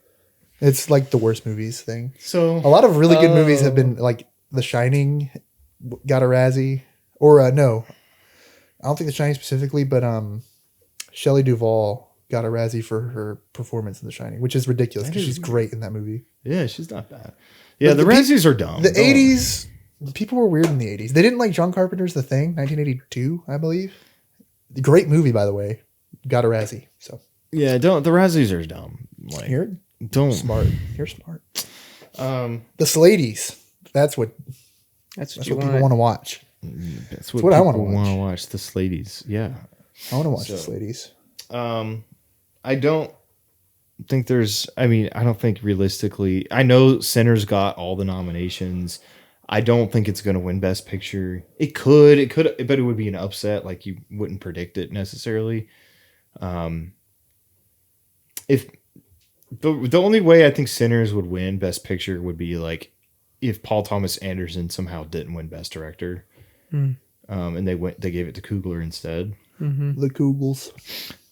It's the worst movies thing. So a lot of really good movies have been The Shining got a Razzie, or no, I don't think The Shining specifically, but Shelley Duvall got a Razzie for her performance in The Shining, which is ridiculous because she's great in that movie. Yeah, she's not bad. Yeah, the Razzies are dumb. The 80s, people were weird in the 80s. They didn't like John Carpenter's The Thing, 1982, I believe. Great movie, by the way. Got a Razzie. So yeah, the Razzies are dumb. You're smart. You're smart. The Sladies. That's what people want to watch. That's what I want to watch. The Sladies. Yeah, I want to watch the Sladies. I don't think I don't think realistically, I know Sinners got all the nominations. I don't think it's going to win Best Picture. It could, but it would be an upset. You wouldn't predict it necessarily. If the only way I think Sinners would win Best Picture would be if Paul Thomas Anderson somehow didn't win Best Director, and they gave it to Coogler instead. The Coogles.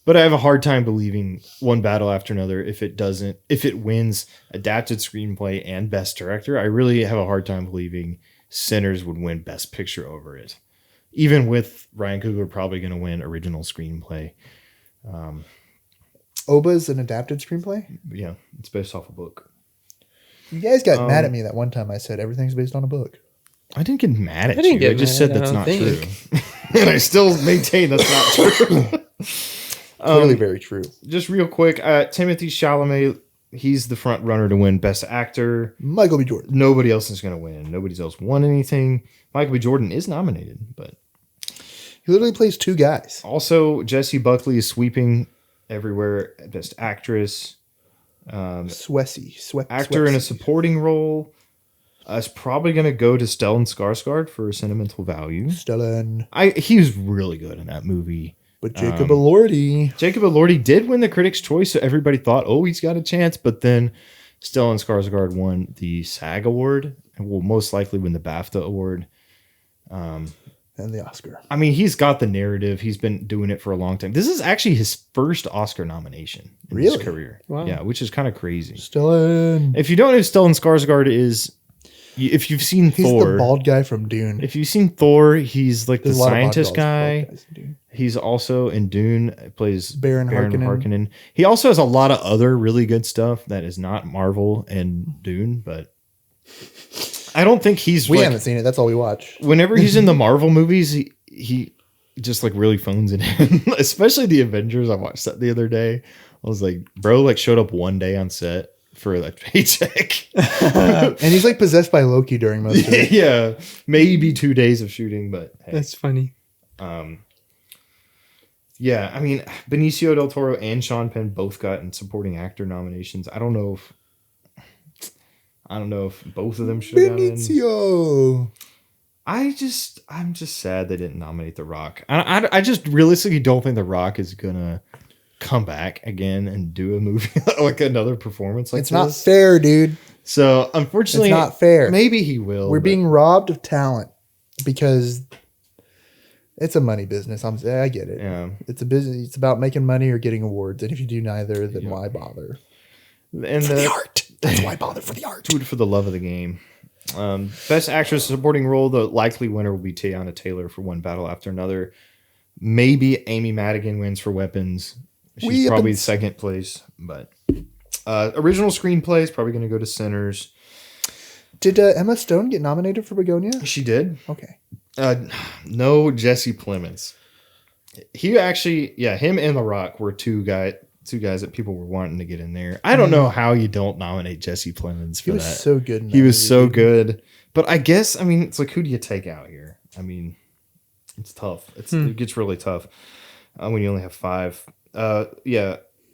But I have a hard time believing One Battle After Another if it wins adapted screenplay and Best Director. I really have a hard time believing Sinners would win Best Picture over it, even with Ryan Coogler probably going to win original screenplay. Oba's an adapted screenplay? Yeah, it's based off a book. You guys got mad at me that one time I said everything's based on a book. I didn't get mad at you. I just said that's not true. And I still maintain that's not true. Clearly very true. Just real quick, Timothée Chalamet, he's the front runner to win Best Actor. Michael B. Jordan. Nobody else is going to win. Nobody else won anything. Michael B. Jordan is nominated, but he literally plays 2 guys. Also, Jessie Buckley is sweeping everywhere. Best Actress. Actor in a supporting role. It's probably going to go to Stellan Skarsgård for Sentimental Value. Stellan. He was really good in that movie. But Jacob Elordi. Jacob Elordi did win the Critics' Choice, so everybody thought, oh, he's got a chance. But then Stellan Skarsgård won the SAG Award and will most likely win the BAFTA Award. And the Oscar. I mean, he's got the narrative. He's been doing it for a long time. This is actually his first Oscar nomination in his career. Wow. Yeah, which is kind of crazy. Stellan. If you don't know who Stellan Skarsgård is, if you've seen He's Thor, the bald guy from Dune. if you've seen Thor, he's like There's the a lot of bald scientist guys guy. in Dune. He's also in Dune, plays Baron Harkonnen. He also has a lot of other really good stuff that is not Marvel and Dune, but I don't think he's. We like, haven't seen it. That's all we watch. whenever he's in the Marvel movies, he just like really phones it in. Especially the Avengers. I watched that the other day. I was like, bro, like showed up one day on set for a paycheck. And he's like possessed by Loki during most of it. Yeah, maybe 2 days of shooting, but hey. That's funny. Yeah, I mean, Benicio del Toro and Sean Penn both got in supporting actor nominations. I don't know if both of them should have gotten in. Benicio. I'm just sad they didn't nominate The Rock. I just realistically don't think The Rock is gonna come back again and do a movie like another performance like It's this. not fair, dude. So unfortunately, It's not fair. Maybe he will. We're but- being robbed of talent because it's a money business. I get it. Yeah. It's a business. It's about making money or getting awards. And if you do neither, then why bother? and For the art. That's why bother for the art. do it for the love of the game. Best actress supporting role, the likely winner will be Teyana Taylor for One Battle After Another. Maybe Amy Madigan wins for Weapons. She's probably second place, but original screenplay is probably going to go to Sinners. Did Emma Stone get nominated for Begonia? She did. Okay. No, Jesse Plemons. He actually, him and The Rock were two guys that people were wanting to get in there. I don't know how you don't nominate Jesse Plemons for He was that. so good. In He that was movie, so dude. good. But I guess, I mean, it's like, who do you take out here? I mean, it's tough. It gets really tough when you only have 5.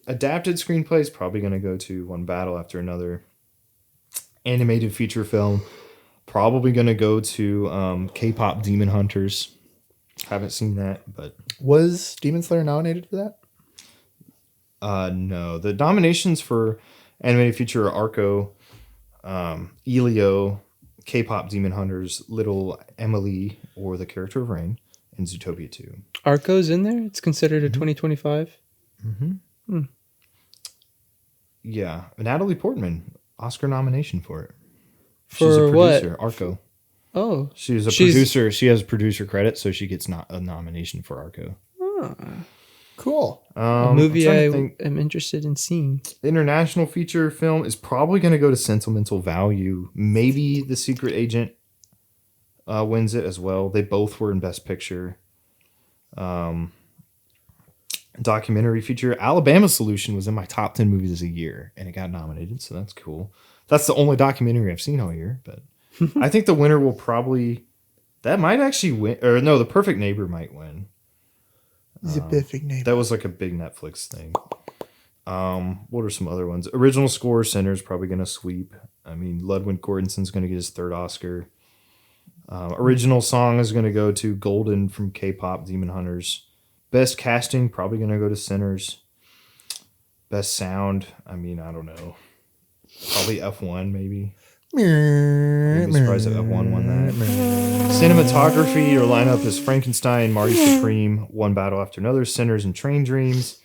Adapted screenplay is probably going to go to One Battle After Another. Animated feature film, probably going to go to K-pop Demon Hunters. Haven't seen that, but Was Demon Slayer nominated for that? no. The nominations for animated feature are Arco, Elio, K-pop Demon Hunters, Little Emily, or The Character of Rain, and Zootopia 2. Arco's in there. It's considered a 2025. Yeah, Natalie Portman, Oscar nomination for it. For what? producer, Arco. Oh, She's producer. She has producer credit, so she gets not a nomination for Arco. Cool. a I'm movie trying I to think. am interested in seeing. International feature film is probably going to go to Sentimental Value. Maybe The Secret Agent wins it as well. They both were in Best Picture. Documentary feature Alabama Solution was in my top 10 movies of the year, and it got nominated, so that's cool. That's the only documentary I've seen all year, but I think the winner will probably, that might actually win, or no, The Perfect Neighbor might win. He's a perfect neighbor. That was like a big Netflix thing. What are some other ones? Original score, Sinner's probably going to sweep. I mean, Ludwig Göransson's going to get his 3rd Oscar. Original song is going to go to Golden from K-pop Demon Hunters. Best casting, probably going to go to Sinners. Best sound, I mean, I don't know. Probably F1, maybe. I'd be surprised if F1 won that. Cinematography, your lineup is Frankenstein, Marty Supreme, One Battle After Another, Sinners, and Train Dreams.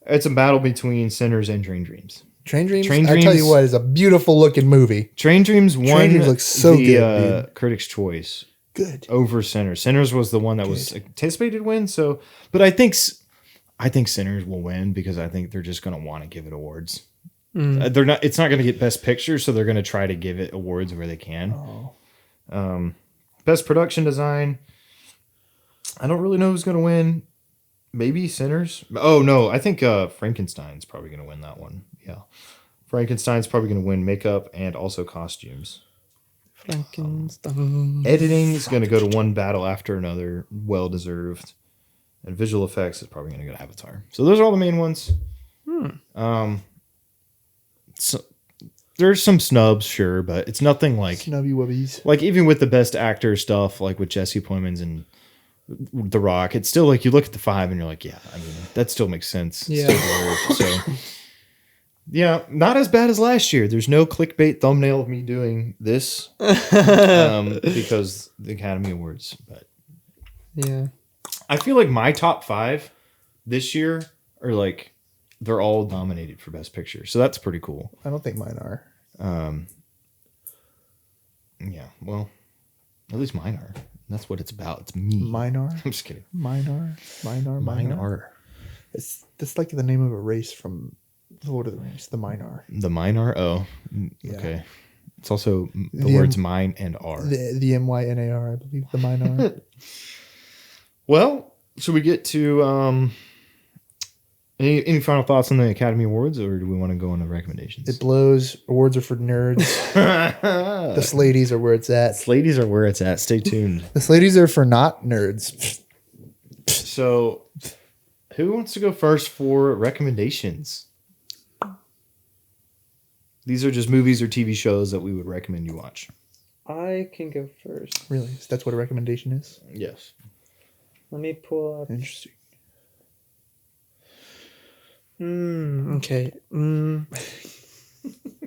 It's a battle between Sinners and Train Dreams. Train Dreams? Train I tell Dreams- you what, is a beautiful looking movie. Train Dreams won Dreams looks so the good, dude. Critics' Choice Good. over Sinners. Sinners was the one that was anticipated to win. So, but I think Sinners will win because I think they're just going to want to give it awards. They're not. It's not going to get Best Picture, so they're going to try to give it awards where they can. Best Production Design. I don't really know who's going to win. Maybe Sinners. Oh no, I think Frankenstein's probably going to win that one. Yeah, Frankenstein's probably going to win makeup and also costumes. Frankenstein. Editing is going to go to One Battle After Another, well deserved, and visual effects is probably going to go to Avatar. So those are all the main ones. So there's some snubs, sure, but it's nothing like Snubby wubbies. even with the Best Actor stuff, like with Jesse Plemons and The Rock. It's still like you look at the 5 and you're like, yeah, I mean, that still makes sense. Yeah. So yeah, not as bad as last year. There's no clickbait thumbnail of me doing this because the Academy Awards. But Yeah. I feel like my top 5 this year are like they're all nominated for Best Picture, so that's pretty cool. I don't think mine are. Yeah, well, at least mine are. That's what it's about. It's me. Mine are. I'm just kidding. Mine are. Mine are. It's that's like the name of a race from The Lord of the Rings. The Minar. The mine are. Oh, Yeah. okay. It's also the The words mine and are. The MYNAR, I believe. The Minar. Well, should we get to any final thoughts on the Academy Awards, or do we want to go on the recommendations? It blows. Awards are for nerds. The Slaties are where it's at. Ladies are where it's at. Stay tuned. The Slaties are for not nerds. So, who wants to go first for recommendations? These are just movies or TV shows that we would recommend you watch. I can go first. Really? So that's what a recommendation is? Yes. Let me pull up. Interesting. Okay.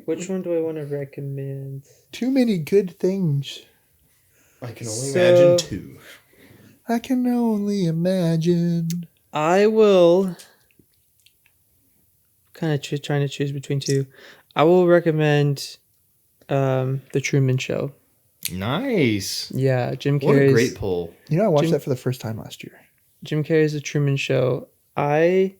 Which one do I want to recommend? Too many good things. I can only So- imagine 2. I can only imagine. I will kind of trying to choose between 2. I will recommend The Truman Show. Nice. Yeah, Jim What a Carrey's great pull. You know, I watched Jim- that for the first time last year. Jim Carrey's The Truman Show. I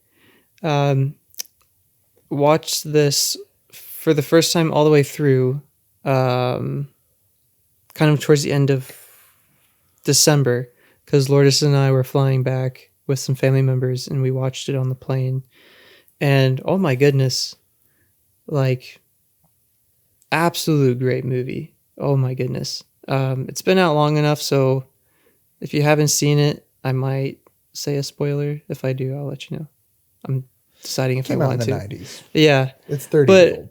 watched this for the first time all the way through, kind of towards the end of December, because Lourdes and I were flying back with some family members, and we watched it on the plane. And oh my goodness, like, absolute great movie. Oh my goodness. It's been out long enough, so if you haven't seen it, I might say a spoiler. If I do, I'll let you know. I'm deciding if Came I out in want the to. 90s. Yeah, It's 30 But- years old.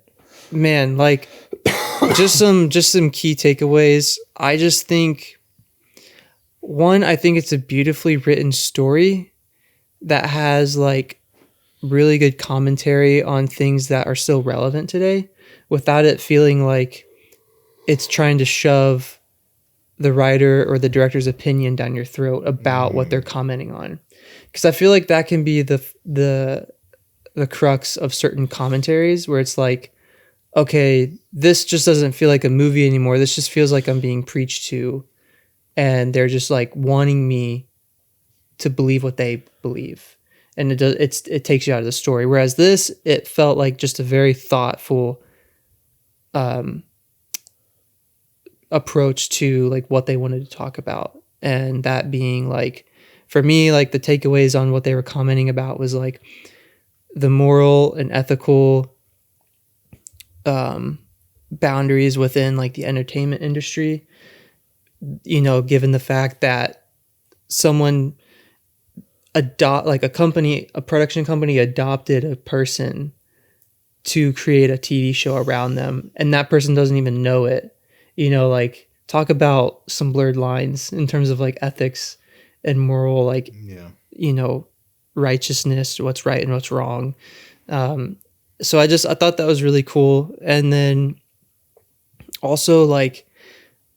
man, like just some key takeaways. I just think one, I think it's a beautifully written story that has like really good commentary on things that are still relevant today without it feeling like it's trying to shove the writer or the director's opinion down your throat about what they're commenting on. Because I feel like that can be the crux of certain commentaries where it's like, okay, this just doesn't feel like a movie anymore. This just feels like I'm being preached to, and they're just like wanting me to believe what they believe, and it takes you out of the story. Whereas this, it felt like just a very thoughtful approach to like what they wanted to talk about, and that being like, for me, like the takeaways on what they were commenting about was like the moral and ethical boundaries within like the entertainment industry, you know, given the fact that someone a production company adopted a person to create a TV show around them, and that person doesn't even know it, you know, like talk about some blurred lines in terms of like ethics and moral, like, Yeah. you know, righteousness, what's right and what's wrong. So I thought that was really cool. And then also like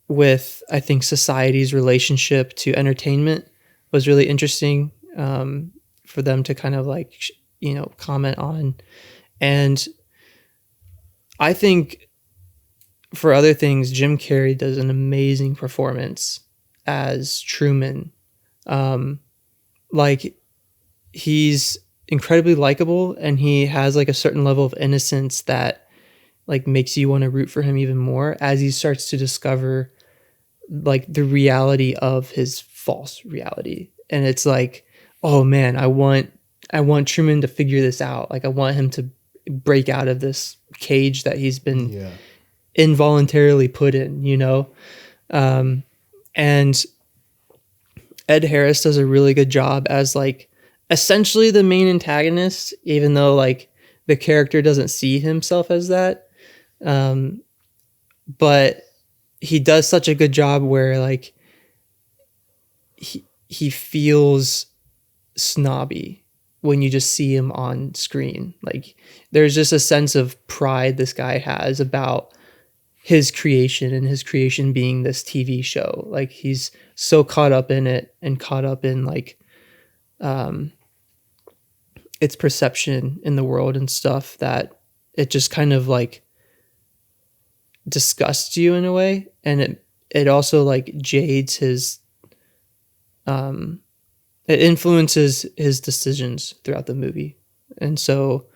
with, I think, society's relationship to entertainment was really interesting for them to kind of like, you know, comment on. And I think for other things, Jim Carrey does an amazing performance as Truman. Like he's incredibly likable, and he has like a certain level of innocence that like makes you want to root for him even more as he starts to discover like the reality of his false reality. And it's like, oh man, I want Truman to figure this out. Like I want him to break out of this cage that he's been involuntarily put in, you know? And Ed Harris does a really good job as like essentially the main antagonist, even though like the character doesn't see himself as that. But he does such a good job where like he feels snobby when you just see him on screen. Like there's just a sense of pride this guy has about his creation, and his creation being this TV show. Like he's so caught up in it and caught up in like its perception in the world and stuff, that it just kind of like disgusts you in a way. And it also like jades his it influences his decisions throughout the movie. And so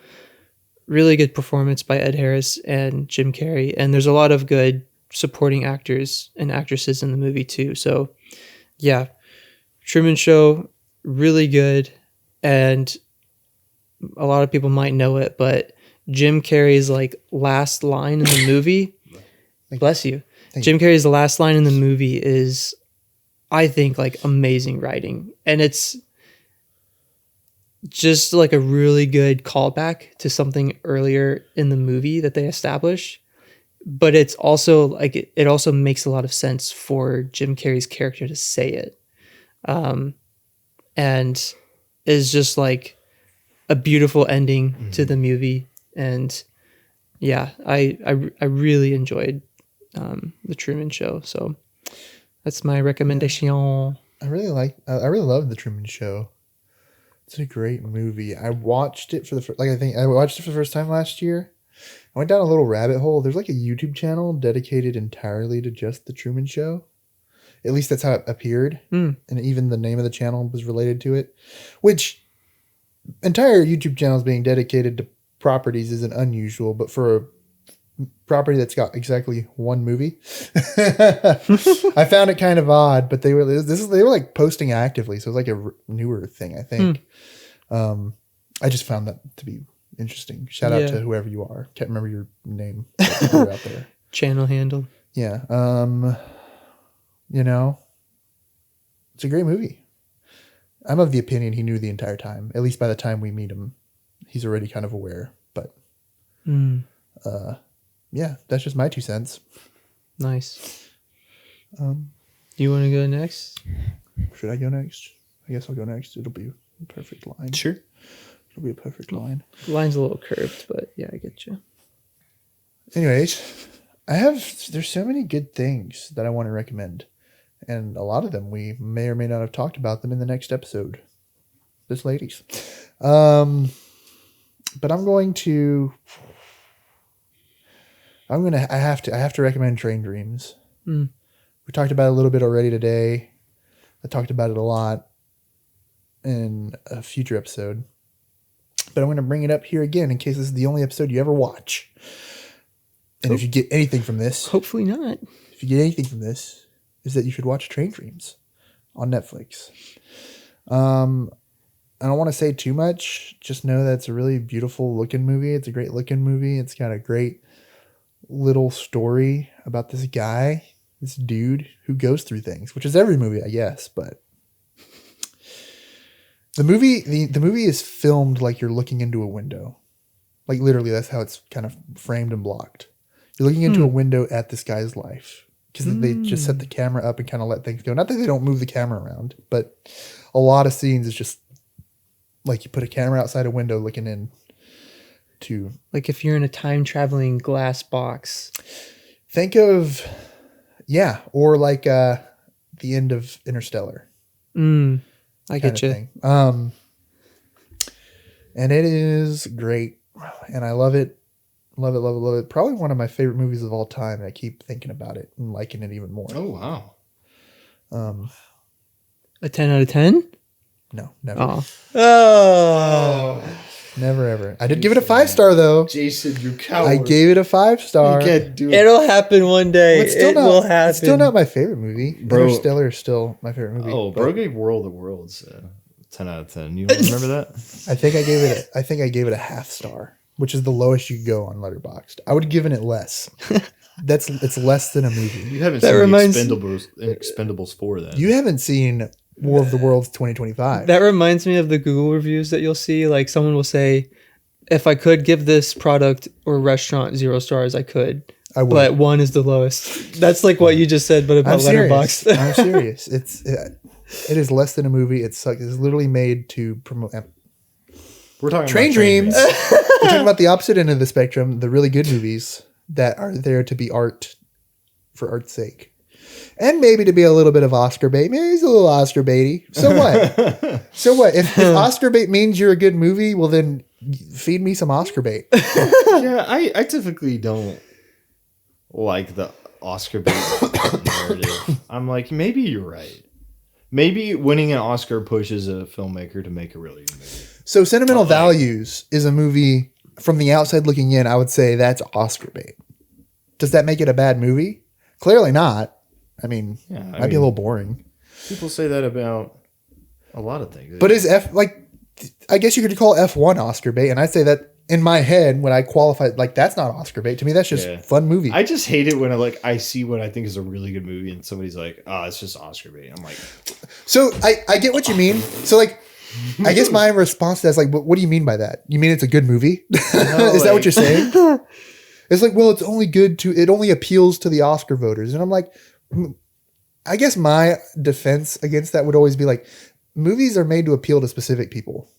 really good performance by Ed Harris and Jim Carrey. And there's a lot of good supporting actors and actresses in the movie too. So yeah, Truman Show, really good. And a lot of people might know it, but Jim Carrey's like last line in the movie, bless you. Jim Carrey's last line in the movie is, I think, like amazing writing. And it's just like a really good callback to something earlier in the movie that they establish. But it's also like, it also makes a lot of sense for Jim Carrey's character to say it. And is just like a beautiful ending to the movie. And yeah, I really enjoyed the Truman Show. So that's my recommendation. I really love the Truman Show. It's a great movie. I watched it for I watched it for the first time last year. I went down a little rabbit hole. There's like a YouTube channel dedicated entirely to just the Truman Show. At least that's how it appeared. And even the name of the channel was related to it, which entire YouTube channels being dedicated to properties isn't unusual, but for a property that's got exactly one movie, I found it kind of odd. But they were like posting actively, so it was like a newer thing, I think. I just found that to be interesting. Shout out to whoever you are. Can't remember your name. You're out there. Channel handle. Yeah. You know, it's a great movie. I'm of the opinion he knew the entire time. At least by the time we meet him, he's already kind of aware. But yeah, that's just my 2 cents. Nice. You want to go next? Should I go next? I guess I'll go next. It'll be a perfect line. Sure. It'll be a perfect line. The line's a little curved, but yeah, I get you. Anyways, there's so many good things that I want to recommend. And a lot of them we may or may not have talked about them in the next episode. This ladies. But I have to recommend Train Dreams. We talked about it a little bit already today. I talked about it a lot in a future episode. But I'm going to bring it up here again in case this is the only episode you ever watch. And if you get anything from this... Hopefully not. If you get anything from this, is that you should watch Train Dreams on Netflix. I don't want to say too much. Just know that it's a really beautiful looking movie. It's a great looking movie. It's got a great little story about this guy, this dude who goes through things, which is every movie, I guess. But the movie is filmed like you're looking into a window. Like literally, that's how it's kind of framed and blocked. You're looking into a window at this guy's life. Because they just set the camera up and kind of let things go. Not that they don't move the camera around, but a lot of scenes is just like you put a camera outside a window looking in to... Like if you're in a time-traveling glass box. Think of... Yeah, or like the end of Interstellar. I get you. Thing. And it is great. And I love it. Love it, love it, love it. Probably one of my favorite movies of all time. And I keep thinking about it and liking it even more. Oh, wow. A 10 out of 10? No, never. Oh. Never, ever. I did give it a 5-star, though. Jason, you coward. I gave it a 5-star. You can't do it. It'll happen one day. It will happen. It's still not my favorite movie. Bro. Interstellar is still my favorite movie. Oh, bro gave World of Worlds 10 out of 10. You don't remember that? I think I gave it a half star, which is the lowest you could go on Letterboxd. I would have given it less. It's less than a movie. You haven't seen Expendables 4 then. You haven't seen War of the Worlds 2025. That reminds me of the Google reviews that you'll see. Like someone will say, if I could give this product or restaurant 0 stars, I could. I would. But 1 is the lowest. That's like what you just said, but about Letterboxd. I'm serious. It is less than a movie. It sucks. It's literally made to promote. We're talking Train about Dreams. We're talking about the opposite end of the spectrum, the really good movies that are there to be art for art's sake. And maybe to be a little bit of Oscar bait. Maybe it's a little Oscar baity. So what? So what? If Oscar bait means you're a good movie, well then feed me some Oscar bait. Yeah, I typically don't like the Oscar bait narrative. I'm like, maybe you're right. Maybe winning an Oscar pushes a filmmaker to make a really good movie. So Sentimental Values is a movie from the outside looking in. I would say that's Oscar bait. Does that make it a bad movie? Clearly not. I mean, might be a little boring. People say that about a lot of things. But is I guess you could call F1 Oscar bait, and I'd say that in my head when I qualify, like that's not Oscar bait. To me, that's just fun movie. I just hate it when I see what I think is a really good movie and somebody's like, oh, it's just Oscar bait. I'm like, so I get what you mean. So like, I guess my response to that is like, what do you mean by that? You mean it's a good movie? Is that what you're saying? It's like, well, it only appeals to the Oscar voters. And I'm like, I guess my defense against that would always be like, movies are made to appeal to specific people.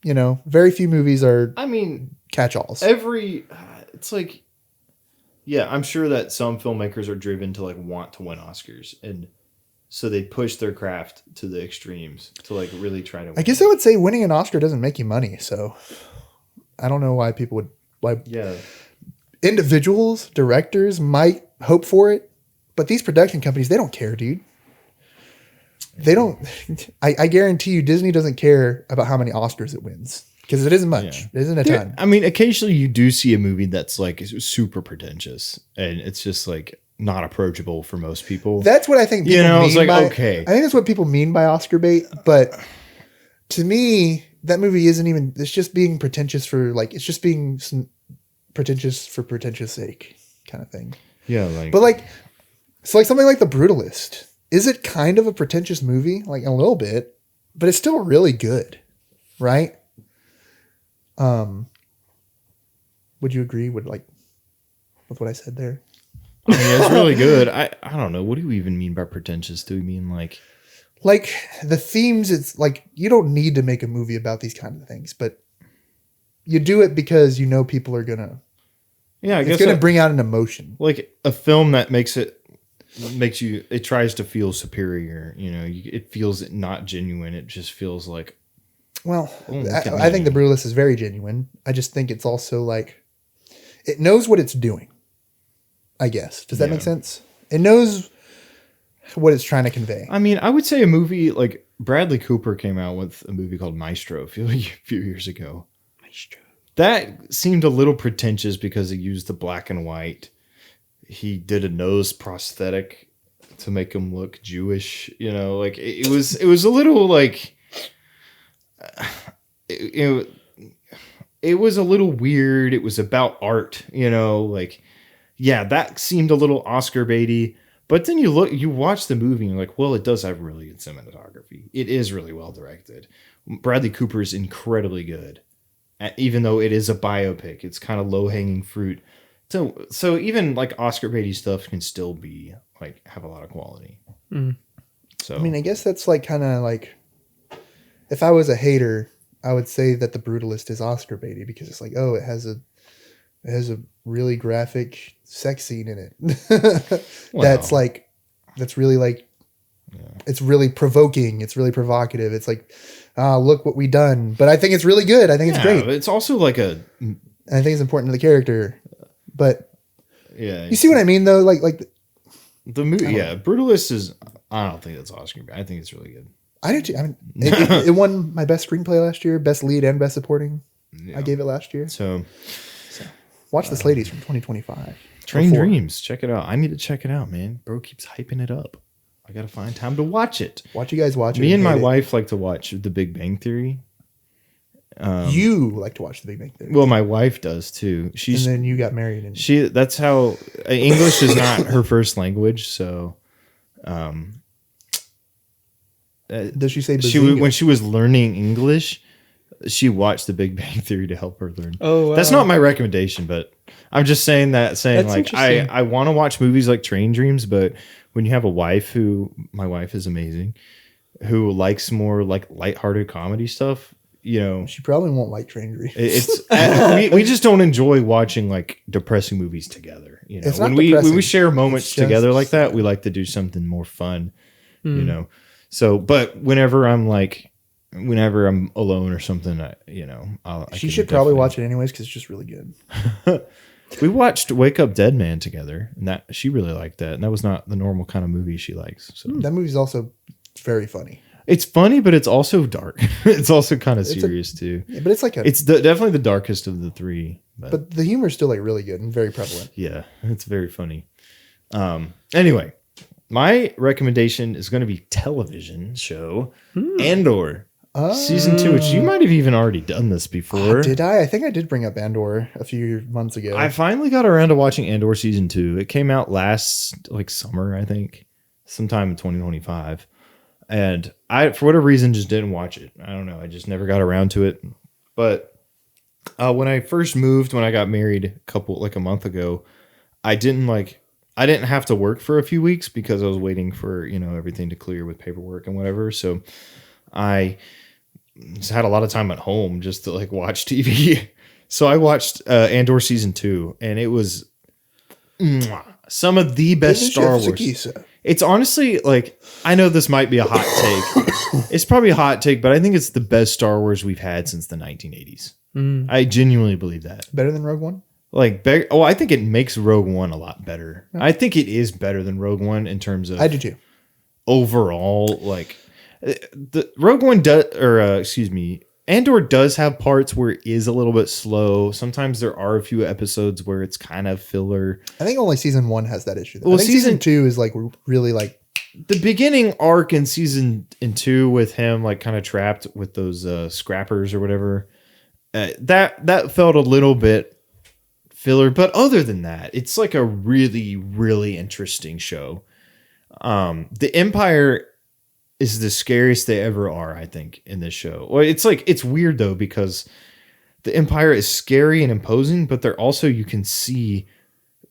You know, very few movies are, catch-alls. It's like, yeah, I'm sure that some filmmakers are driven to like want to win Oscars. And so they push their craft to the extremes to like really try to win. I guess I would say winning an Oscar doesn't make you money. So I don't know why people would individuals, directors might hope for it, but these production companies, they don't care, dude. They don't. I guarantee you, Disney doesn't care about how many Oscars it wins because it isn't much. It isn't a ton. I mean, occasionally you do see a movie that's like super pretentious and it's just like not approachable for most people. That's what I think. Okay. I think that's what people mean by Oscar bait. But to me, that movie isn't even. It's just being pretentious for like. It's just being pretentious for pretentious sake, kind of thing. Yeah, but like, it's like something like The Brutalist. Is it kind of a pretentious movie? Like a little bit, but it's still really good, right? Would you agree with what I said there? I mean, it's really good. I don't know. What do you even mean by pretentious? Do we mean like the themes? It's like you don't need to make a movie about these kind of things, but you do it because you know people are gonna. Yeah, I guess it's gonna bring out an emotion. Like a film that it tries to feel superior. You know, it feels not genuine. It just feels like. Well, I think The Brutalist is very genuine. I just think it's also like it knows what it's doing. I guess. Does that make sense? It knows what it's trying to convey. I mean, I would say a movie like Bradley Cooper came out with a movie called Maestro a few years ago. Maestro. That seemed a little pretentious because he used the black and white. He did a nose prosthetic to make him look Jewish. You know, like it was a little like it was a little weird. It was about art, you know, like. Yeah, that seemed a little Oscar baity, but then you watch the movie and you're like, well, it does have really good cinematography. It is really well directed. Bradley Cooper is incredibly good, even though it is a biopic. It's kind of low hanging fruit. So even like Oscar baity stuff can still be like have a lot of quality. Mm. So I mean, I guess that's like kind of like if I was a hater, I would say that The Brutalist is Oscar baity because it's like, oh, it has a really graphic sex scene in it. That's really like, it's really provoking. It's really provocative. It's like, look what we done. But I think it's really good. I think it's great. It's also like I think it's important to the character. But yeah, you see what I mean though? Like the movie. Yeah, Brutalist is. I don't think that's Oscar. I think it's really good. I do too. I mean, it won my best screenplay last year, best lead and best supporting. Yeah. I gave it last year. So watch the Slateys from 2025. Train Dreams. Check it out. I need to check it out, man. Bro keeps hyping it up. I got to find time to watch it. Watch you guys watch it. Me and my wife like to watch The Big Bang Theory. You like to watch The Big Bang Theory. Well, my wife does too. And then you got married. And that's how English is not her first language. So, does she say bazinga? When she was learning English, she watched The Big Bang Theory to help her learn. Oh, wow. That's not my recommendation, but I'm just saying That's like interesting. I want to watch movies like Train Dreams, but when you have a wife my wife is amazing, who likes more like lighthearted comedy stuff, you know, She probably won't like Train Dreams. it's we just don't enjoy watching like depressing movies together. You know, It's not when we depressing. share moments It's just together like that, sad. we like to do something more fun. You know, so but whenever I'm alone or something, I She can should probably definitely- watch it anyways because it's just really good. We watched Wake Up Dead Man together, and that she really liked that, and that was not the normal kind of movie she likes. So That movie's also very funny. it's funny, but it's also dark. It's also kind of It's a- serious too. Yeah, but it's like a. It's definitely the darkest of the three. but the humor is still like really good and very prevalent. Yeah, it's very funny. Anyway, my recommendation is going to be television show Andor season 2, which you might have even already done this before. Did I? I think I did bring up Andor a few months ago. I finally got around to watching Andor season 2. It came out last like summer, I think, sometime in 2025, and I for whatever reason just didn't watch it. I don't know. I just never got around to it. But when I first moved, when I got married a month ago, I didn't have to work for a few weeks because I was waiting for, everything to clear with paperwork and whatever. So I just had a lot of time at home just to like watch TV. So I watched Andor season 2, and it was some of the best Star Wars. It's honestly like, I know this might be a hot take. It's probably a hot take, but I think it's the best Star Wars we've had since the 1980s. I genuinely believe that. Better than Rogue One? I think it makes Rogue One a lot better. I think it is better than Rogue One in terms of I do too. overall. Like the Rogue One Andor does have parts where it is a little bit slow. Sometimes there are a few episodes where it's kind of filler. I think only season 1 has that issue. Well, I think season 2 is like really like The beginning arc in season 2 with him like kind of trapped with those scrappers or whatever. That felt a little bit filler, but other than that, it's like a really, really interesting show. The Empire is the scariest they ever are, I think, in this show. Well, it's weird though, because the Empire is scary and imposing, but you can see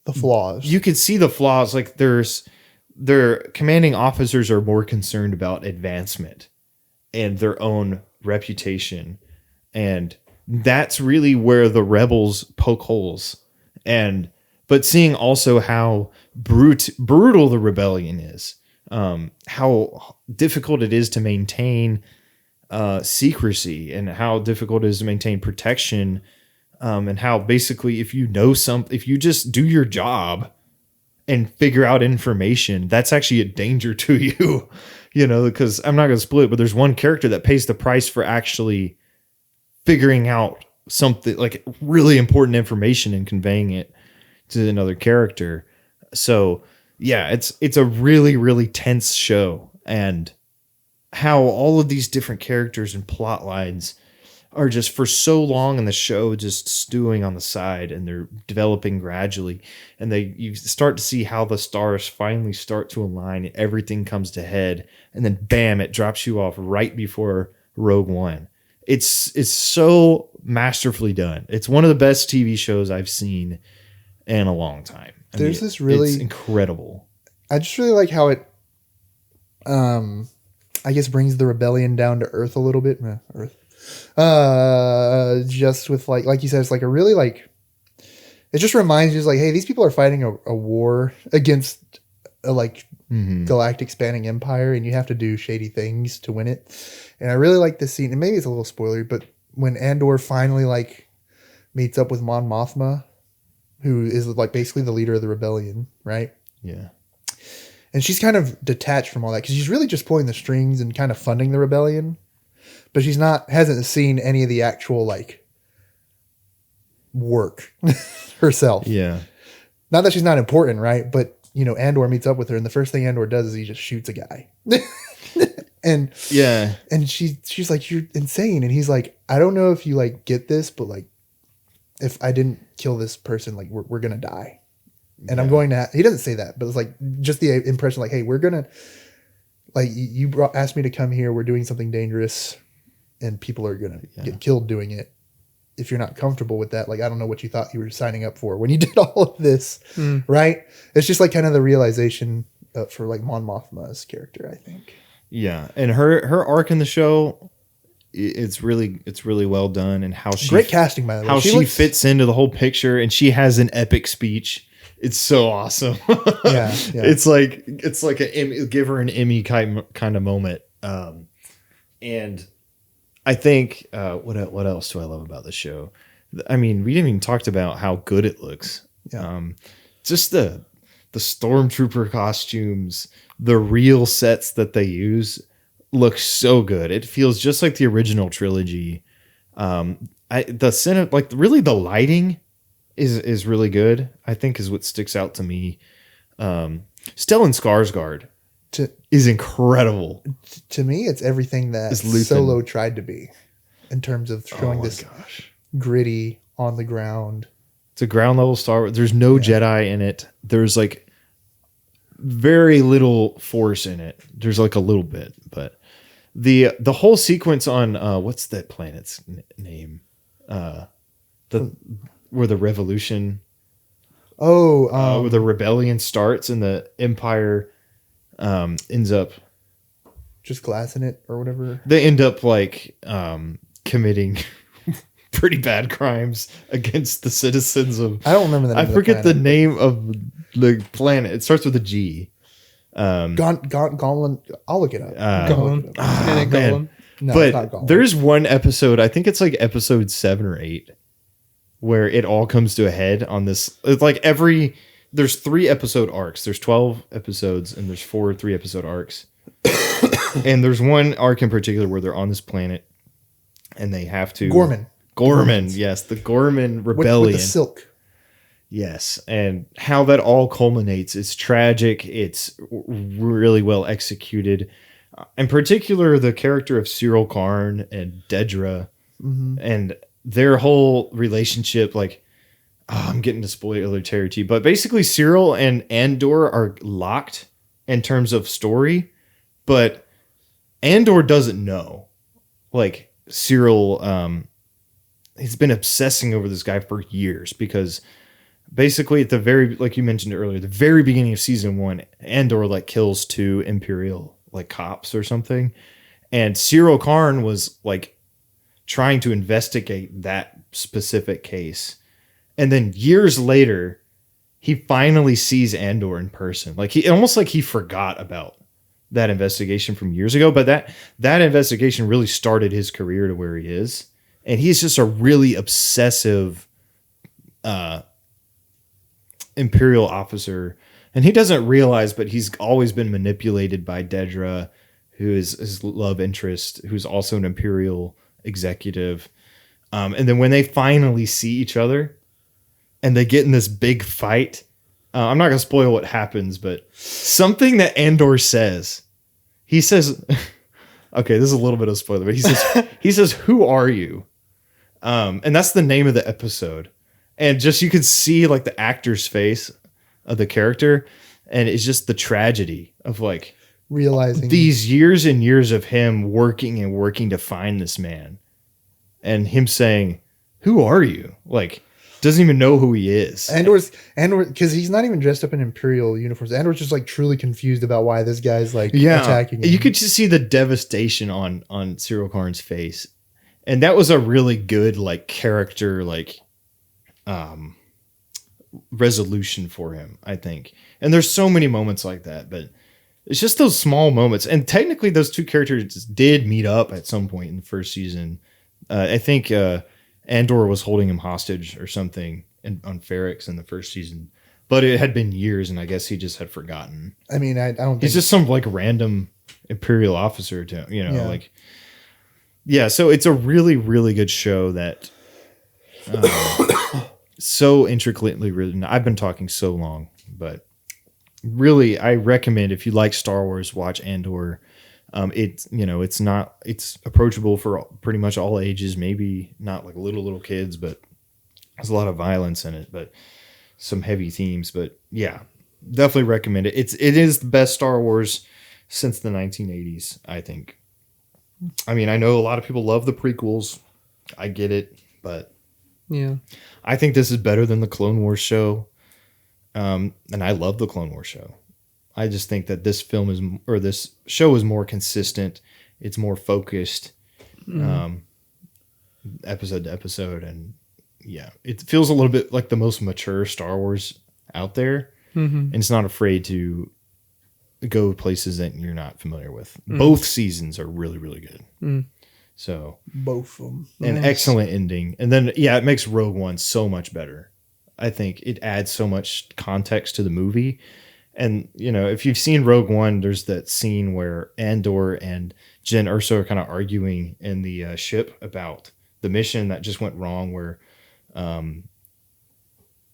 the flaws. You can see the flaws. Like their commanding officers are more concerned about advancement and their own reputation, and that's really where the rebels poke holes. But seeing also how brutal the rebellion is, how difficult it is to maintain secrecy, and how difficult it is to maintain protection, and how basically if you just do your job and figure out information, that's actually a danger to you, because I'm not going to split, but there's one character that pays the price for actually figuring out something like really important information and conveying it to another character. So yeah, it's a really, really tense show, and how all of these different characters and plot lines are just for so long in the show just stewing on the side, and they're developing gradually, and you start to see how the stars finally start to align and everything comes to head, and then bam, it drops you off right before Rogue One. It's so masterfully done. It's one of the best TV shows I've seen in a long time. It's incredible. I just really like how it I guess brings the rebellion down to earth a little bit. Earth. Just with like you said, it's like a really like, it just reminds you, like, hey, these people are fighting a war against a galactic spanning empire, and you have to do shady things to win it. And I really like this scene, and maybe it's a little spoiler, but when Andor finally like meets up with Mon Mothma, who is like basically the leader of the rebellion, right? Yeah. And she's kind of detached from all that because she's really just pulling the strings and kind of funding the rebellion, but hasn't seen any of the actual like work herself. Yeah. Not that she's not important, right? But Andor meets up with her, and the first thing Andor does is he just shoots a guy. And yeah, and she's like, "You're insane," and he's like, "I don't know if you like get this, but like, if I didn't kill this person, like we're gonna die." And I'm going to, he doesn't say that, but it's like just the impression like, hey, we're going to, like, you asked me to come here. We're doing something dangerous. and people are gonna get killed doing it. If you're not comfortable with that, like, I don't know what you thought you were signing up for when you did all of this, right? It's just like kind of the realization for like Mon Mothma's character, I think. Yeah, and her arc in the show, it's really well done, and how she great casting, by the way. How she fits into the whole picture, and she has an epic speech. It's so awesome. Yeah. It's like give her an Emmy kind of moment. And I think what else do I love about the show? I mean, we didn't even talked about how good it looks. Yeah. Just the stormtrooper costumes, the real sets that they use look so good. It feels just like the original trilogy. The lighting is really good, I think, is what sticks out to me. Stellan Skarsgård is incredible. To me, it's everything that Solo tried to be in terms of showing gritty, on the ground. It's a ground level Star Wars. There's no Jedi in it. There's like very little Force in it. There's like a little bit, but the whole sequence on what's that planet's name? Where the revolution, where the rebellion starts and the Empire ends up just glassing it or whatever. They end up like committing pretty bad crimes against the citizens of. I don't remember the name. I forget the name of the planet. It starts with a G. Gauntlet. I'll look it up. Gollum. Gollum. No, but it's not Gollum. There's one episode. I think it's like episode 7 or 8, where it all comes to a head on this. It's like there's 3 episode arcs. There's 12 episodes, and there's 4 3-episode arcs. And there's one arc in particular where they're on this planet, and they have to Gorman, yes, the Gorman rebellion with the silk. Yes, and how that all culminates is tragic. It's really well executed. In particular, the character of Cyril Karn and Dedra, and their whole relationship. Like, I'm getting to spoiler territory, but basically, Cyril and Andor are locked in terms of story, but Andor doesn't know. Like, Cyril, he's been obsessing over this guy for years because. Basically, at the very, like you mentioned earlier, the very beginning of season 1, Andor like kills 2 Imperial like cops or something, and Cyril Karn was like trying to investigate that specific case, and then years later, he finally sees Andor in person. Like he forgot about that investigation from years ago, but that investigation really started his career to where he is, and he's just a really obsessive. Imperial officer, and he doesn't realize, but he's always been manipulated by Dedra, who is his love interest, who's also an Imperial executive. And then when they finally see each other and they get in this big fight, I'm not going to spoil what happens, but something that Andor says, he says, okay, this is a little bit of a spoiler, but he says, "Who are you?" And that's the name of the episode. And just you could see like the actor's face of the character, and it's just the tragedy of like realizing these years and years of him working to find this man, and him saying, "Who are you?" Like doesn't even know who he is. Andor, because he's not even dressed up in Imperial uniforms. Andor's just like truly confused about why this guy's like attacking him. You could just see the devastation on Cyril Karn's face, and that was a really good like character like. Resolution for him, I think. And there's so many moments like that, but it's just those small moments. And technically those 2 characters did meet up at some point in the first season. I think Andor was holding him hostage or something on Ferrix in the first season, but it had been years, and I guess he just had forgotten. I mean, I don't think he's just some like random Imperial officer so it's a really, really good show that so intricately written. I've been talking so long, but really I recommend if you like Star Wars, watch Andor. It's approachable for pretty much all ages, maybe not like little kids, but there's a lot of violence in it, but some heavy themes, but yeah, definitely recommend it. It is the best Star Wars since the 1980s, I think. I mean, I know a lot of people love the prequels. I get it, but Yeah. I think this is better than the Clone Wars show. And I love the Clone Wars show. I just think that this show is more consistent. It's more focused, episode to episode, and yeah, it feels a little bit like the most mature Star Wars out there, and it's not afraid to go places that you're not familiar with. Both seasons are really, really good. So Both of them. an excellent ending, and then it makes Rogue One so much better. I think it adds so much context to the movie. And, if you've seen Rogue One, there's that scene where Andor and Jyn Erso are kind of arguing in the ship about the mission that just went wrong, where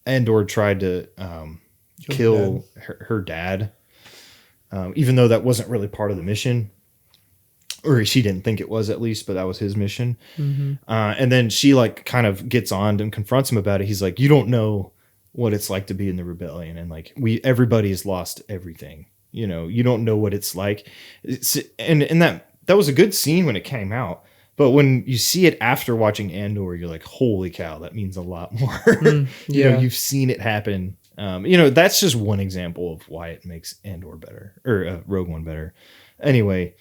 Andor tried to kill her dad, even though that wasn't really part of the mission. Or she didn't think it was, at least, but that was his mission. And then she kind of gets on and confronts him about it. He's like, you don't know what it's like to be in the rebellion. And everybody has lost everything. You don't know what it's like. And that was a good scene when it came out. But when you see it after watching Andor, you're like, holy cow, that means a lot more. You've seen it happen. That's just one example of why it makes Andor better, or Rogue One better. Anyway,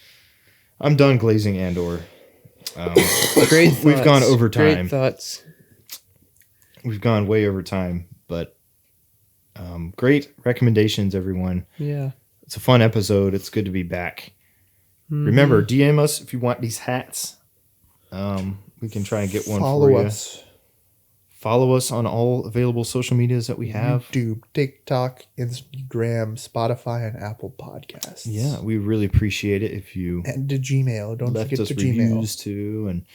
I'm done glazing Andor. Great thoughts. We've gone over time. Great thoughts. We've gone way over time, but great recommendations, everyone. Yeah. It's a fun episode. It's good to be back. Remember, DM us if you want these hats. We can try and get one for you. Follow us on all available social medias that we have. YouTube, TikTok, Instagram, Spotify, and Apple Podcasts. Yeah, we really appreciate it if you and the Gmail. Don't left forget us the reviews Gmail too, and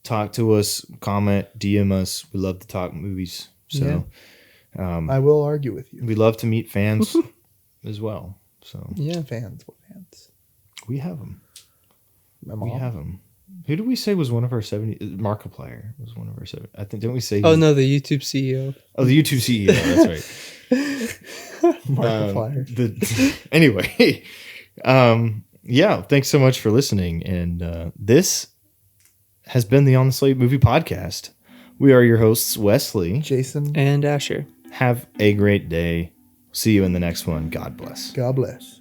talk to us, comment, DM us. We love to talk movies. So I will argue with you. we love to meet fans as well. So Yeah. Fans, what fans? we have them. My We mom. have them. Who did we say was one of our 70? Markiplier was one of our 70. I think, didn't we say? Oh, no, the YouTube CEO. Oh, the YouTube CEO. That's right. Markiplier. Anyway, thanks so much for listening. And this has been the On the Slate Movie Podcast. We are your hosts, Wesley. Jason. And Asher. Have a great day. See you in the next one. God bless. God bless.